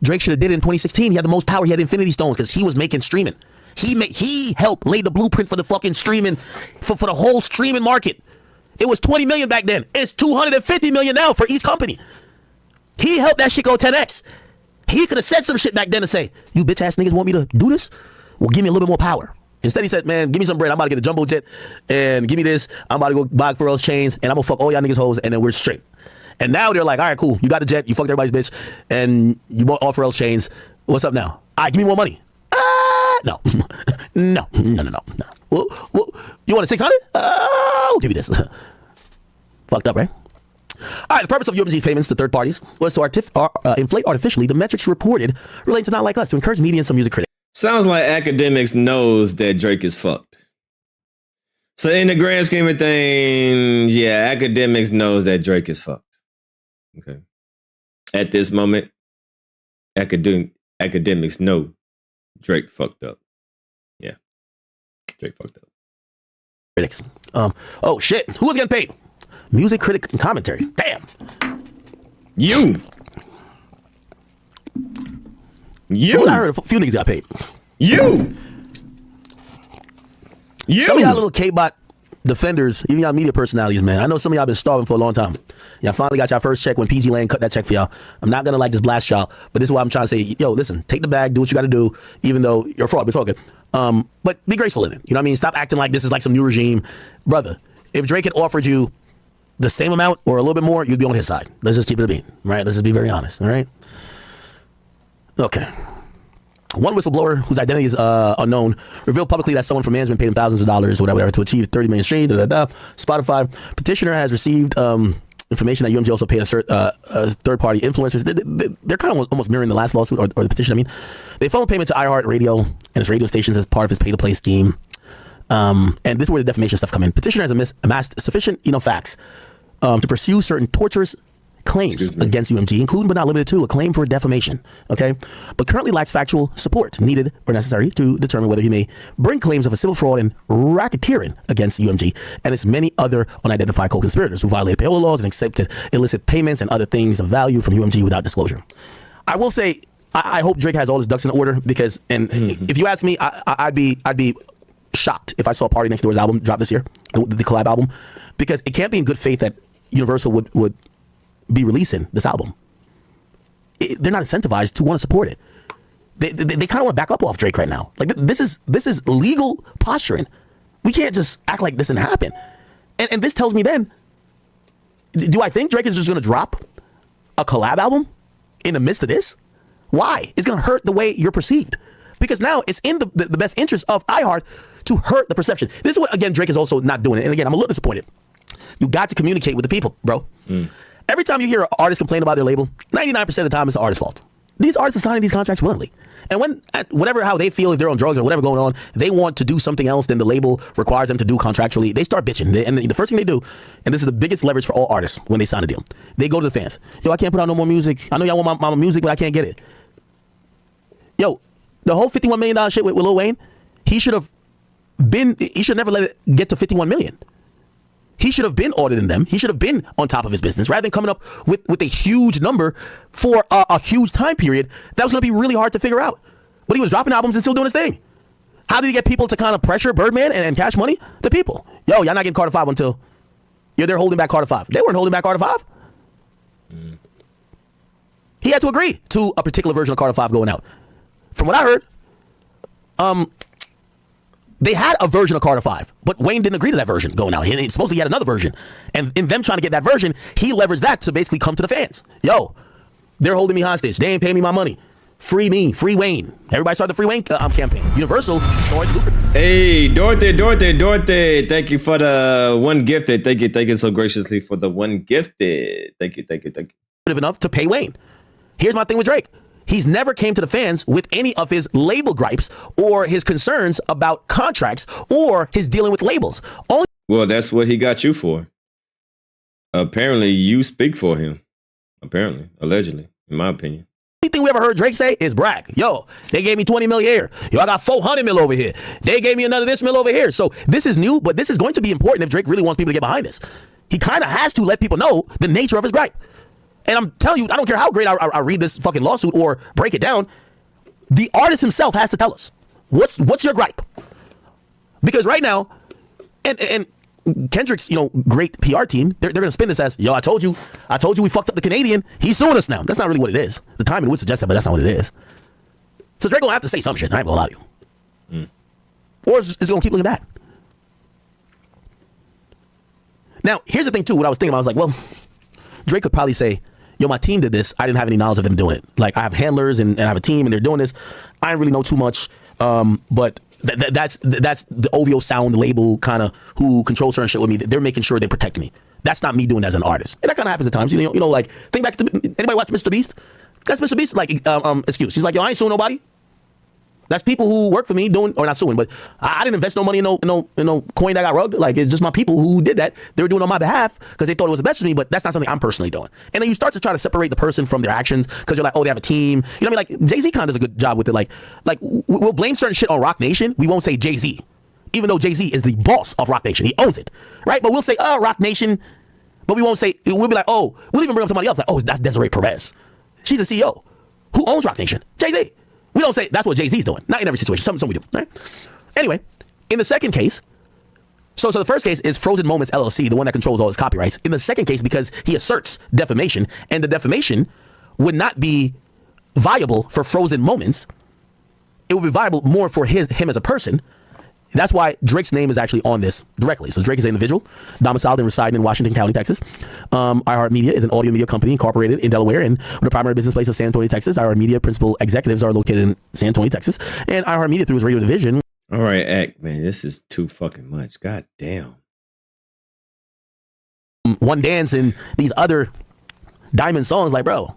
Drake should have did it in 2016. He had the most power. He had Infinity Stones because he was making streaming. He helped lay the blueprint for the fucking streaming, for the whole streaming market. It was 20 million back then. It's 250 million now for each company. He helped that shit go 10x. He could have said some shit back then to say, you bitch ass niggas want me to do this? Well, give me a little bit more power. Instead, he said, man, give me some bread. I'm about to get a jumbo jet and give me this. I'm about to go buy Pharrell's chains and I'm going to fuck all y'all niggas hoes and then we're straight. And now they're like, all right, cool. You got the jet. You fucked everybody's bitch and you bought all Pharrell's chains. What's up now? All right, give me more money. No. No. Well, you want a 600? I'll give you this. Fucked up, right? All right, the purpose of UMG payments to third parties was to inflate artificially the metrics reported relating to Not Like Us to encourage media and some music critics. Sounds like Akademiks knows that Drake is fucked. So in the grand scheme of things, yeah, Akademiks knows that Drake is fucked. Okay. At this moment, Akademiks know Drake fucked up. Yeah. Drake fucked up. Critics. Oh shit. Who was getting paid? Music critic and commentary. Damn. You. I heard a few niggas got paid. You. Some of y'all little K-bot defenders, even y'all media personalities, man. I know some of y'all been starving for a long time. Y'all finally got y'all first check when PG Lane cut that check for y'all. I'm not gonna just blast y'all, but this is why I'm trying to say, yo, listen, take the bag, do what you gotta do, even though you're a fraud, but it's all good. But be graceful in it. You know what I mean? Stop acting like this is like some new regime. Brother, if Drake had offered you the same amount or a little bit more, you'd be on his side. Let's just keep it a beat, right? Let's just be very honest, all right? Okay. One whistleblower whose identity is unknown revealed publicly that someone from management paid him thousands of dollars or whatever to achieve 30 million streams. Spotify petitioner has received information that UMG also paid a third-party influencers. They're kind of almost mirroring the last lawsuit or the petition. I mean, they funneled payment to iHeartRadio and its radio stations as part of his pay-to-play scheme. And this is where the defamation stuff come in. Petitioner has amassed sufficient facts to pursue certain torturous claims against UMG, including but not limited to a claim for defamation, okay? But currently lacks factual support needed or necessary to determine whether he may bring claims of a civil fraud and racketeering against UMG and its many other unidentified co-conspirators who violated payroll laws and accepted illicit payments and other things of value from UMG without disclosure. I will say, I hope Drake has all his ducks in order because, if you ask me, I'd be shocked if I saw Party Next Door's album drop this year, the collab album, because it can't be in good faith that Universal would be releasing this album. They're not incentivized to want to support it. They kind of want to back up off Drake right now. Like this is legal posturing. We can't just act like this didn't happen. And this tells me then, do I think Drake is just going to drop a collab album in the midst of this? Why? It's going to hurt the way you're perceived. Because now it's in the best interest of iHeart to hurt the perception. This is what, again, Drake is also not doing it. And again, I'm a little disappointed. You got to communicate with the people, bro. Every time you hear an artist complain about their label, 99% of the time it's the artist's fault. These artists are signing these contracts willingly. And when, how they feel, if they're on drugs or whatever going on, they want to do something else than the label requires them to do contractually, they start bitching. And the first thing they do, and this is the biggest leverage for all artists when they sign a deal, they go to the fans. Yo, I can't put out no more music. I know y'all want my music, but I can't get it. Yo, the whole $51 million shit with Lil Wayne, he should never let it get to $51 million. He should have been auditing them. He should have been on top of his business rather than coming up with a huge number for a huge time period that was going to be really hard to figure out. But he was dropping albums and still doing his thing. How did he get people to kind of pressure Birdman and Cash Money? The people. Yo, y'all not getting Carter 5 until they're holding back Carter 5. They weren't holding back Carter 5. He had to agree to a particular version of Carter 5 going out. From what I heard, they had a version of Carter 5, but Wayne didn't agree to that version going out. He supposedly had another version. And in them trying to get that version, he leveraged that to basically come to the fans. Yo, they're holding me hostage. They ain't paying me my money. Free me, free Wayne. Everybody started the free Wayne campaign. Universal saw it lucrative. Hey, Dorothy. Thank you for the one gifted. Thank you so graciously for the one gifted. Thank you. Enough to pay Wayne. Here's my thing with Drake. He's never came to the fans with any of his label gripes or his concerns about contracts or his dealing with labels. Well, that's what he got you for. Apparently, you speak for him. Apparently, allegedly, in my opinion. Only thing we ever heard Drake say is brag. Yo, they gave me 20 mil here. Yo, I got 400 mil over here. They gave me another this mil over here. So this is new, but this is going to be important if Drake really wants people to get behind this. He kind of has to let people know the nature of his gripe. And I'm telling you, I don't care how great I read this fucking lawsuit or break it down. The artist himself has to tell us what's your gripe, because right now, and Kendrick's great PR team, they're gonna spin this as, yo, I told you we fucked up the Canadian. He's suing us now. That's not really what it is. The timing would suggest that, but that's not what it is. So Drake gonna have to say some shit. I ain't gonna lie to you, or is it gonna keep looking at that? Now, here's the thing too. What I was thinking, I was like, well, Drake could probably say, yo, my team did this. I didn't have any knowledge of them doing it. Like, I have handlers and I have a team and they're doing this. I didn't really know too much. But that's the OVO Sound label kind of who controls certain shit with me. They're making sure they protect me. That's not me doing it as an artist. And that kind of happens at times. Like, think back to, anybody watch Mr. Beast? That's Mr. Beast, like, excuse. He's like, yo, I ain't suing nobody. That's people who work for me doing, or not suing, but I didn't invest no money in no coin that got rugged. Like, it's just my people who did that. They were doing it on my behalf because they thought it was the best for me, but that's not something I'm personally doing. And then you start to try to separate the person from their actions because you're like, oh, they have a team. You know what I mean? Like, Jay-Z kind of does a good job with it. Like we'll blame certain shit on Roc Nation. We won't say Jay-Z, even though Jay-Z is the boss of Roc Nation. He owns it, right? But we'll say, oh, Roc Nation, but we won't say, we'll be like, oh, we'll even bring up somebody else like, oh, that's Desiree Perez. She's the CEO. Who owns Roc Nation? Jay-Z. We don't say that's what Jay-Z's doing. Not in every situation. Some we do. Right? Anyway, in the second case, so the first case is Frozen Moments LLC, the one that controls all his copyrights. In the second case, because he asserts defamation, and the defamation would not be viable for Frozen Moments, it would be viable more for him as a person. That's why Drake's name is actually on this directly. So Drake is an individual, domiciled and residing in Washington County, Texas. iHeartMedia is an audio media company incorporated in Delaware and with a primary business place of San Antonio, Texas. iHeartMedia principal executives are located in San Antonio, Texas. And iHeartMedia, through its radio division. All right, Act, man, this is too fucking much. God damn. One Dance and these other diamond songs, like, bro,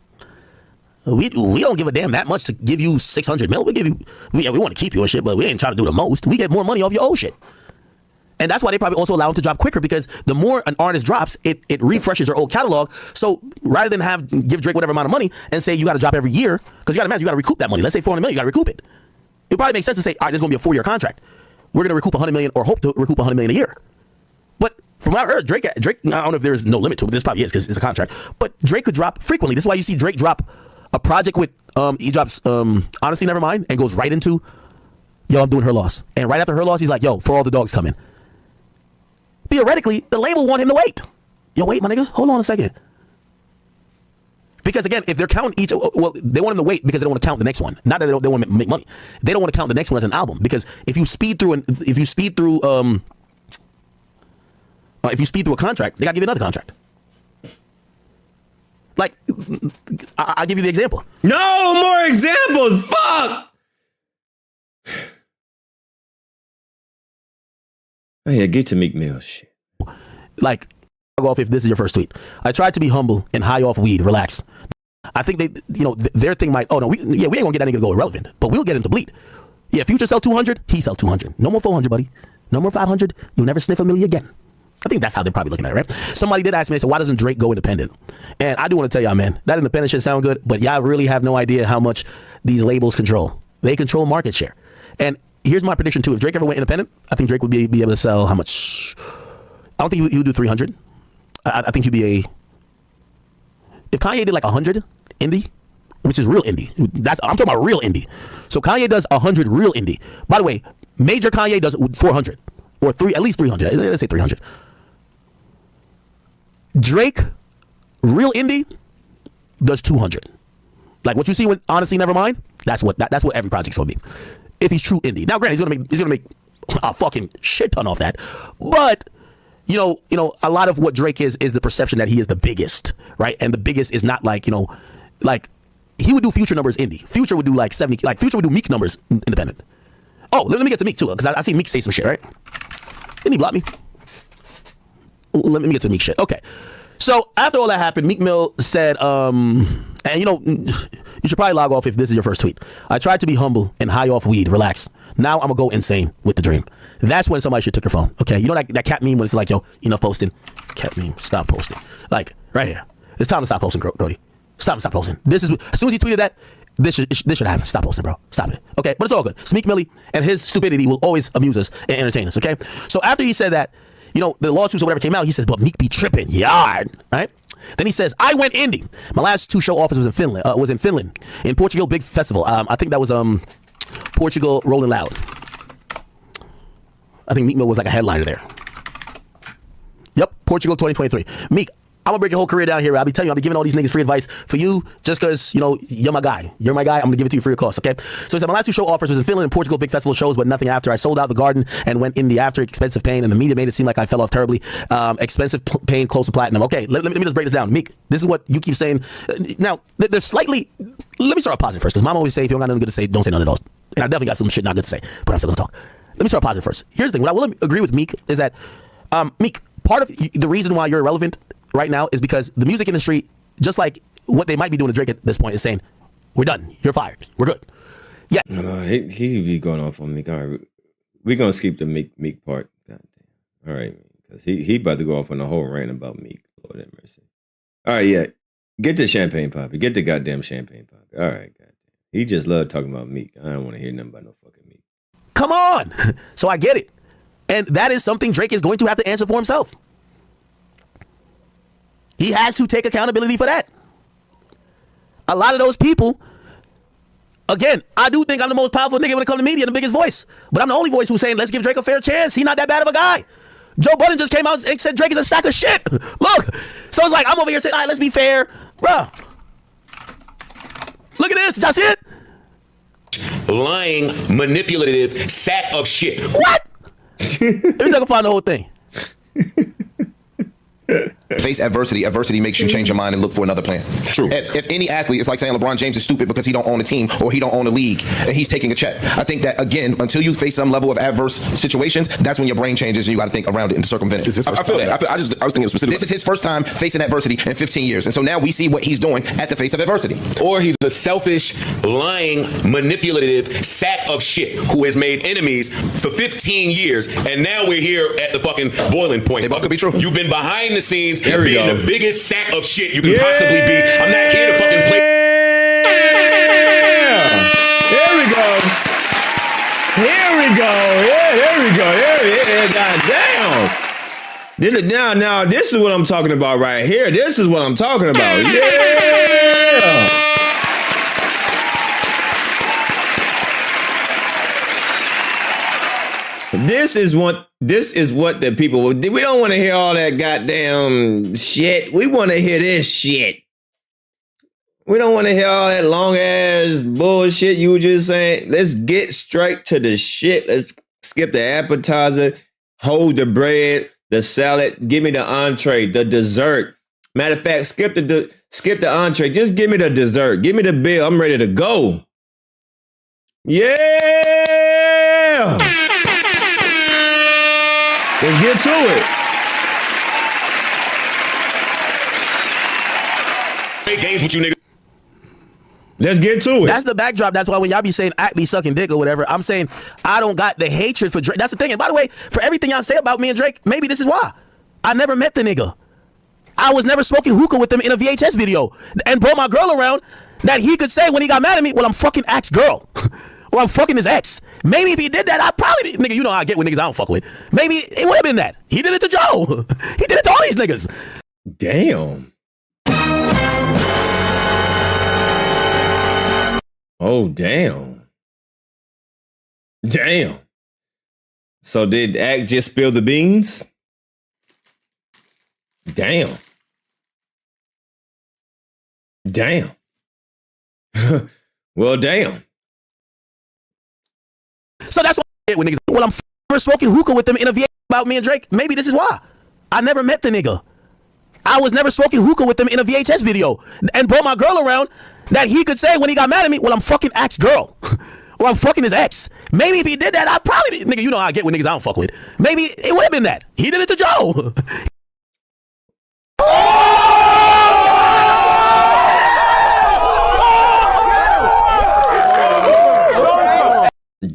we don't give a damn that much to give you 600 mil. We want to keep you and shit, but we ain't trying to do the most. We get more money off your old shit. And that's why they probably also allow him to drop quicker, because the more an artist drops, it refreshes their old catalog. So rather than give Drake whatever amount of money and say you got to drop every year, because you got to imagine you got to recoup that money. Let's say 400 million, you got to recoup it. It probably makes sense to say, all right, this is going to be a 4-year contract. We're going to recoup 100 million or hope to recoup 100 million a year. But from what I heard, Drake, I don't know if there is no limit to it, but this probably is because it's a contract. But Drake could drop frequently. This is why you see Drake drop a project with, he drops Honestly Nevermind and goes right into, yo, I'm doing Her Loss. And right after Her Loss, he's like, yo, For All the Dogs Coming. Theoretically, the label want him to wait. Yo, wait, my nigga, hold on a second. Because again, if they're counting each, well, they want him to wait because they don't want to count the next one. Not that they want to make money. They don't want to count the next one as an album, because if you speed through a contract, they got to give you another contract. Like, I'll give you the example. No more examples. Fuck. Oh yeah, get to Meek Mill shit. Like, I'll go off if this is your first tweet. I tried to be humble and high off weed. Relax. I think they, their thing might, we ain't gonna get that nigga to go irrelevant, but we'll get him to bleed. Yeah, Future sell 200, he sell 200. No more 400, buddy. No more 500. You'll never sniff a milli again. I think that's how they're probably looking at it, right? Somebody did ask me, they said, why doesn't Drake go independent? And I do want to tell y'all, man, that independent shit sound good, but y'all really have no idea how much these labels control. They control market share. And here's my prediction too. If Drake ever went independent, I think Drake would be able to sell how much? I don't think he would do 300. I think he'd be if Kanye did like 100 indie, which is real indie. I'm talking about real indie. So Kanye does 100 real indie. By the way, major Kanye does 400 or at least 300. Let's say 300. Drake, real indie, does 200. Like what you see when Honestly Nevermind, that's what every project's gonna be. If he's true indie. Now, granted, he's gonna make a fucking shit ton off that, but. A lot of what Drake is the perception that he is the biggest, right? And the biggest is not like, like he would do Future numbers indie. Future would do like 70, like Future would do Meek numbers independent. Oh, let me get to Meek too, because I see Meek say some shit, right? Didn't he block me? Let me get to Meek shit. Okay. So after all that happened, Meek Mill said, and you should probably log off if this is your first tweet. I tried to be humble and high off weed, relax. Now I'm gonna go insane with the dream. That's when somebody should took your phone. Okay, you know that cat meme when it's like, yo, enough posting. Cat meme, stop posting. Like right here, it's time to stop posting, Brody. Stop posting. This is as soon as he tweeted that, this should happen. Stop posting, bro. Stop it. Okay, but it's all good. Meek Millie and his stupidity will always amuse us and entertain us. Okay, so after he said that, the lawsuits or whatever came out, he says, but Meek be tripping, yard, right? Then he says, I went indie. My last 2 show offers was in Finland, in Portugal, big festival. I think that was Portugal Rolling Loud. I think Meek Mill was like a headliner there. Yep, Portugal 2023. Meek, I'm gonna break your whole career down here. I'll be telling you, I'll be giving all these niggas free advice for you just because, you're my guy. You're my guy. I'm gonna give it to you free of cost, okay? So he said, my last 2 show offers was in Finland and Portugal, big festival shows, but nothing after. I sold out the Garden and went indie after. Expensive Pain, and the media made it seem like I fell off terribly. Expensive Pain, close to platinum. Okay, let me just break this down. Meek, this is what you keep saying. Now, there's slightly, let me start off positive first, because mom always say, if you don't got nothing good to say, don't say nothing at all. And I definitely got some shit not good to say, but I'm still gonna talk. Let me start positive first. Here's the thing. What I will agree with Meek is that, Meek, part of the reason why you're irrelevant right now is because the music industry, just like what they might be doing to Drake at this point, is saying, we're done. You're fired. We're good. Yeah. He be going off on Meek. All right. We're going to skip the Meek part. God damn. All right. Because he about to go off on a whole rant about Meek. Lord have mercy. All right, yeah. Get the champagne poppy. Get the goddamn champagne poppy. All right, goddamn. He just loved talking about Meek. I don't want to hear nothing about no fucking Meek. Come on. So I get it. And that is something Drake is going to have to answer for himself. He has to take accountability for that. A lot of those people, again, I do think I'm the most powerful nigga when it comes to media and the biggest voice. But I'm the only voice who's saying, let's give Drake a fair chance. He's not that bad of a guy. Joe Budden just came out and said Drake is a sack of shit. Look. So it's like, I'm over here saying, all right, let's be fair. Bruh. Look at this. Did y'all see it? Lying, manipulative sack of shit. What? Let me see if I can find the whole thing. Face adversity. Adversity makes you change your mind and look for another plan. True. If any athlete, it's like saying LeBron James is stupid because he don't own a team or he don't own a league and he's taking a check. I think that, again, until you face some level of adverse situations, that's when your brain changes and you got to think around it and circumvent it. I feel that. I was thinking specifically. This is his first time facing adversity in 15 years. And so now we see what he's doing at the face of adversity. Or he's a selfish, lying, manipulative sack of shit who has made enemies for 15 years. And now we're here at the fucking boiling point. They both could be true. You've been behind the scenes being the biggest sack of shit you can possibly be. I'm not here to fucking play. There we go. Here we go. Yeah, there we go. Goddamn. Now, this is what I'm talking about right here. This is what I'm talking about. Yeah. This is what the people, we don't want to hear all that goddamn shit. We want to hear this shit. We don't want to hear all that long ass bullshit you were just saying. Let's get straight to the shit. Let's skip the appetizer, hold the bread, the salad, give me the entree, the dessert. Matter of fact, skip the entree. Just give me the dessert. Give me the bill. I'm ready to go. Yeah. Let's get to it. Play games with you niggas. Let's get to it. That's the backdrop. That's why when y'all be saying act be sucking dick or whatever, I'm saying I don't got the hatred for Drake. That's the thing. And by the way, for everything y'all say about me and Drake, maybe this is why. I never met the nigga. I was never smoking hookah with him in a VHS video and brought my girl around that he could say when he got mad at me, well, I'm fucking Ax's girl. Or I'm fucking his ex. Maybe if he did that, I probably, nigga, you know how I get with niggas I don't fuck with. Maybe it would have been that. He did it to Joe. He did it to all these niggas. Damn. Oh, damn. Damn. So did Act just spill the beans? Damn. Damn. Well, damn. So that's why I get with niggas. Well, I'm never smoking hookah with him in a VA about me and Drake. Maybe this is why. I never met the nigga. I was never smoking hookah with him in a VHS video and brought my girl around that he could say when he got mad at me, well, I'm fucking Ax's girl. Or I'm fucking his ex. Maybe if he did that, I probably, nigga, you know how I get with niggas I don't fuck with. Maybe it would have been that. He did it to Joe.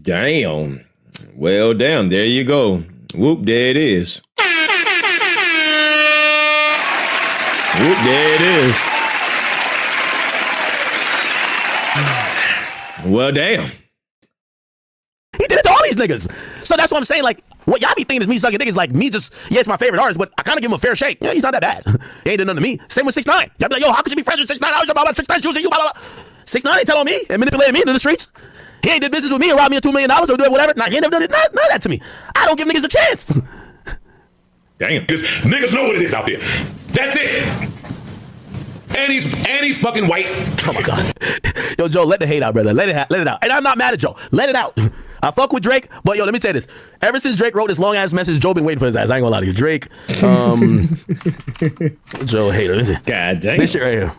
Damn. Well, damn. There you go. Whoop, there it is. Whoop, there it is. Well, damn. He did it to all these niggas. So that's what I'm saying. Like, what y'all be thinking is me sucking niggas. Like, me just, yeah, it's my favorite artist, but I kind of give him a fair shake. Yeah, he's not that bad. He ain't done nothing to me. Same with 6ix9ine. Y'all be like, yo, how could you be friends with 6ix9ine? I was about 6ix9ine choosing you, blah, blah, blah. 6ix9ine ain't telling me and manipulating me into the streets. He ain't did business with me and robbed me of $2 million or doing whatever. Nah, he ain't never done it. None of that to me. I don't give niggas a chance. Damn. Niggas know what it is out there. That's it. And he's fucking white. Oh my God. Yo, Joe, let the hate out, brother. Let it out. And I'm not mad at Joe. Let it out. I fuck with Drake, but yo, let me tell you this. Ever since Drake wrote this long ass message, Joe been waiting for his ass. I ain't gonna lie to you. Drake, Joe hater. God damn. This shit right here.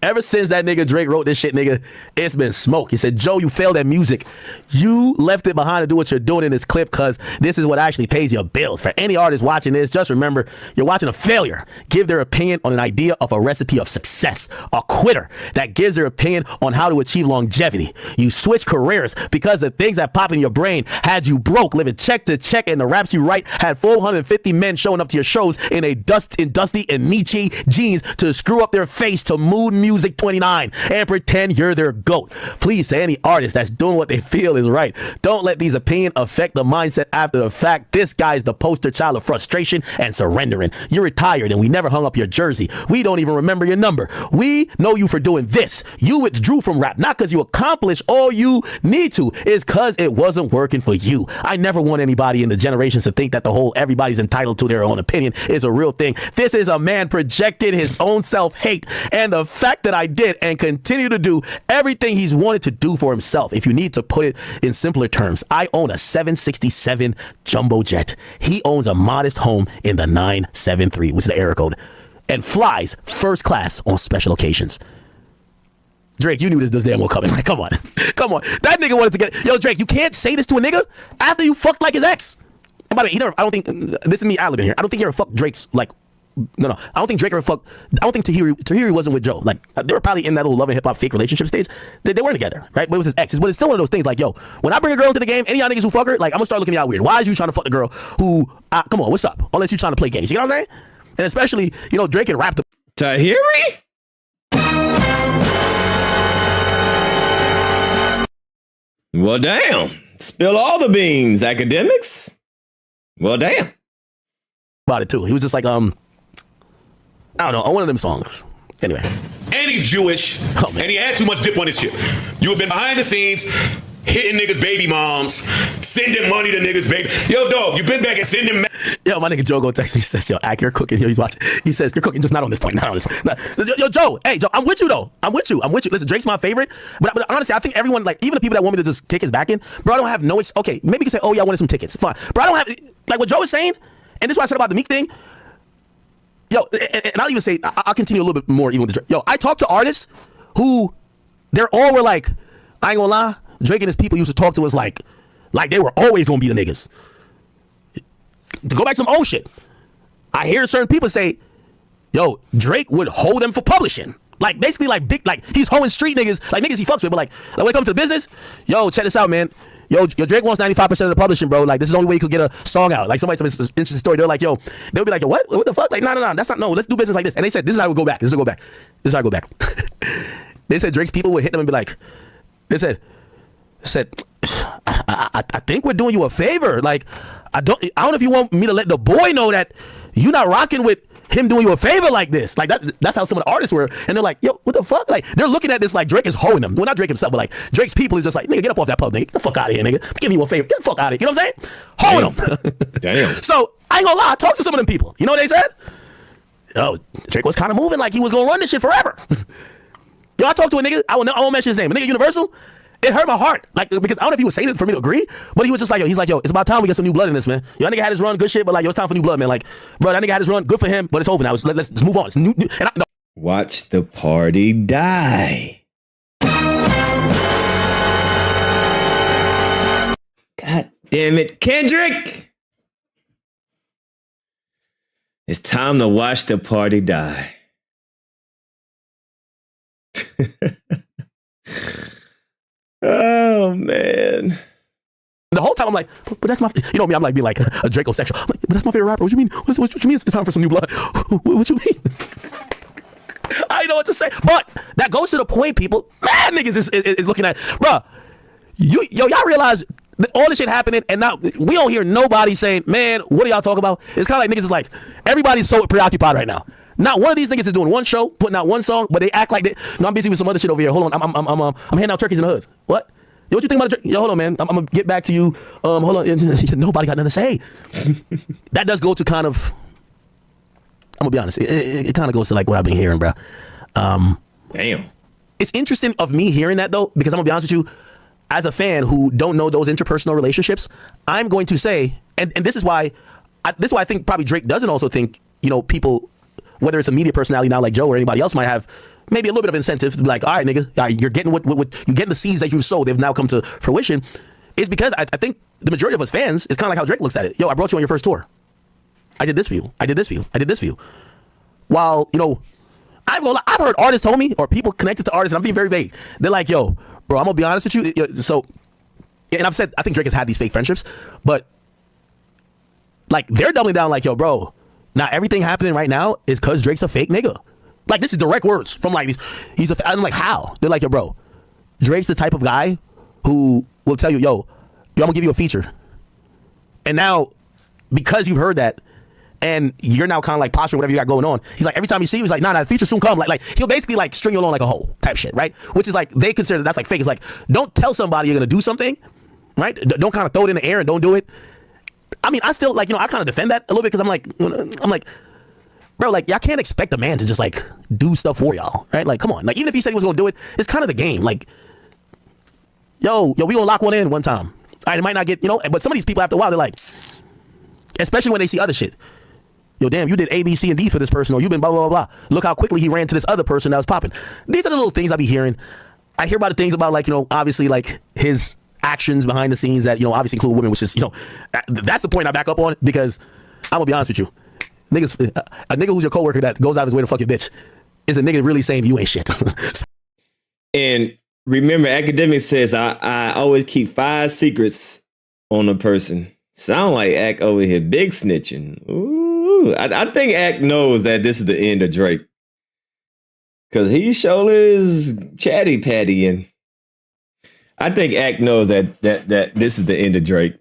Ever since that nigga Drake wrote this shit, nigga, it's been smoke. He said, Joe, you failed at music. You left it behind to do what you're doing in this clip because this is what actually pays your bills. For any artist watching this, just remember, you're watching a failure. Give their opinion on an idea of a recipe of success. A quitter that gives their opinion on how to achieve longevity. You switch careers because the things that pop in your brain had you broke, living check to check, and the raps you write had 450 men showing up to your shows in dusty and Nietzsche jeans to screw up their face to mood music 29 and pretend you're their GOAT. Please, to any artist that's doing what they feel is right, don't let these opinions affect the mindset after the fact. This guy is the poster child of frustration and surrendering. You're retired and we never hung up your jersey. We don't even remember your number. We know you for doing this. You withdrew from rap, not because you accomplished all you need to. It's because it wasn't working for you. I never want anybody in the generations to think that the whole everybody's entitled to their own opinion is a real thing. This is a man projected his own self-hate and the fact that I did and continue to do everything he's wanted to do for himself. If you need to put it in simpler terms, I own a 767 jumbo jet. He owns a modest home in the 973, which is the area code, and flies first class on special occasions. Drake, you knew this damn well coming. Like, come on. Come on. That nigga wanted to get, yo, Drake, you can't say this to a nigga after you fucked like his ex. And by the way, he never, I don't think, this is me ad-libbing here. I don't think he ever fucked Drake's, like, no. I don't think Drake ever fucked, I don't think Tahiri wasn't with Joe. Like, they were probably in that little love and hip hop fake relationship stage. They weren't together, right? But it was his ex. But it's still one of those things like, yo, when I bring a girl into the game, any of y'all niggas who fuck her, like, I'm gonna start looking at y'all weird. Why is you trying to fuck the girl who, come on, what's up? Unless you trying to play games. You know what I'm saying? And especially, you know, Drake had rapped the Tahiri? Well, damn. Spill all the beans, Akademiks. Well, damn. About it too. He was just like, I don't know, on one of them songs. Anyway. And he's Jewish. Oh, and he had too much dip on his shit. You have been behind the scenes, hitting niggas' baby moms, sending money to niggas' baby. Yo, dog, you been back and sending. Yo, my nigga Joe go text me. He says, yo, Ak, you're cooking. Yo, he's watching. He says, you're cooking, just not on this point. Not on this point. Yo, Joe, hey, Joe, I'm with you though. I'm with you. Listen, Drake's my favorite. But honestly, I think everyone, like, even the people that want me to just kick his back in, bro, I don't have no, okay, maybe you can say, oh, yeah, I wanted some tickets. Fine. Bro, I don't have, like what Joe is saying, and this is what I said about the Meek thing. Yo, and I'll even say, I'll continue a little bit more even with the Drake. Yo, I talk to artists who, they're all were like, I ain't gonna lie, Drake and his people used to talk to us like they were always gonna be the niggas. To go back to some old shit, I hear certain people say, yo, Drake would hold them for publishing. Like basically like big, like he's hoeing street niggas, like niggas he fucks with, but like when it comes to business, yo, check this out, man. Yo, Drake wants 95% of the publishing, bro. Like, this is the only way you could get a song out. Like, somebody told me this interesting story. They're like, yo, they'll be like, yo, what the fuck? Like, no, that's not, no, let's do business like this. And they said, this is how we go back. This is how I go back. They said Drake's people would hit them and be like, they said, I think we're doing you a favor. Like, I don't know if you want me to let the boy know that you're not rocking with him doing you a favor like this. Like that's how some of the artists were. And they're like, yo, what the fuck? Like they're looking at this like Drake is hoeing them. Well, not Drake himself, but like Drake's people is just like, nigga, get up off that pub, nigga. Get the fuck out of here, nigga. Give me you a favor. Get the fuck out of here. You know what I'm saying? Hoeing them. Damn. So I ain't gonna lie, I talked to some of them people. You know what they said? Yo, Drake was kind of moving like he was gonna run this shit forever. Yo, I talked to a nigga, I won't mention his name, a nigga Universal. It hurt my heart, like, because I don't know if he was saying it for me to agree, but he was just like, yo, he's like, yo, it's about time we get some new blood in this, man. Yo, that nigga had his run, good shit, but like, yo, it's time for new blood, man. Like, bro, that nigga had his run, good for him, but it's over now. Let's move on. It's new and no. Watch the party die. God damn it, Kendrick! It's time to watch the party die. Oh man! The whole time I'm like, but that's my, you know me, I'm like being like a Dracosexual. I'm like, but that's my favorite rapper. What you mean? What you mean? It's time for some new blood? What you mean? I know what to say, but that goes to the point, people. Man, niggas is looking at, bruh. Y'all realize that all this shit happening, and now we don't hear nobody saying, man, what are y'all talking about? It's kind of like niggas is like, everybody's so preoccupied right now. Not one of these niggas is doing one show, putting out one song, but they act like they. No, I'm busy with some other shit over here. Hold on, I'm handing out turkeys in the hood. What? Yo, what you think about it? Yo, hold on, man. I'm gonna get back to you. Hold on. He said nobody got nothing to say. That does go to kind of. I'm gonna be honest. It kind of goes to like what I've been hearing, bro. Damn. It's interesting of me hearing that though, because I'm gonna be honest with you, as a fan who don't know those interpersonal relationships, I'm going to say, and this is why I think probably Drake doesn't also think, you know, people, whether it's a media personality now like Joe or anybody else, might have maybe a little bit of incentive to be like, all right, nigga, all right, you're getting what you're getting the seeds that you've sowed. They've now come to fruition. Is because I think the majority of us fans is kind of like how Drake looks at it. Yo, I brought you on your first tour. I did this for you. I did this for you. I did this for you. While, you know, I've heard artists tell me, or people connected to artists, and I'm being very vague. They're like, yo, bro, I'm gonna be honest with you. So, and I've said, I think Drake has had these fake friendships, but like they're doubling down like, yo, bro, now everything happening right now is because Drake's a fake nigga. Like, this is direct words from like these. I'm like, how? They're like, yo, bro, Drake's the type of guy who will tell you, yo, I'm gonna give you a feature. And now, because you've heard that, and you're now kind of like posturing whatever you got going on, he's like, every time you see you, he's like, nah, the feature soon come. Like he'll basically like string you along like a hoe type shit, right? Which is like, they consider that's like fake. It's like, don't tell somebody you're gonna do something, right? Don't kind of throw it in the air and don't do it. I mean, I still like, you know, I kind of defend that a little bit because I'm like, bro, like y'all can't expect a man to just like do stuff for y'all, right? Like, come on. Like, even if he said he was gonna do it, it's kind of the game. Like, yo, we gonna lock one in one time. All right, it might not get, you know, but some of these people after a while, they're like, especially when they see other shit. Yo, damn, you did A, B, C, and D for this person, or you've been blah, blah, blah, blah. Look how quickly he ran to this other person that was popping. These are the little things I be hearing. I hear about the things about, like, you know, obviously, like, his actions behind the scenes that, you know, obviously include women, which is, you know, that's the point I back up on, because I'm gonna be honest with you. Niggas, a nigga who's your coworker that goes out of his way to fuck your bitch is a nigga really saying you ain't shit. And remember, Akademiks says, I always keep 5 secrets on a person. Sound like Ak over here big snitching. Ooh, I think Ak knows that this is the end of Drake. Because he sure is chatty patty, and I think Ak knows that this is the end of Drake.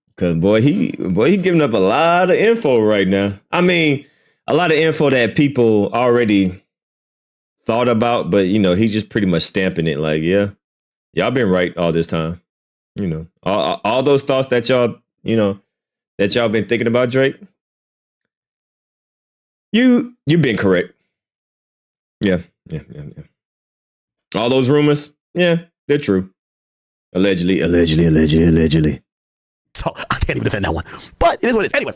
Because boy, he giving up a lot of info right now. I mean, a lot of info that people already thought about, but you know, he's just pretty much stamping it like, yeah, y'all been right all this time. You know, all those thoughts that y'all, you know, that y'all been thinking about Drake, you've been correct. Yeah. All those rumors, yeah, they're true. Allegedly. So I can't even defend that one, but it is what it is. Anyway,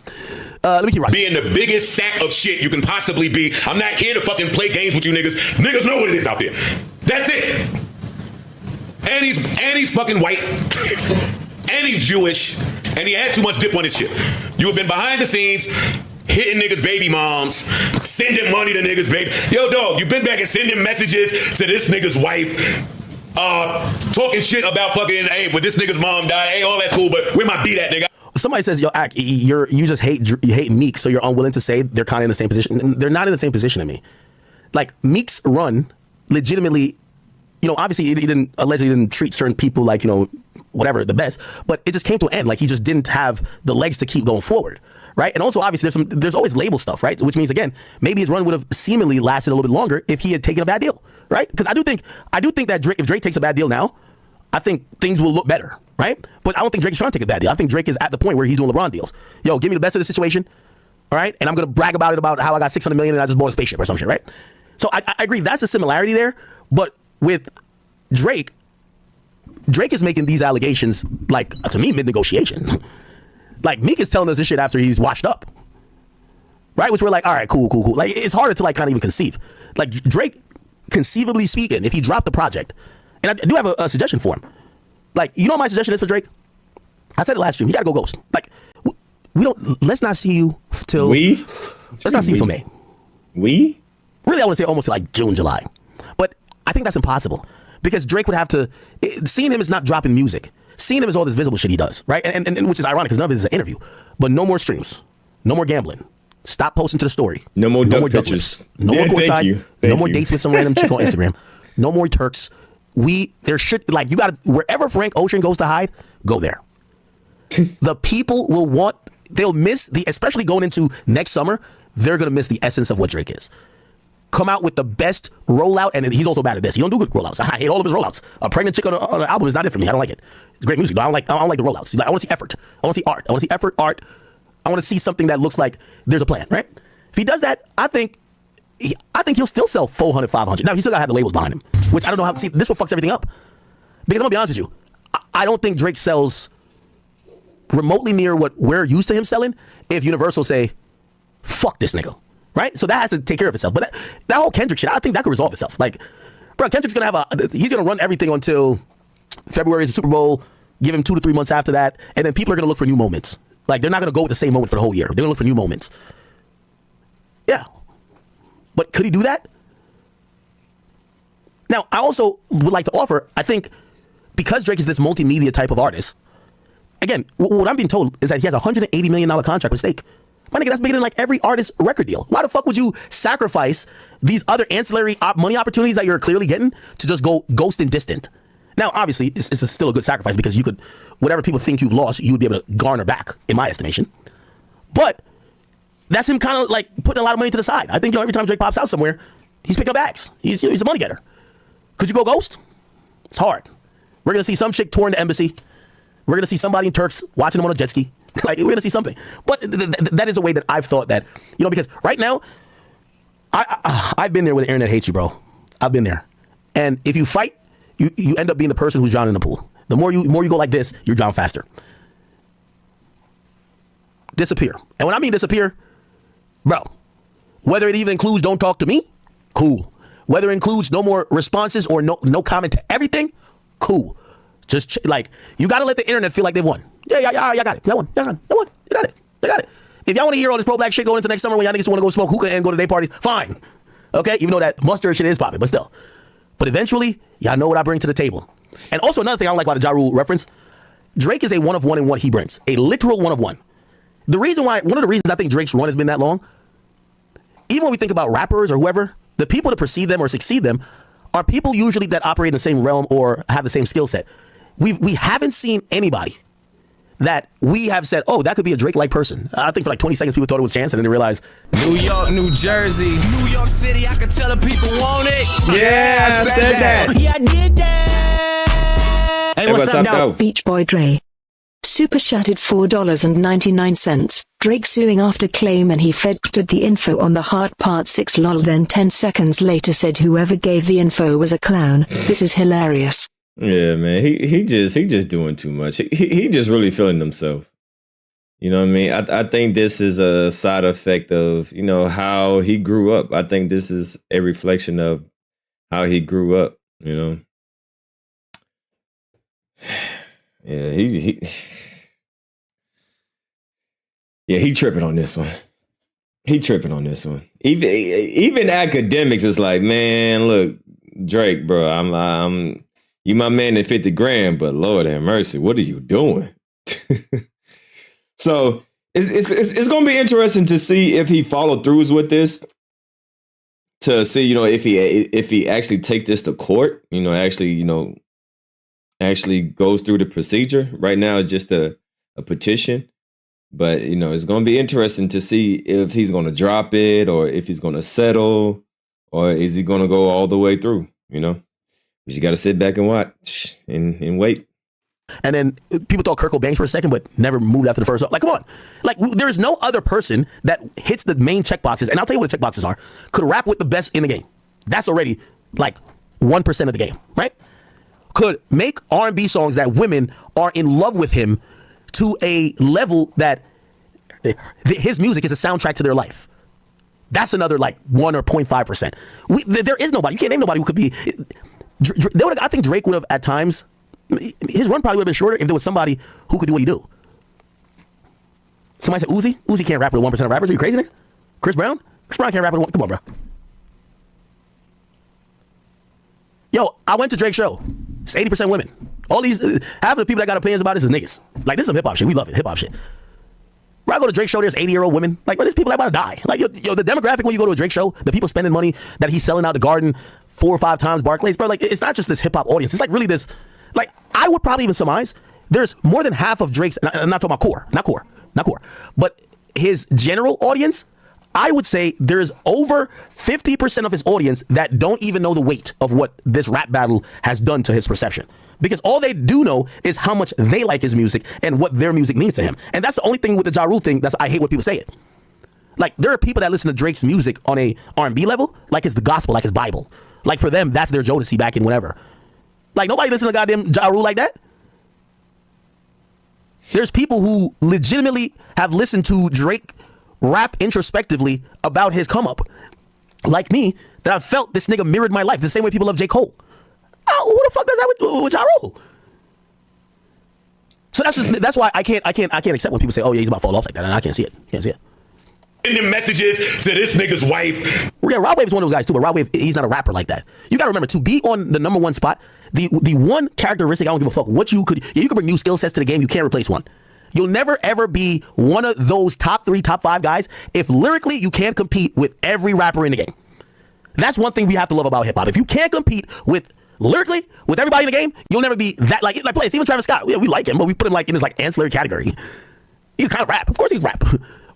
let me keep rocking. Being the biggest sack of shit you can possibly be. I'm not here to fucking play games with you niggas. Niggas know what it is out there. That's it. And he's fucking white. And he's Jewish. And he had too much dip on his shit. You have been behind the scenes hitting niggas' baby moms, sending money to niggas' baby. Yo, dog, you been back and sending messages to this nigga's wife, talking shit about fucking, hey, but this nigga's mom died. Hey, all that's cool, but where my beat at, nigga? Somebody says, yo, Ak, you just hate Meek, so you're unwilling to say they're kind of in the same position. They're not in the same position to me. Like, Meek's run legitimately, you know, obviously he allegedly didn't treat certain people like, you know, whatever, the best, but it just came to an end. Like, he just didn't have the legs to keep going forward, right? And also, obviously, there's always label stuff, right? Which means, again, maybe his run would have seemingly lasted a little bit longer if he had taken a bad deal, right? Because I do think that if Drake takes a bad deal now, I think things will look better, right? But I don't think Drake is trying to take a bad deal. I think Drake is at the point where he's doing LeBron deals. Yo, give me the best of the situation, all right? And I'm going to brag about how I got $600 million and I just bought a spaceship or some shit, right? So I agree, that's a similarity there. But with Drake is making these allegations, like, to me, mid-negotiation. Like, Meek is telling us this shit after he's washed up, right? Which we're like, all right, cool. Like, it's harder to, like, kind of even conceive. Like, Drake, conceivably speaking, if he dropped the project, and I do have a suggestion for him. Like, you know what my suggestion is for Drake? I said it last year. You gotta go ghost. Like, let's not see you till... Let's not see you till May. Really, I want to say almost like June, July. But I think that's impossible. Because Drake would have to... Seeing him is not dropping music. Seeing him is all this visible shit he does, right? And which is ironic because none of it is an interview. But no more streams. No more gambling. Stop posting to the story. No more duck pictures. pictures. No more courtside. No more you. dates with some random chick on Instagram. No more Turks. There should... Like, you got to... Wherever Frank Ocean goes to hide, go there. The people will want... They'll miss the... Especially going into next summer, they're going to miss the essence of what Drake is. Come out with the best rollout, and he's also bad at this. He don't do good rollouts. I hate all of his rollouts. A pregnant chick on an album is not it for me. I don't like it. It's great music, but I don't like the rollouts. I want to see effort. I want to see art. I want to see art. I want to see something that looks like there's a plan, right? If he does that, I think he'll still sell 400, 500. Now, he still got to have the labels behind him, which I don't know how. See, this will fucks everything up. Because I'm going to be honest with you. I don't think Drake sells remotely near what we're used to him selling if Universal say, fuck this nigga. Right? So that has to take care of itself. But that whole Kendrick shit, I think that could resolve itself. Like, bro, Kendrick's going to he's going to run everything until February is the Super Bowl, give him 2 to 3 months after that, and then people are going to look for new moments. Like, they're not going to go with the same moment for the whole year. They're going to look for new moments. Yeah. But could he do that? Now, I also would like to offer, I think, because Drake is this multimedia type of artist, again, what I'm being told is that he has a $180 million contract with Stake. My nigga, that's bigger than like every artist's record deal. Why the fuck would you sacrifice these other ancillary money opportunities that you're clearly getting to just go ghost and distant? Now, obviously, it's still a good sacrifice because you could, whatever people think you've lost, you would be able to garner back, in my estimation. But that's him kind of like putting a lot of money to the side. I think, you know, every time Drake pops out somewhere, he's picking up bags. He's a money getter. Could you go ghost? It's hard. We're going to see some chick touring the embassy. We're going to see somebody in Turks watching him on a jet ski. Like, we're going to see something. But that is a way that I've thought that, you know, because right now, I've been there where the internet hates you, bro. I've been there. And if you fight, you end up being the person who's drowning in the pool. The more you go like this, you drown faster. Disappear. And when I mean disappear, bro, whether it even includes don't talk to me, cool. Whether it includes no more responses or no comment to everything, cool. Just like, you got to let the internet feel like they've won. Yeah, y'all got it. Y'all won. Y'all got it. If y'all want to hear all this pro-black shit going into next summer when y'all niggas want to go smoke hookah and go to day parties, fine. Okay? Even though that mustard shit is popping, but still. But eventually, y'all know what I bring to the table. And also another thing I don't like about the Ja Rule reference, Drake is a one of one in what he brings. A literal one of one. One of the reasons I think Drake's run has been that long, even when we think about rappers or whoever, the people that precede them or succeed them are people usually that operate in the same realm or have the same skill set. We haven't seen anybody that we have said, oh, that could be a Drake-like person. I think for like 20 seconds people thought it was Chance, and then they realized New York, New Jersey, New York City, I can tell the people want it. Yeah, I said that. Yeah, I did that. Hey, what's up, though? Beach Boy Dre. Super chatted $4.99. Drake suing after claim and he fed the info on the heart part 6 lol, then 10 seconds later said whoever gave the info was a clown. This is hilarious. Yeah, man. He just doing too much. He just really feeling himself. You know what I mean? I think this is a side effect of, you know, how he grew up. I think this is a reflection of how he grew up, you know. Yeah, he tripping on this one. He tripping on this one. Even Akademiks is like, man, look, Drake, bro, I'm you my man at 50 grand, but Lord have mercy, what are you doing? So it's gonna be interesting to see if he followed throughs with this. To see, you know, if he actually takes this to court, you know, actually goes through the procedure. Right now, it's just a petition. But, you know, it's going to be interesting to see if he's going to drop it or if he's going to settle or is he going to go all the way through, you know? You got to sit back and watch and wait. And then people thought Kirk bangs for a second, but never moved after the first. Like, come on. Like, there's no other person that hits the main checkboxes, and I'll tell you what the checkboxes are, could rap with the best in the game. That's already, like, 1% of the game, right? Could make R&B songs that women are in love with him to a level that his music is a soundtrack to their life. That's another like 1 or 0.5%. There is nobody. You can't name nobody who could be. I think Drake would have at times, his run probably would have been shorter if there was somebody who could do what he do. Somebody said Uzi? Uzi can't rap with 1% of rappers. Are you crazy, nigga? Chris Brown? Chris Brown can't rap with 1%. Come on, bro. Yo, I went to Drake's show. It's 80% women. All these, half of the people that got opinions about this is niggas. Like, this is some hip hop shit. We love it, hip hop shit. When I go to Drake's show, there's 80-year-old women. Like, but there's people that about to die. Like, yo, the demographic when you go to a Drake show, the people spending money that he's selling out the Garden 4 or 5 times Barclays, bro. Like, it's not just this hip hop audience. It's like really this. Like, I would probably even surmise there's more than half of Drake's. I'm not talking about not core, but his general audience. I would say there's over 50% of his audience that don't even know the weight of what this rap battle has done to his perception. Because all they do know is how much they like his music and what their music means to him. And that's the only thing with the Ja Rule thing. I hate when people say it. Like, there are people that listen to Drake's music on a R&B level, like it's the gospel, like it's Bible. Like, for them, that's their Jodeci back in whatever. Like, nobody listens to goddamn Ja Rule like that. There's people who legitimately have listened to Drake rap introspectively about his come up, like me, that I felt this nigga mirrored my life the same way people love J. Cole. Who the fuck does that with Ja Rule? So that's why I can't accept when people say, oh yeah, he's about to fall off like that, and I can't see it. Sending messages to this nigga's wife. Yeah, Rod Wave is one of those guys too, but Rod Wave, he's not a rapper like that. You gotta remember, to be on the number one spot, the one characteristic I don't give a fuck what you could bring new skill sets to the game, you can't replace one. You'll never ever be one of those top 3, top 5 guys if lyrically you can't compete with every rapper in the game. That's one thing we have to love about hip hop. If you can't compete with lyrically with everybody in the game, you'll never be that like place. Even Travis Scott, yeah, we like him, but we put him like in his like ancillary category. He's kind of rap. Of course he's rap.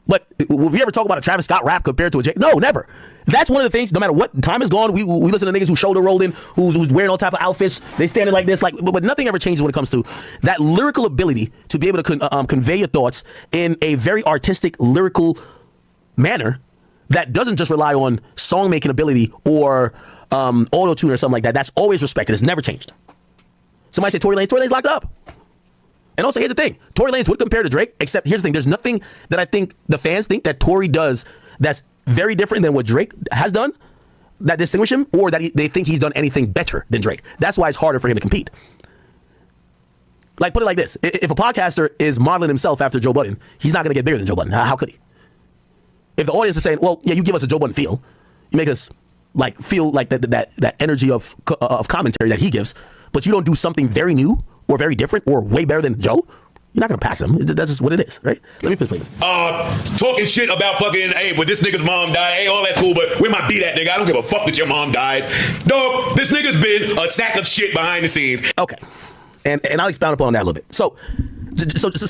But will we ever talk about a Travis Scott rap compared to a Jake? No, never. That's one of the things, no matter what time is gone, we listen to niggas who shoulder rolling, who's wearing all type of outfits, they standing like this, like, but nothing ever changes when it comes to that lyrical ability to be able to convey your thoughts in a very artistic, lyrical manner that doesn't just rely on song making ability or auto tune or something like that. That's always respected. It's never changed. Somebody say Tory Lanez locked up. And also, here's the thing. Tory Lanez would compare to Drake, except here's the thing. There's nothing that I think the fans think that Tory does that's very different than what Drake has done that distinguish him, or that they think he's done anything better than Drake. That's why it's harder for him to compete. Like, put it like this. If a podcaster is modeling himself after Joe Budden, he's not going to get bigger than Joe Budden. How could he? If the audience is saying, well, yeah, you give us a Joe Budden feel. You make us like feel like that energy of commentary that he gives, but you don't do something very new or very different or way better than Joe, you're not gonna pass him. That's just what it is, right? Let me play this. Talking shit about fucking, hey, but this nigga's mom died. Hey, all that's cool, but where my beat at, nigga? I don't give a fuck that your mom died. Dog, this nigga's been a sack of shit behind the scenes. Okay, and I'll expound upon that a little bit. So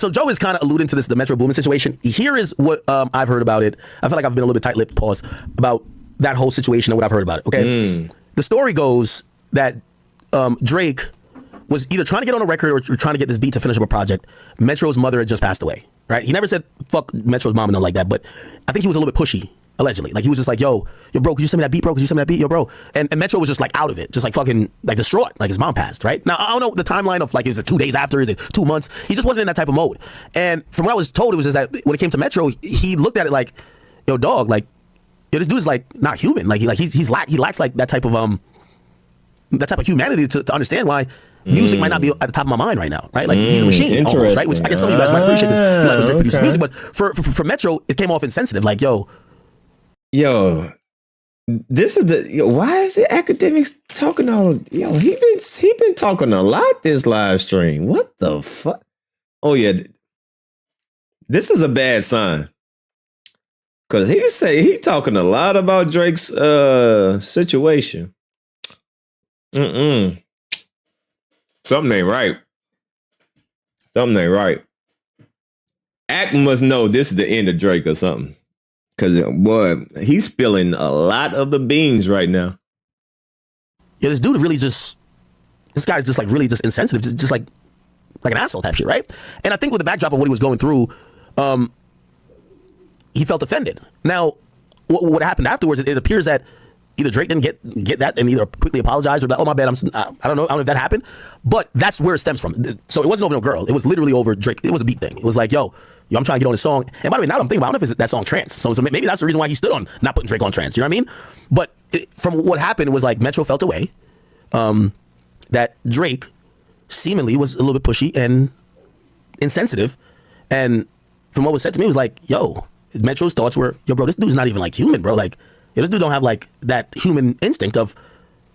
Joe is kind of alluding to the Metro Boomin situation. Here is what I've heard about it. I feel like I've been a little bit tight-lipped, pause, about that whole situation and what I've heard about it, okay? The story goes that Drake was either trying to get on a record or trying to get this beat to finish up a project. Metro's mother had just passed away, right? He never said fuck Metro's mom and nothing like that, but I think he was a little bit pushy, allegedly. Like, he was just like, yo, bro, could you send me that beat, bro? Could you send me that beat, yo, bro? And Metro was just like out of it, just like fucking like distraught, like his mom passed, right? Now, I don't know the timeline of like, is it 2 days after, is it 2 months? He just wasn't in that type of mode. And from what I was told, it was just that when it came to Metro, he looked at it like, yo, dog, like, yo, this dude's like not human. Like, he lacks like that type of humanity to understand why music might not be at the top of my mind right now, right? Like, he's a machine almost, right? Which I guess some of you guys might appreciate this. Like, when Drake produces music, but for Metro, it came off insensitive. Like, yo, Yo, this is why is the academics talking all? Yo, he been talking a lot this live stream. What the fuck? Oh yeah, this is a bad sign. Cause he talking a lot about Drake's situation. Something ain't right. Something ain't right. Ack must know this is the end of Drake or something. Cause boy, he's spilling a lot of the beans right now. Yeah, this dude really this guy's just like really just insensitive, just like an asshole type shit, right? And I think with the backdrop of what he was going through, he felt offended. Now, what happened afterwards? It appears that either Drake didn't get that and either quickly apologized or like, oh my bad, I don't know if that happened, but that's where it stems from. So it wasn't over no girl. It was literally over Drake. It was a beat thing. It was like, yo, I'm trying to get on this song. And by the way, now I'm thinking about, I don't know if that song trance. So maybe that's the reason why he stood on not putting Drake on trance. You know what I mean? But from what happened, it was like Metro felt away. That Drake seemingly was a little bit pushy and insensitive. And from what was said to me, it was like, yo, Metro's thoughts were, yo, bro, this dude's not even like human, bro. Like, yo, this dude don't have like that human instinct of,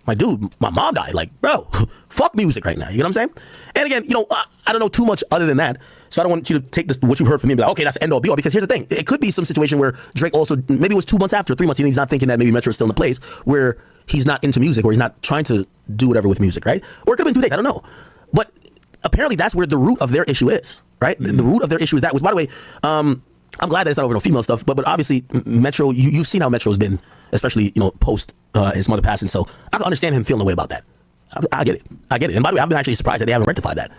my dude, my mom died. Like, bro, fuck music right now. You know what I'm saying? And again, I don't know too much other than that. So I don't want you to take this, what you heard from me and be like, okay, that's the end all be all. Because here's the thing. It could be some situation where Drake also, maybe it was 2 months after, 3 months, and he's not thinking that maybe Metro is still in the place where he's not into music or he's not trying to do whatever with music, right? Or it could have been 2 days. I don't know. But apparently that's where the root of their issue is, right? Mm-hmm. The root of their issue is that, which, by the way, I'm glad that it's not over no female stuff, but obviously Metro, you've seen how Metro's been, especially, post his mother passing. So I can understand him feeling a way about that. I get it. And by the way, I've been actually surprised that they haven't rectified that,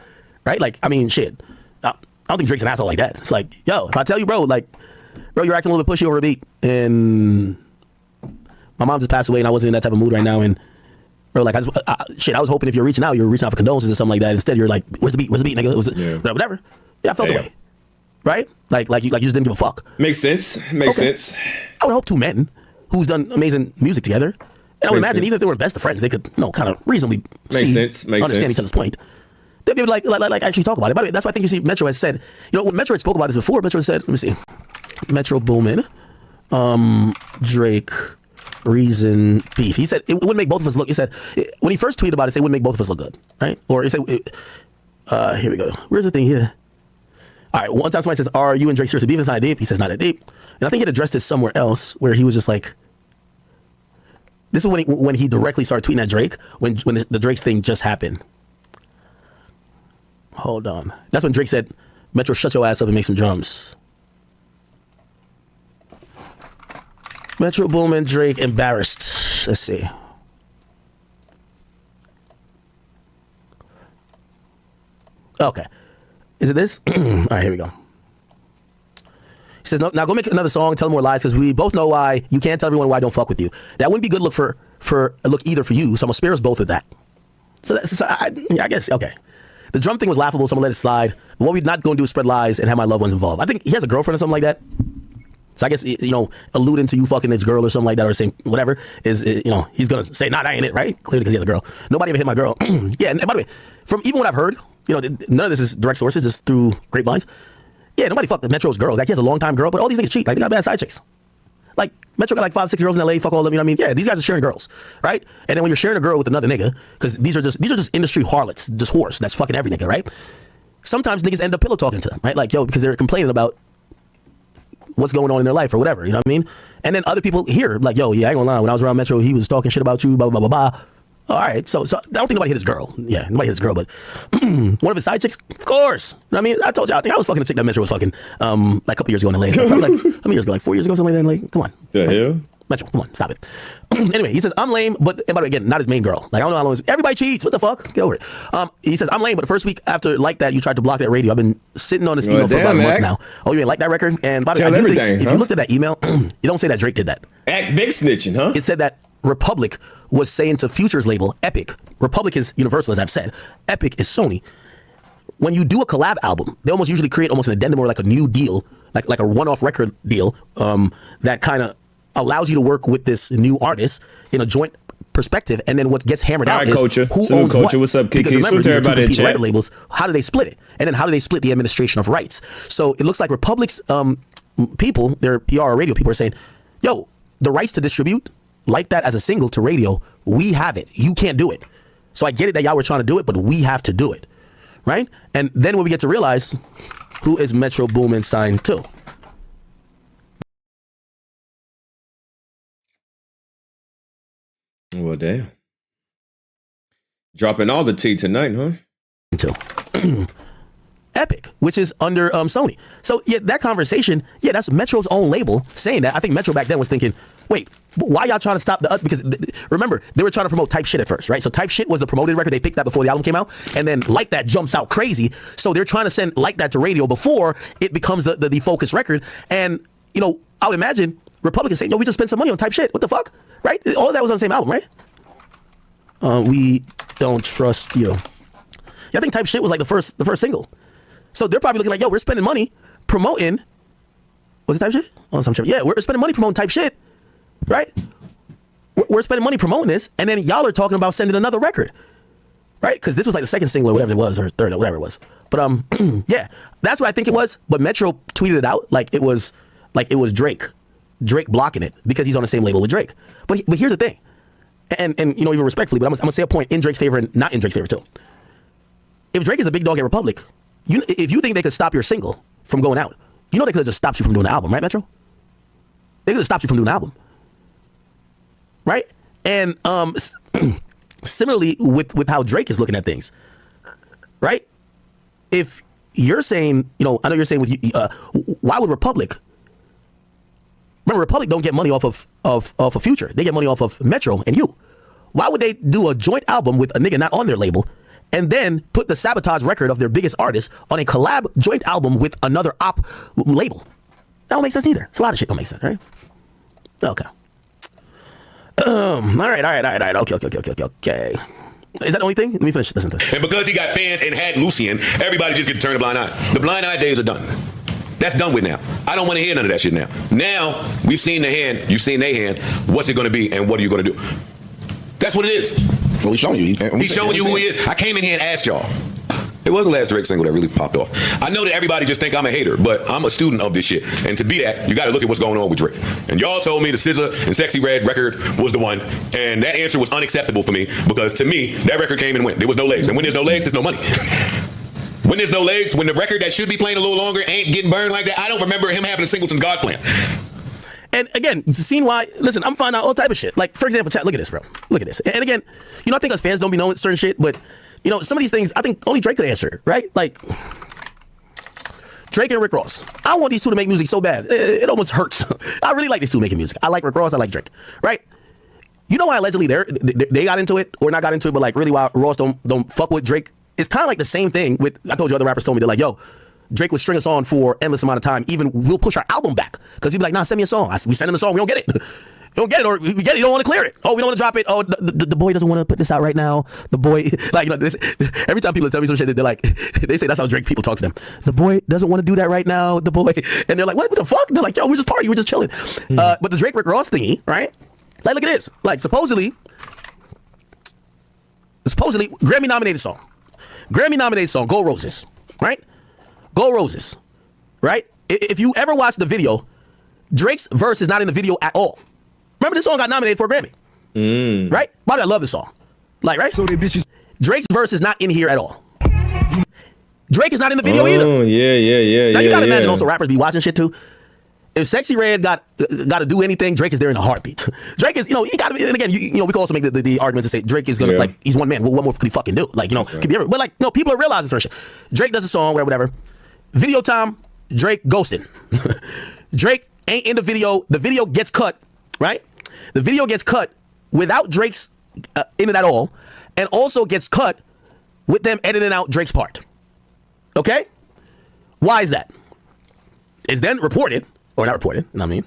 right? Like, I mean, shit. I don't think Drake's an asshole like that. It's like, yo, if I tell you, bro, you're acting a little bit pushy over a beat, and my mom just passed away, and I wasn't in that type of mood right now, and bro, like, I was hoping if you're reaching out for condolences or something like that. Instead, you're like, where's the beat, nigga? It was whatever. Yeah, I felt the way. Right? Like you just didn't give a fuck. Makes sense. Makes sense. I would hope 2 men who's done amazing music together, and I would imagine even if they were best of friends, they could, kind of reasonably understand each other's point. They'd be like actually talk about it. By the way, that's why I think you see Metro has said, when Metro had spoke about this before, Metro said, let me see, Metro Boomin, Drake, Reason, Beef. He said it would make both of us look. He said when he first tweeted about it, he said it would make both of us look good, right? Or he said, here we go. Where's the thing here? All right, one time somebody says, are you and Drake seriously beef? It's not deep. He says, not that deep. And I think he had addressed this somewhere else where he was just like, this is when he directly started tweeting at Drake, when the Drake thing just happened. Hold on. That's when Drake said, Metro, shut your ass up and make some drums. Metro Boomin, Drake, embarrassed. Let's see. Okay. Is it this? All right, here we go. He says, no, now go make another song, tell more lies, because we both know why you can't tell everyone why I don't fuck with you. That wouldn't be good look for a look either for you, so I'm going to spare us both of that. So I guess, okay. The drum thing was laughable, so I'm going to let it slide. But what we're not going to do is spread lies and have my loved ones involved. I think he has a girlfriend or something like that. So I guess, alluding to you fucking his girl or something like that, or saying whatever, is, he's going to say, nah, that ain't it, right? Clearly because he has a girl. Nobody ever hit my girl. Yeah, and by the way, from even what I've heard, none of this is direct sources, just through grapevines. Yeah, nobody fucked Metro's girl. Like, he has a long-time girl, but all these niggas cheat. Like, they got bad side chicks. Like, Metro got like 5-6 girls in LA, fuck all of them, you know what I mean? Yeah, these guys are sharing girls, right? And then when you're sharing a girl with another nigga, because these are just industry harlots, just whores, that's fucking every nigga, right? Sometimes niggas end up pillow talking to them, right? Like, yo, because they're complaining about what's going on in their life or whatever, you know what I mean? And then other people hear, like, yo, yeah, I ain't gonna lie, when I was around Metro, he was talking shit about you, blah, blah, blah, blah, blah. All right, so I don't think nobody hit his girl. Yeah, nobody hit his girl, but one of his side chicks, of course. You know what I mean? I told you, I think I was fucking a chick that Metro was fucking like a couple years ago in LA. Like, how many years ago? Like 4 years ago, something like that. Like, come on. The hell? Metro, come on, stop it. Anyway, he says, I'm lame, but, and by the way, again, not his main girl. Like, I don't know how long everybody cheats. What the fuck? Get over it. He says, I'm lame, but the first week after like that, you tried to block that radio. I've been sitting on this email for about a month now. Oh, you ain't like that record? And by the way, I do think, if you looked at that email, it don't say that Drake did that. Act big snitching, huh? It said that Republic was saying to Future's label, Epic. Republic is Universal, as I've said. Epic is Sony. When you do a collab album, they almost usually create almost an addendum or like a new deal, like a one-off record deal that kind of allows you to work with this new artist in a joint perspective. And then what gets hammered out is culture. who Salute owns culture. what. What's up, Kiki? Because remember, these are two competing record chat. labels. How do they split it? And then how do they split the administration of rights? So it looks like Republic's people, their PR or radio people are saying, yo, the rights to distribute like that as a single to radio, we have it. You can't do it. So I get it that y'all were trying to do it, but we have to do it, right? And then when we get to realize, who is Metro Boomin signed to? Well, damn. Dropping all the tea tonight, huh? To Epic, which is under Sony. So yeah, that conversation, yeah, that's Metro's own label saying that. I think Metro back then was thinking, wait, why y'all trying to stop the, because remember, they were trying to promote Type Shit at first, right? So Type Shit was the promoted record. They picked that before the album came out. And then Like That jumps out crazy. So they're trying to send Like That to radio before it becomes the focus record. And, you know, I would imagine Republicans saying, yo, we just spent some money on Type Shit. What the fuck? Right? All of that was on the same album, right? We don't trust you. Yeah, I think Type Shit was like the first single. So they're probably looking like, yo, we're spending money promoting. Was it Type Shit? Oh, some shit. Yeah, we're spending money promoting Type Shit, right? We're spending money promoting this, and then y'all are talking about sending another record, right? Because this was like the second single or whatever it was, or third or whatever it was. But yeah, that's what I think it was. But Metro tweeted it out like it was Drake blocking it because he's on the same label with Drake. But here's the thing, and you know, even respectfully, but I'm gonna say a point in Drake's favor and not in Drake's favor too. If Drake is a big dog at Republic, if you think they could stop your single from going out, you know they could have just stopped you from doing the album, right, Metro? They could have stopped you from doing the album, right? And similarly with how Drake is looking at things, right? If you're saying, you know, I know you're saying why would Republic? Remember, Republic don't get money off of Future. They get money off of Metro and you. Why would they do a joint album with a nigga not on their label, and then put the Sabotage record of their biggest artist on a collab joint album with another op label? That don't make sense neither. It's a lot of shit don't make sense, right? Okay. All right. Okay. Is that the only thing? Let me finish. Listen to this. And because he got fans and had Lucian, everybody just get to turn a blind eye. The blind eye days are done. That's done with now. I don't want to hear none of that shit now. Now, we've seen the hand, you've seen their hand. What's it going to be and what are you going to do? That's what it is. Well, he's showing you. He's showing you who he is. I came in here and asked y'all. It was the last Drake single that really popped off. I know that everybody just think I'm a hater, but I'm a student of this shit. And to be that, you got to look at what's going on with Drake. And y'all told me the SZA and Sexy Red record was the one, and that answer was unacceptable for me because to me, that record came and went. There was no legs, and when there's no legs, there's no money. When there's no legs, when the record that should be playing a little longer ain't getting burned like that, I don't remember him having a Singleton God plan. And again, seeing why, listen, I'm finding out all type of shit. Like, for example, chat, look at this, bro. Look at this. And again, you know, I think us fans don't be knowing certain shit, but, you know, some of these things, I think only Drake could answer, right? Like, Drake and Rick Ross. I want these two to make music so bad. It almost hurts. I really like these two making music. I like Rick Ross, I like Drake, right? You know why allegedly they got into it, or not got into it, but like really why Ross don't fuck with Drake? It's kind of like the same thing with, I told you other rappers told me, they're like, yo, Drake would string us on for endless amount of time. Even we'll push our album back because he'd be like, nah, send me a song. We send him a song, we don't get it. We don't get it, or we get it, you don't want to clear it. Oh, we don't want to drop it. Oh, the boy doesn't want to put this out right now. The boy, like, you know, every time people tell me some shit, they're like, they say that's how Drake people talk to them. The boy doesn't want to do that right now. The boy, and they're like, what the fuck? They're like, yo, we just party, we're just chilling. But the Drake Rick Ross thingy, right? Like, look at this. Like, supposedly Grammy nominated song. Go Roses, right? Go Roses, right? If you ever watch the video, Drake's verse is not in the video at all. Remember, this song got nominated for a Grammy, right? By the way, I love this song, like, right? So Drake's verse is not in here at all. Drake is not in the video either. Oh, yeah. Now you gotta imagine also rappers be watching shit too. If Sexy Red got to do anything, Drake is there in a heartbeat. Drake is, you know, he got to. And again, you know, we can also make the argument to say Drake is gonna like he's one man. What more could he fucking do? Like, you know, could be everywhere. But like, no, people are realizing certain shit. Drake does a song, whatever. Video time, Drake ghosting. Drake ain't in the video. The video gets cut, right? The video gets cut without Drake's in it at all, and also gets cut with them editing out Drake's part. Okay, why is that? It's then reported. Or not reported, you know what I mean?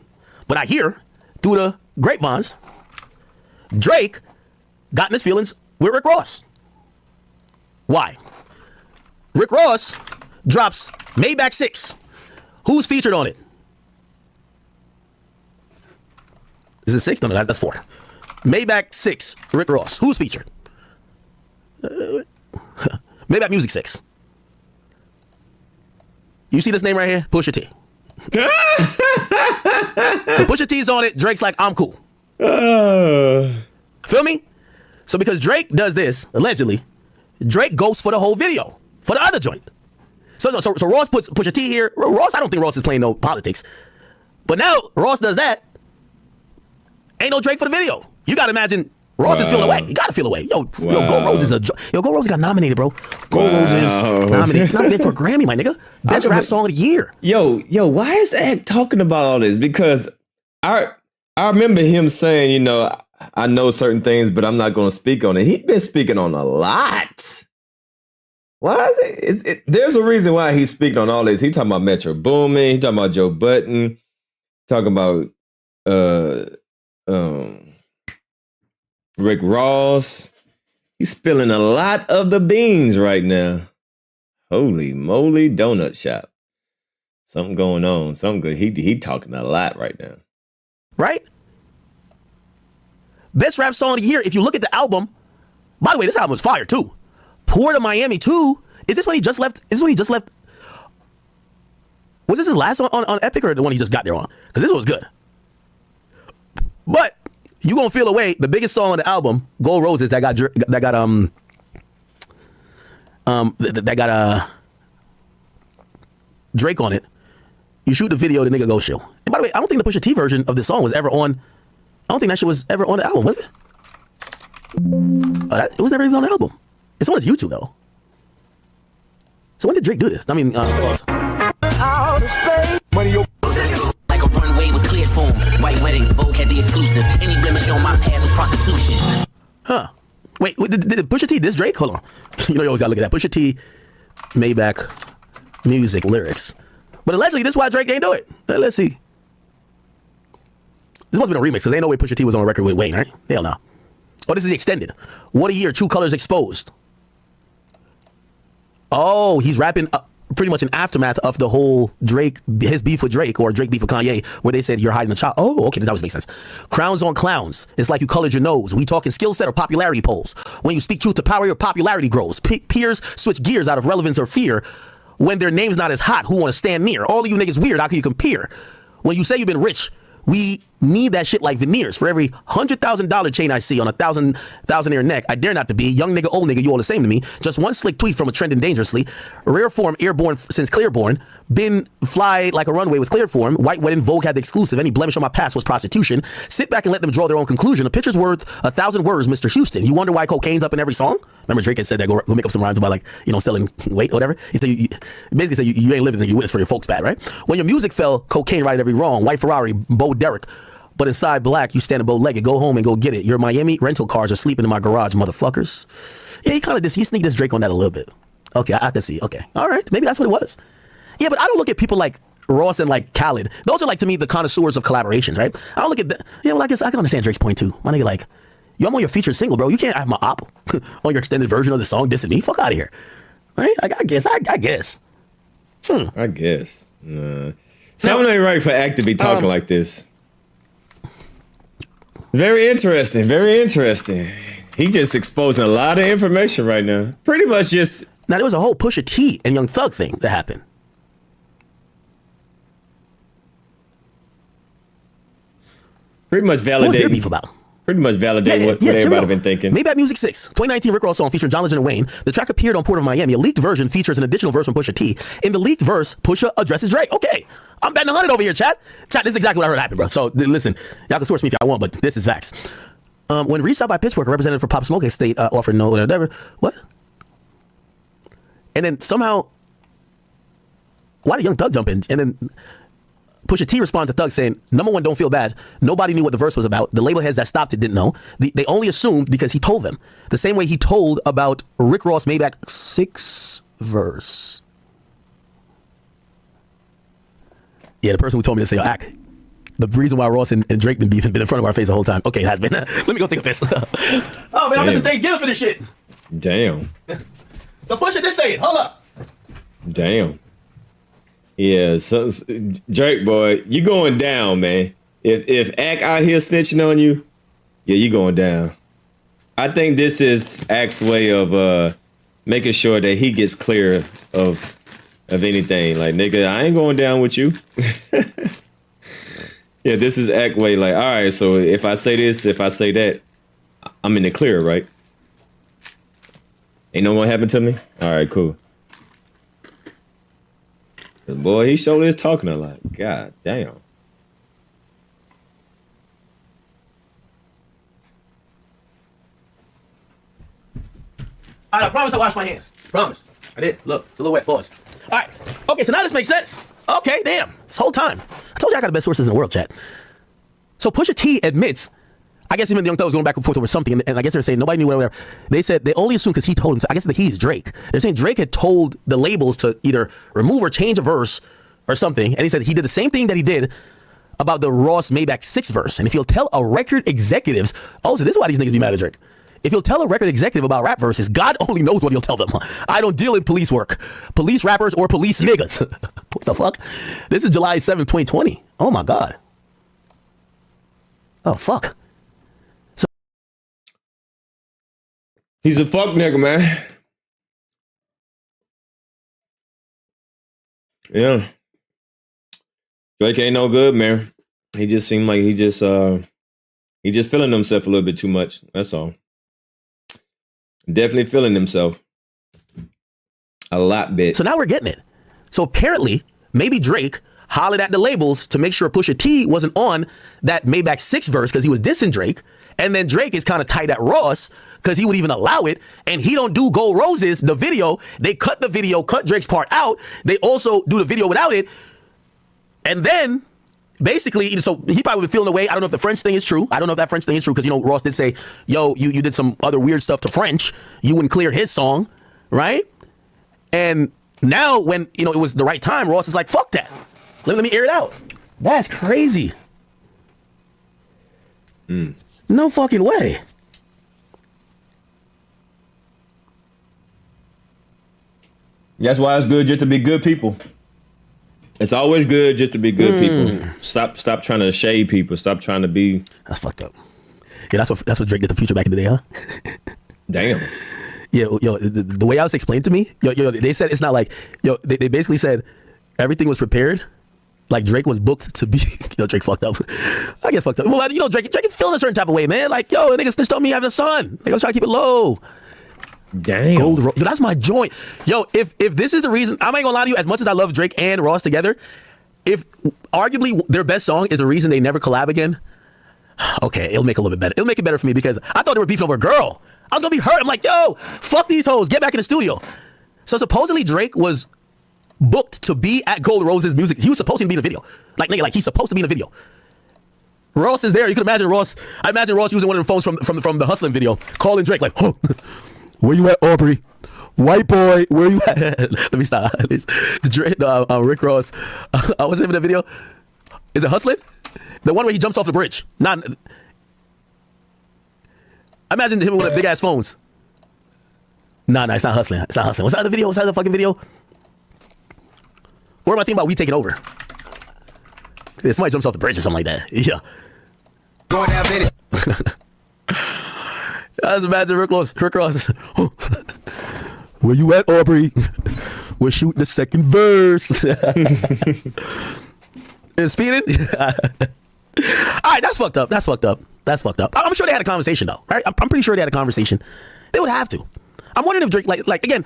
But I hear through the grapevines, Drake got in his feelings with Rick Ross. Why? Rick Ross drops Maybach 6. Who's featured on it? Is it 6? No, that's 4. Maybach 6, Rick Ross. Who's featured? Maybach Music 6. You see this name right here? Pusha T. So Pusha T's on it. Drake's like, I'm cool. Feel me? So because Drake does this, allegedly, Drake goes for the whole video, for the other joint. So Ross puts Pusha T here. Ross, I don't think Ross is playing no politics. But now Ross does that. Ain't no Drake for the video. You got to imagine Ross is feeling away. You got to feel away. Yo, Gold Rose is Gold Rose got nominated, bro. Gold Rose is nominated for a Grammy, my nigga. Best rap song of the year. Yo, why is Act talking about all this? Because I remember him saying, you know, I know certain things, but I'm not going to speak on it. He's been speaking on a lot. Why is it? There's a reason why he's speaking on all this. He talking about Metro Boomin. He talking about Joe Budden. Talking about Rick Ross. He's spilling a lot of the beans right now. Holy moly, donut shop. Something going on. Something good. He talking a lot right now. Right? Best rap song of the year. If you look at the album, by the way, this album was fire too. Port of Miami 2. Is this when he just left? Is this when he just left? Was this his last on Epic or the one he just got there on? Because this was good. But you gonna feel away. The biggest song on the album, Gold Roses, that got Drake on it. You shoot the video, the nigga go show. And by the way, I don't think the Pusha T version of this song was ever on. I don't think that shit was ever on the album, was it? It was never even on the album. It's on his YouTube though. So when did Drake do this? I mean, Like a runway was cleared for him. White wedding, Vogue had the exclusive. Any blemish on my past was prostitution. Huh. Wait, did Pusha T diss Drake? Hold on. You know you always gotta look at that. Pusha T, Maybach, music, lyrics. But allegedly, this is why Drake ain't do it. Let's see. This must have been a remix, because ain't no way Pusha T was on a record with Wayne, right? Hell no. Oh, this is the extended. What a year, True Colors exposed. Oh, he's rapping pretty much an aftermath of the whole Drake, his beef with Drake, or Drake beef with Kanye, where they said you're hiding a child. Oh, okay, that always makes sense. Crowns on clowns. It's like you colored your nose. We talking skill set or popularity polls. When you speak truth to power, your popularity grows. Peers switch gears out of relevance or fear when their name's not as hot. Who want to stand near? All of you niggas weird. How can you compare? When you say you've been rich, we need that shit like veneers. For every $100,000 chain I see on a thousand-ear neck, I dare not to be. Young nigga, old nigga, you all the same to me. Just one slick tweet from a trending dangerously. Rare form, airborne since clearborn. Been fly like a runway was cleared for him. White wedding, Vogue had the exclusive. Any blemish on my past was prostitution. Sit back and let them draw their own conclusion. A picture's worth 1,000 words, Mr. Houston. You wonder why cocaine's up in every song? Remember Drake had said that, go make up some rhymes about, like, you know, selling weight or whatever. He said, basically said you ain't living, you witness for your folks bad, right? When your music fell, cocaine righted every wrong. White Ferrari, Bo Derek. But inside black, you stand bow-legged. Go home and go get it. Your Miami rental cars are sleeping in my garage, motherfuckers. Yeah, he sneaked this Drake on that a little bit. Okay, I can see. Okay, all right, maybe that's what it was. Yeah, but I don't look at people like Ross and like Khaled. Those are, like, to me, the connoisseurs of collaborations, right? I don't look at yeah, well, I guess I can understand Drake's point too. My nigga, like, yo, I'm on your featured single, bro. You can't have my op on your extended version of the song dissing me. Fuck out of here. Right? I guess. I guess. I guess. Someone ain't right for Act to be talking like this. Very interesting. Very interesting. He just exposing a lot of information right now. Pretty much just. Now, there was a whole Pusha T and Young Thug thing that happened. Pretty much validate. What was their beef about? Pretty much validate what everybody been thinking. Maybach Music 6, 2019 Rick Ross song featuring John Legend and Wayne. The track appeared on Port of Miami. A leaked version features an additional verse from Pusha T. In the leaked verse, Pusha addresses Drake. Okay, I'm betting 100 over here, chat. Chat, this is exactly what I heard happen, bro. So listen, y'all can source me if y'all want, but this is facts. When reached out by Pitchfork, a representative for Pop Smoke Estate offered no whatever. What? And then somehow, why did Young Thug jump in? And then Pusha T responded to Thug saying, number one, don't feel bad. Nobody knew what the verse was about. The label heads that stopped it didn't know. They only assumed because he told them. The same way he told about Rick Ross Maybach 6 verse. Yeah, the person who told me to say, Ack, the reason why Ross and Drake been beefing been in front of our face the whole time. Okay, it has been. Let me go take a piss. Oh, man, I'm missing Thanksgiving for this shit. Damn. So Pusha did say it. Hold up. Damn. Yeah, so Drake, boy, you going down, man. If Ack out here snitching on you, yeah, you going down. I think this is Ack's way of making sure that he gets clear of anything. Like, nigga, I ain't going down with you. Yeah, this is act way like, all right, so if I say this, if I say that, I'm in the clear, right? Ain't no gonna happen to me? All right, cool. Boy, he showed his talking a lot. God damn. All right, I promise I washed my hands. Promise. I did. Look, it's a little wet. Pause. All right. Okay, so now this makes sense. Okay, damn. This whole time. I told you I got the best sources in the world, chat. So Pusha T admits, I guess even the Young Thug was going back and forth over something, and I guess they're saying nobody knew whatever. They said they only assumed because he told him. I guess that he's Drake. They're saying Drake had told the labels to either remove or change a verse or something, and he said he did the same thing that he did about the Ross Maybach 6 verse. And if he'll tell a record executives, oh, so this is why these niggas be mad at Drake. If he'll tell a record executive about rap verses, God only knows what he'll tell them. I don't deal in police work, police rappers, or police niggas. What the fuck? This is July 7th, 2020. Oh my God. Oh, fuck. So He's a fuck nigga, man. Yeah. Drake ain't no good, man. He just seemed like he just feeling himself a little bit too much. That's all. Definitely feeling himself a lot bit. So now we're getting it. So apparently, maybe Drake hollered at the labels to make sure Pusha T wasn't on that Maybach 6 verse because he was dissing Drake. And then Drake is kind of tight at Ross because he would even allow it. And he don't do Gold Roses, the video. They cut the video, cut Drake's part out. They also do the video without it. And then basically, so he probably been feeling away. I don't know if the French thing is true. I don't know if that French thing is true because, you know, Ross did say, yo, you did some other weird stuff to French. You wouldn't clear his song, right? And now when, you know, it was the right time, Ross is like, fuck that. Let me air it out. That's crazy. No fucking way. That's why it's good just to be good people. It's always good just to be good people. Stop trying to shade people. Stop trying to be. That's fucked up. Yeah, that's what Drake did to Future back in the day, huh? Damn. Yeah, yo, the way I was explained to me, yo, they said it's not like, yo, they basically said everything was prepared. Like Drake was booked to be, yo, Drake fucked up. I guess fucked up. Well, you know, Drake is feeling a certain type of way, man. Like, yo, nigga snitched on me having a son. Like, I was trying to keep it low. Damn. Yo, that's my joint. Yo, if this is the reason, I ain't gonna lie to you, as much as I love Drake and Ross together, if arguably their best song is a reason they never collab again, okay, it'll make it a little bit better. It'll make it better for me because I thought they were beefing over a girl. I was gonna be hurt. I'm like, yo, fuck these hoes. Get back in the studio. So supposedly Drake was booked to be at Gold Roses music. He was supposed to be in the video. Like, nigga, like he's supposed to be in the video. Ross is there. You can imagine Ross. I imagine Ross using one of the phones from the Hustling video, calling Drake like, oh, where you at, Aubrey? White boy, where you at? Let me stop. Rick Ross. What's the name of the video? Is it Hustling? The one where he jumps off the bridge. Not. I imagine him with one of the big ass phones. Nah, it's not Hustling. It's not Hustling. What's that other video? What's that other fucking video? Or am I thinking about We Taking Over? Yeah, somebody jumps off the bridge or something like that. Yeah. Going down minute. I just imagine Rick Ross. Where you at, Aubrey? We're shooting the second verse. Is speeding? All right, that's fucked up. That's fucked up. That's fucked up. I'm sure they had a conversation though, right? I'm pretty sure they had a conversation. They would have to. I'm wondering if Drake, like again,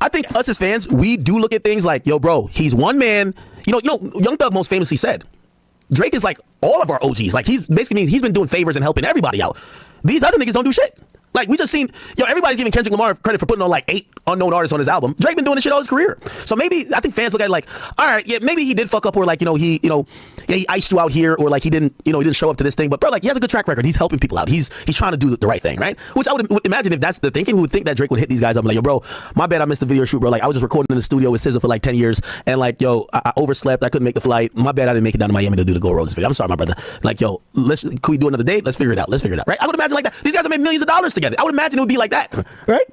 I think us as fans, we do look at things like, yo, bro, he's one man. You know, Young Thug most famously said, Drake is like all of our OGs. Like he's basically he's been doing favors and helping everybody out. These other niggas don't do shit. Like we just seen, everybody's giving Kendrick Lamar credit for putting on like 8 unknown artists on his album. Drake been doing this shit all his career. So maybe I think fans look at it like, all right, yeah, maybe he did fuck up, or like, he iced you out here, or like he didn't show up to this thing. But bro, like he has a good track record. He's helping people out. He's trying to do the right thing, right? Which I would imagine if that's the thinking, we would think that Drake would hit these guys up like, yo, bro, my bad, I missed the video shoot, bro. Like I was just recording in the studio with SZA for like 10 years, and like, yo, I overslept. I couldn't make the flight. My bad, I didn't make it down to Miami to do the Gold Roses video. I'm sorry, my brother. Like, yo, can we do another date? Let's figure it out. Right? I would imagine like that. These guys have made millions of dollars together. I would imagine it would be like that, right?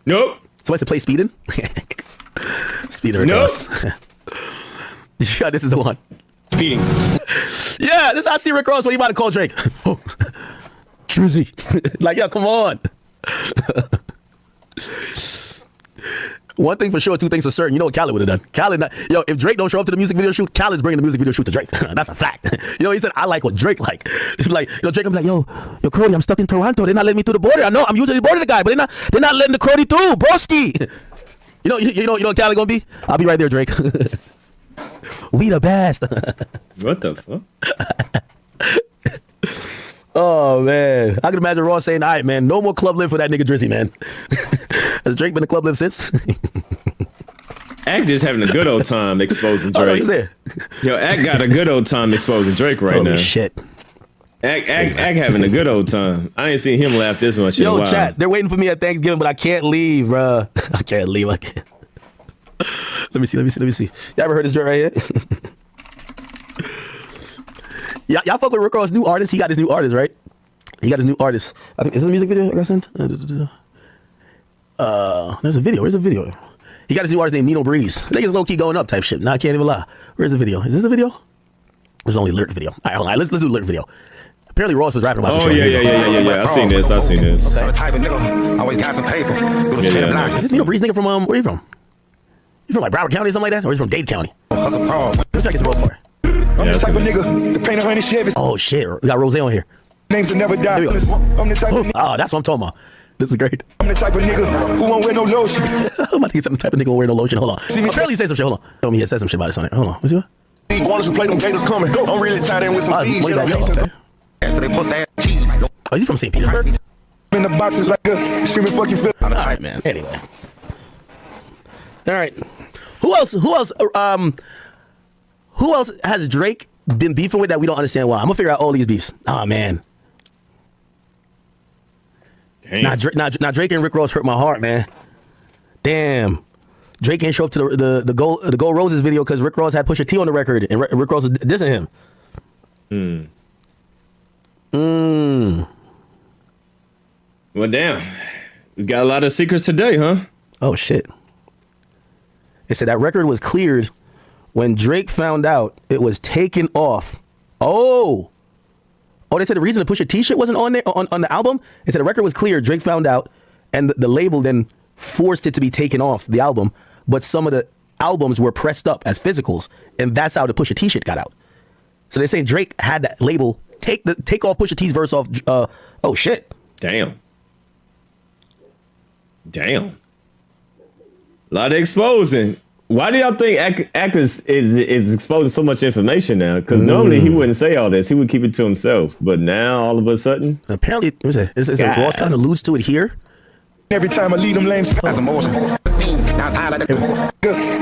Nope. Somebody said play Speedin'? Speedin' Nope. Yeah, this is the one. Speeding. Yeah, this is I see Rick Ross when he about to call Drake. Oh, Drizzy. Like, yo, come on. One thing for sure, two things for certain. You know what Khaled would have done? Yo, if Drake don't show up to the music video shoot, Khaled's bringing the music video shoot to Drake. That's a fact. He said, I like what Drake like. Like, Drake gonna be like, yo, Crody, I'm stuck in Toronto. They're not letting me through the border. I know, I'm usually the border guy, but they're not letting the Crody through, broski. You know what Khaled gonna be? I'll be right there, Drake. We the best. What the fuck? Oh, man. I can imagine Ross saying, all right, man, no more Club Live for that nigga Drizzy, man. Has Drake been to Club Live since? Act just having a good old time exposing Drake. Oh, no, he's there. Yo, Act got a good old time exposing Drake right now. Holy shit. Act having a good old time. I ain't seen him laugh this much in a while. Yo, chat, they're waiting for me at Thanksgiving, but I can't leave, bruh. I can't leave. Let me see. Y'all ever heard this joint right here? Y'all fuck with Rick Ross' new artist? He got his new artist, right? He got his new artist. I think, is this a music video I got sent? There's a video. Where's the video? He got his new artist named Nino Breeze. Niggas low key going up type shit. Nah, I can't even lie. Where's the video? Is this a video? This is only lyric video. All right, hold on. Let's do lyric video. Apparently Ross was rapping about some shit. Yeah. I seen this. Okay. Type of nigga, always got some paper. Yeah. Is this Nino Breeze nigga from where you from? You from like Broward County or something like that? Or he's from Dade County? That's a problem. Let's check his Ross part. I'm the type of nigga to paint 100 Chevys. Oh shit, we got Rose on here. Names will never die. There we go. I'm the type of nigga. Oh, that's what I'm talking about. This is great. I'm the type of nigga who won't wear no lotion. I'm about to get some type of nigga who wear no lotion. Hold on. See me barely say some shit. Hold on. Tell me he said some shit about this on it. Hold on. Let's see what? Iguanas who play them gators coming. I'm really tied in with some G's. Okay. Oh, is he from St. Petersburg? In the boxes like a screaming fucking flip. All right, man. Anyway. All right. Who else has Drake been beefing with that we don't understand why? I'm gonna figure out all these beefs. Oh man. Now Drake and Rick Ross hurt my heart, man. Damn. Drake ain't show up to the Gold Roses video because Rick Ross had Pusha T on the record and Rick Ross was dissing him. Well, damn. We got a lot of secrets today, huh? Oh shit. They said that record was cleared when Drake found out it was taken off. Oh, they said the reason the Pusha T shit wasn't on there on the album. They said the record was cleared. Drake found out, and the label then forced it to be taken off the album. But some of the albums were pressed up as physicals, and that's how the Pusha T shit got out. So they're saying Drake had that label take off Pusha T's verse off. Oh shit. Damn. A lot of exposing. Why do y'all think Ak is exposing so much information now? Because normally he wouldn't say all this. He would keep it to himself. But now, all of a sudden... Apparently, Ross kind of alludes to it here. Every time I lead them lames, that's emotion.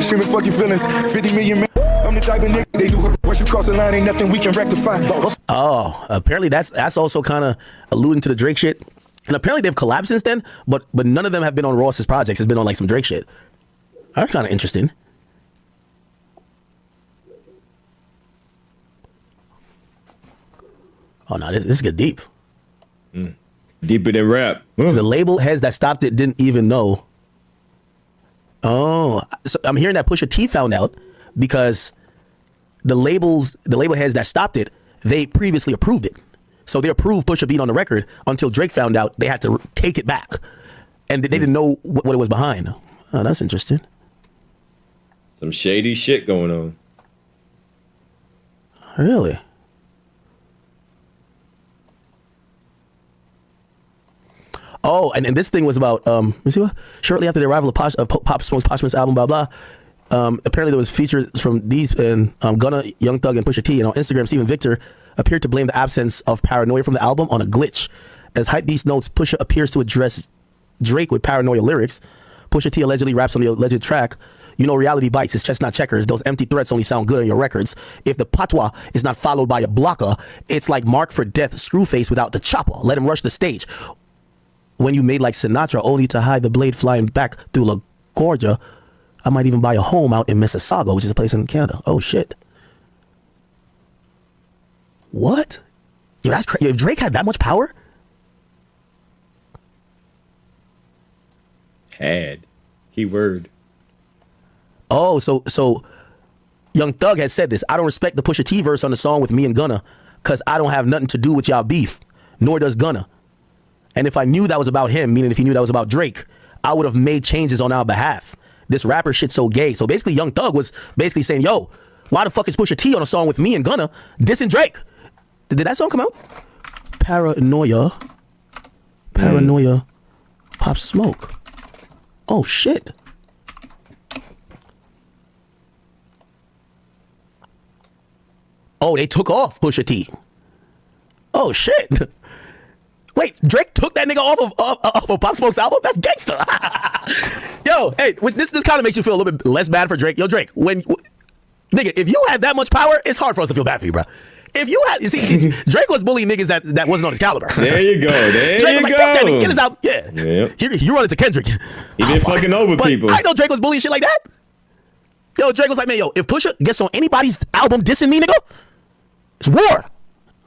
Screaming fucking feelings, 50 million men. I'm the type of nigga they do. Once you cross the line, ain't nothing we can rectify. Oh, apparently that's also kind of alluding to the Drake shit. And apparently they've collabed since then, but none of them have been on Ross's projects. It's been on like some Drake shit. That's kind of interesting. Oh no, this get deep. Deeper than rap. So the label heads that stopped it didn't even know. Oh, so I'm hearing that Pusha T found out because the label heads that stopped it, they previously approved it. So they approved Pusha being on the record until Drake found out they had to take it back. And they didn't know what it was behind. Oh, that's interesting. Some shady shit going on. Really? Oh, and this thing was about, you see what? Shortly after the arrival of Pop Smoke's posthumous album, blah, blah. Apparently there was features from these and Gunna, Young Thug, and Pusha T. And on Instagram, Steven Victor appeared to blame the absence of Paranoia from the album on a glitch. As Hypebeast notes, Pusha appears to address Drake with Paranoia lyrics. Pusha T allegedly raps on the alleged track, "You know reality bites, it's chestnut checkers. Those empty threats only sound good on your records. If the patois is not followed by a blocker, it's like Mark for Death Screwface without the chopper. Let him rush the stage. When you made like Sinatra, only to hide the blade flying back through LaGuardia. I might even buy a home out in Mississauga, which is a place in Canada." Oh shit. What? Yo, that's crazy. If Drake had that much power? Had. Keyword. Oh, so Young Thug had said this. "I don't respect the Pusha T verse on the song with me and Gunna because I don't have nothing to do with y'all beef, nor does Gunna. And if I knew that was about him, meaning if he knew that was about Drake, I would have made changes on our behalf. this rapper shit so gay. So basically, Young Thug was basically saying, yo, why the fuck is Pusha T on a song with me and Gunna dissing Drake? Did that song come out? Paranoia. Pop Smoke. Oh, shit. Oh, they took off Pusha T. Oh, shit. Wait, Drake took that nigga off of Pop Smoke's album? That's gangster. Yo, hey, this kind of makes you feel a little bit less bad for Drake. Yo, Drake, nigga, if you had that much power, it's hard for us to feel bad for you, bro. If you had, see, Drake was bullying niggas that wasn't on his caliber. There you go. There Drake you was like, go. fuck that nigga, get his out. Yeah. Yep. You run into Kendrick. He been fucking over but people. I know Drake was bullying shit like that. Yo, Drake was like, man, yo, if Pusha gets on anybody's album dissing me, nigga, it's war.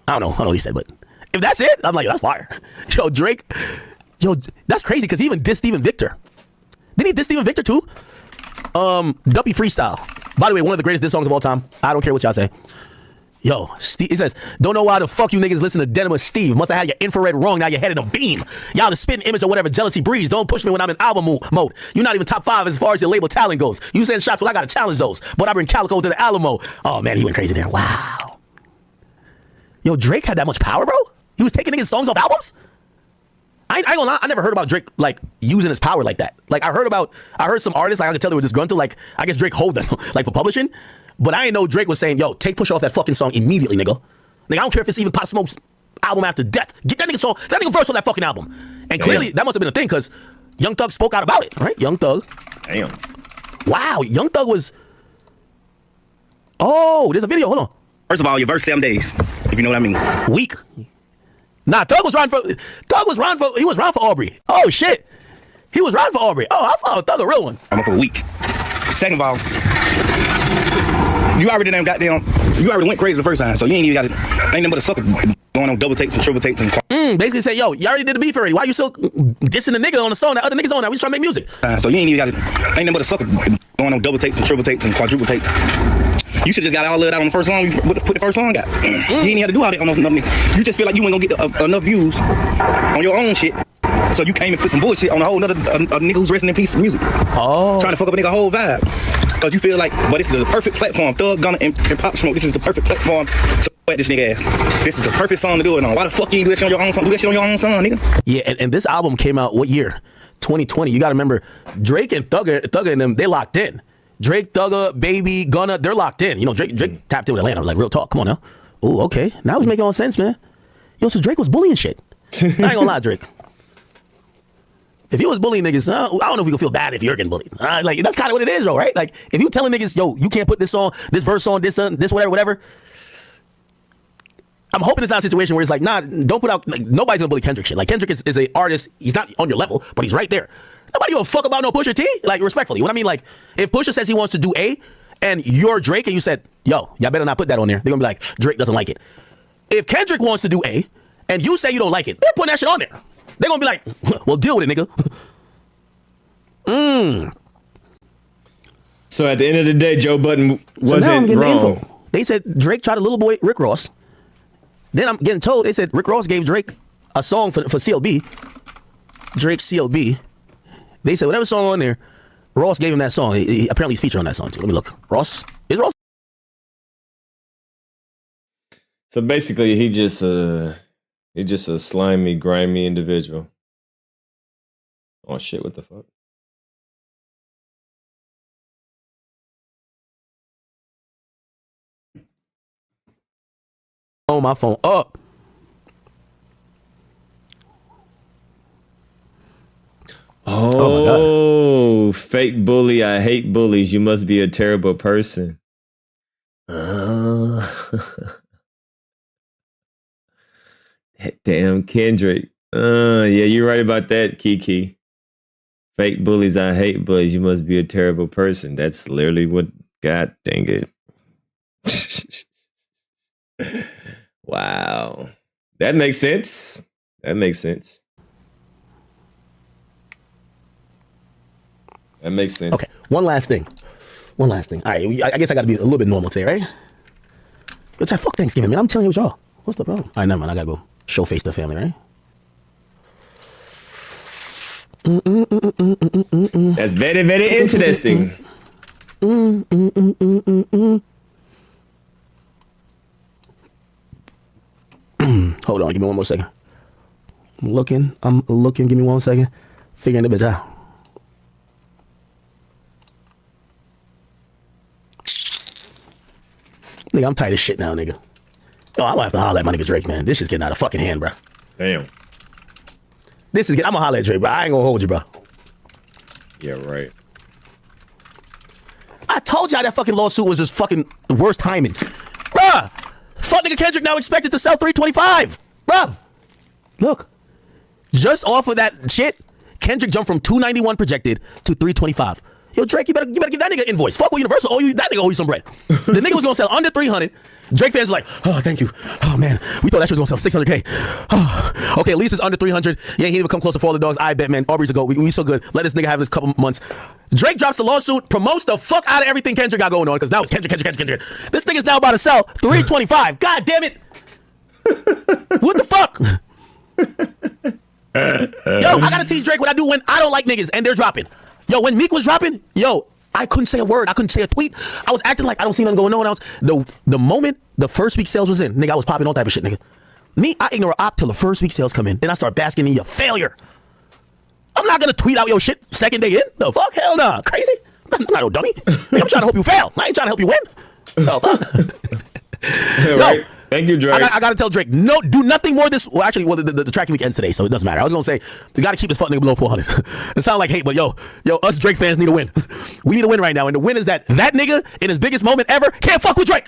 I don't know what he said, but if that's it, I'm like, yo, that's fire. Yo, Drake, that's crazy because he even dissed Steven Victor. Didn't he diss Steven Victor too? Duppy Freestyle. By the way, one of the greatest diss songs of all time. I don't care what y'all say. Yo, Steve, it says, don't know why the fuck you niggas listen to Denim with Steve. Must have had your infrared wrong, now your head in a beam. Y'all the spitting image or whatever jealousy breeze. Don't push me when I'm in album mode. You're not even top 5 as far as your label talent goes. You send shots, well, I gotta challenge those. But I bring Calico to the Alamo. Oh man, he went crazy there. Wow. Yo, Drake had that much power, bro? He was taking niggas' songs off albums? I ain't gonna lie, I never heard about Drake like using his power like that. Like I heard some artists, like I could tell they were disgruntled, like I guess Drake hold them like for publishing. But I didn't know Drake was saying, yo, take Pusha off that fucking song immediately, nigga. Nigga, I don't care if it's even Pop Smoke's album after death. Get that nigga verse on that fucking album. And clearly that must have been a thing because Young Thug spoke out about it, right? Young Thug. Damn. Wow, Young Thug was. Oh, there's a video. Hold on. First of all, your verse 7 days, if you know what I mean. Weak. Nah, Thug was running for Aubrey. Oh shit. He was running for Aubrey. Oh, I thought Thug a real one. I'm up for a week. Second of all, you already went crazy the first time, so you ain't even got it. Ain't nothing but a sucker going on double takes and triple takes and basically say, yo, you already did the beef already. Why you still dissing the nigga on the song that other niggas on that? We just trying to make music. So you ain't even got it. Ain't nothing but a sucker going on double takes and triple takes and quadruple takes. You should just got all of that on the first song. You put the first song out. You ain't even had to do all that on those niggas. You just feel like you ain't gonna get enough views on your own shit. So you came and put some bullshit on a whole nother nigga who's resting in peace of music. Oh. Trying to fuck up a nigga whole vibe. Because you feel like, but this is the perfect platform. Thug, Gunna, and Pop Smoke, this is the perfect platform to wet this nigga ass. This is the perfect song to do it on. Why the fuck you ain't do that shit on your own song? Do that shit on your own song, nigga. Yeah, and this album came out what year? 2020. You gotta remember, Drake and Thugger and them, they locked in. Drake, Thugger, Baby, Gunna, they're locked in. You know, Drake tapped in with Atlanta. Like, real talk. Come on now. Oh, okay. Now it's making all sense, man. Yo, so Drake was bullying shit. I ain't gonna lie, Drake. If he was bullying niggas, I don't know if we can feel bad if you're getting bullied. Like, that's kind of what it is, though, right? Like, if you telling niggas, yo, you can't put this song, this verse on, this whatever. I'm hoping it's not a situation where it's like, nah, don't put out, like, nobody's gonna bully Kendrick shit. Like, Kendrick is an artist. He's not on your level, but he's right there. Nobody give a fuck about no Pusha T. Like, respectfully. What I mean, like, if Pusha says he wants to do A, and you're Drake, and you said, yo, y'all better not put that on there, they're gonna be like, Drake doesn't like it. If Kendrick wants to do A, and you say you don't like it, they're putting that shit on there. They're gonna be like, well, deal with it, nigga. So at the end of the day, Joe Budden wasn't wrong. They said Drake tried a little boy Rick Ross. Then I'm getting told they said Rick Ross gave Drake a song for CLB. Drake CLB. They said whatever song on there, Ross gave him that song. Apparently he's featured on that song too. Let me look. Is Ross? So basically, he just a slimy, grimy individual. Oh shit! What the fuck? On my phone up. Oh, fake bully. I hate bullies. You must be a terrible person. Damn, Kendrick. Yeah, you're right about that, Kiki. Fake bullies. I hate bullies. You must be a terrible person. That's literally what. God dang it. Wow. That makes sense. That makes sense. Okay, one last thing. All right, I guess I got to be a little bit normal today, right? It's like, fuck Thanksgiving, man. I'm chilling here with y'all. What's the problem? All right, never mind. I got to go show face to the family, right? That's very, very interesting. Hold on, give me one more second. I'm looking. Give me 1 second. Figuring the bitch out. Nigga, I'm tired of shit now, nigga. Yo, I'm gonna have to holler at my nigga Drake, man. This shit's getting out of fucking hand, bro. Damn. I'm gonna holler at Drake, bro. I ain't gonna hold you, bro. Yeah, right. I told y'all that fucking lawsuit was just fucking worst timing. Bruh, fuck nigga Kendrick now expected to sell 325. Bruh, look. Just off of that shit, Kendrick jumped from 291 projected to 325. Yo, Drake, you better give that nigga an invoice. Fuck with Universal, that nigga owe you some bread. The nigga was gonna sell under 300. Drake fans were like, oh, thank you. Oh man, we thought that shit was gonna sell 600K. Oh, okay, at least it's under 300. Yeah, he didn't even come close to For All the Dogs. I bet, man, Aubrey's a go. We so good. Let this nigga have this couple months. Drake drops the lawsuit, promotes the fuck out of everything Kendrick got going on, because now it's Kendrick. This nigga's now about to sell 325. God damn it. What the fuck? Yo, I gotta teach Drake what I do when I don't like niggas and they're dropping. Yo, when Meek was dropping, I couldn't say a word. I couldn't say a tweet. I was acting like I don't see nothing going on. The moment the first week sales was in, nigga, I was popping all type of shit, nigga. Me, I ignore op till the first week sales come in. Then I start basking in your failure. I'm not gonna tweet out your shit second day in. The fuck? Hell nah. Crazy? I'm not no dummy. Nigga, I'm trying to help you fail. I ain't trying to help you win. The fuck? Right. Thank you, Drake. I gotta tell Drake, no, do nothing more this. Well, actually, the tracking week ends today, so it doesn't matter. I was gonna say, we gotta keep this fuck nigga below 400. It sounds like hate, but yo, us Drake fans need a win. We need a win right now, and the win is that nigga in his biggest moment ever can't fuck with Drake.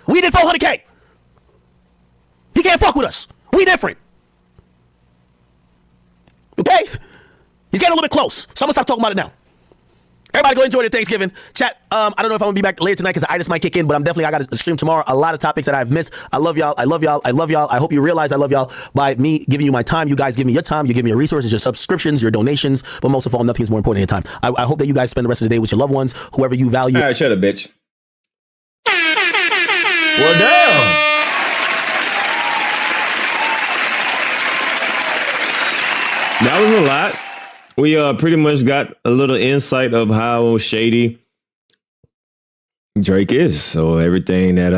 We did 400K. He can't fuck with us. We different. Okay? He's getting a little bit close. So I'm gonna stop talking about it now. Everybody go enjoy their Thanksgiving. Chat, I don't know if I'm gonna be back later tonight because the itis might kick in, but I got to stream tomorrow. A lot of topics that I've missed. I love y'all. I hope you realize I love y'all by me giving you my time. You guys give me your time. You give me your resources, your subscriptions, your donations. But most of all, nothing is more important than your time. I hope that you guys spend the rest of the day with your loved ones, whoever you value. All right, shut up, bitch. Well, damn. That was a lot. We pretty much got a little insight of how shady Drake is. So everything that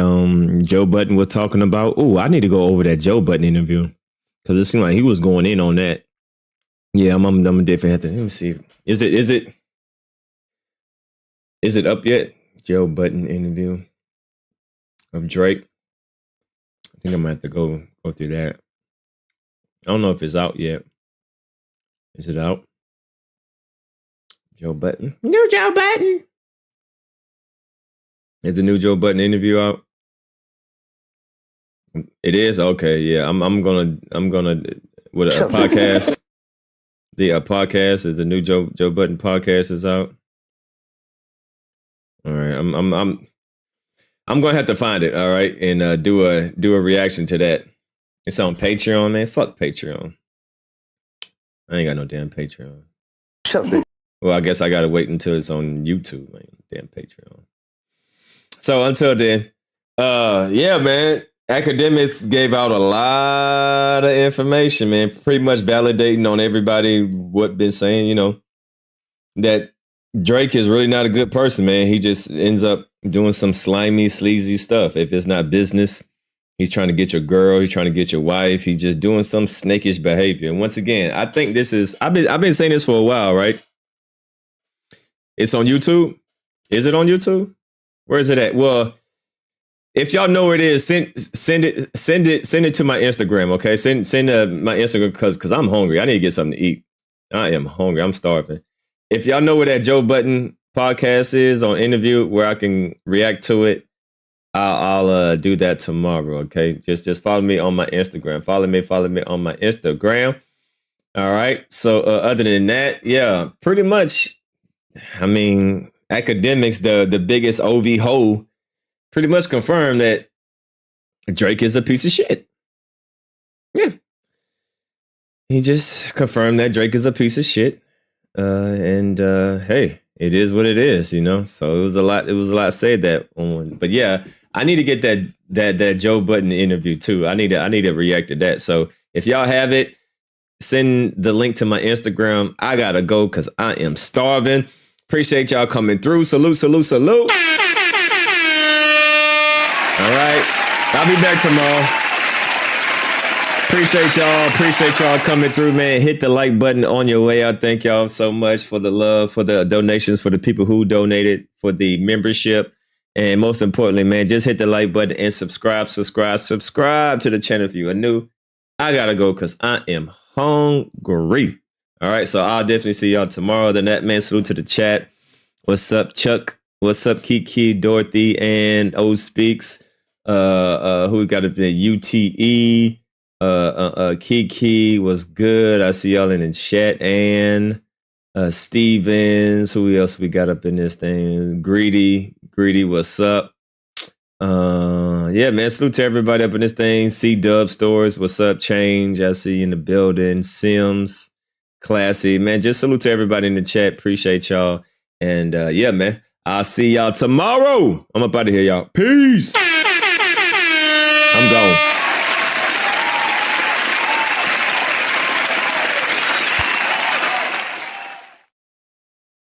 Joe Budden was talking about. Oh, I need to go over that Joe Budden interview because it seemed like he was going in on that. Yeah, I'm definitely have to. Let me see. Is it up yet? Joe Budden interview of Drake. I think I might have to go through that. I don't know if it's out yet. Is it out? Joe Budden. New Joe Budden. Is the new Joe Budden interview out? It is? Okay, yeah. I'm gonna with a podcast. The podcast is the new Joe Budden podcast is out. All right. I'm gonna have to find it, all right, and do a reaction to that. It's on Patreon, man. Fuck Patreon. I ain't got no damn Patreon. Well, I guess I gotta wait until it's on YouTube, man. Damn Patreon. So until then, yeah, man. Akademiks gave out a lot of information, man. Pretty much validating on everybody what been saying, that Drake is really not a good person, man. He just ends up doing some slimy, sleazy stuff. If it's not business, he's trying to get your girl. He's trying to get your wife. He's just doing some snakish behavior. And once again, I think this is, I've been saying this for a while, right? It's on YouTube. Is it on YouTube? Where is it at? Well, if y'all know where it is, send it to my Instagram, okay? Send my Instagram because I'm hungry. I need to get something to eat. I am hungry. I'm starving. If y'all know where that Joe Budden podcast is on interview where I can react to it, I'll do that tomorrow, okay? Just follow me on my Instagram. Follow me on my Instagram. All right. So other than that, yeah, pretty much, I mean, Akademiks, the biggest OV hoe, pretty much confirmed that Drake is a piece of shit. Yeah. He just confirmed that Drake is a piece of shit. And hey, it is what it is, So it was a lot said that on. But yeah, I need to get that Joe Budden interview too. I need to react to that. So if y'all have it, send the link to my Instagram. I gotta go because I am starving. Appreciate y'all coming through. Salute, salute, salute. All right. I'll be back tomorrow. Appreciate y'all. Appreciate y'all coming through, man. Hit the like button on your way out. Thank y'all so much for the love, for the donations, for the people who donated, for the membership. And most importantly, man, just hit the like button and subscribe to the channel if you are new. I gotta go because I am hungry. All right, so I'll definitely see y'all tomorrow. Then that, man, salute to the chat. What's up, Chuck? What's up, Kiki, Dorothy, and O Speaks? Who we got up there? UTE. Kiki was good. I see y'all in the chat. And Stevens. Who else we got up in this thing? Greedy, what's up? Yeah, man, salute to everybody up in this thing. C-Dub Stores, what's up? Change, I see you in the building. Sims, Classy, man, just salute to everybody in the chat. Appreciate y'all. And yeah, man, I'll see y'all tomorrow. I'm up out of here, y'all. Peace. I'm gone.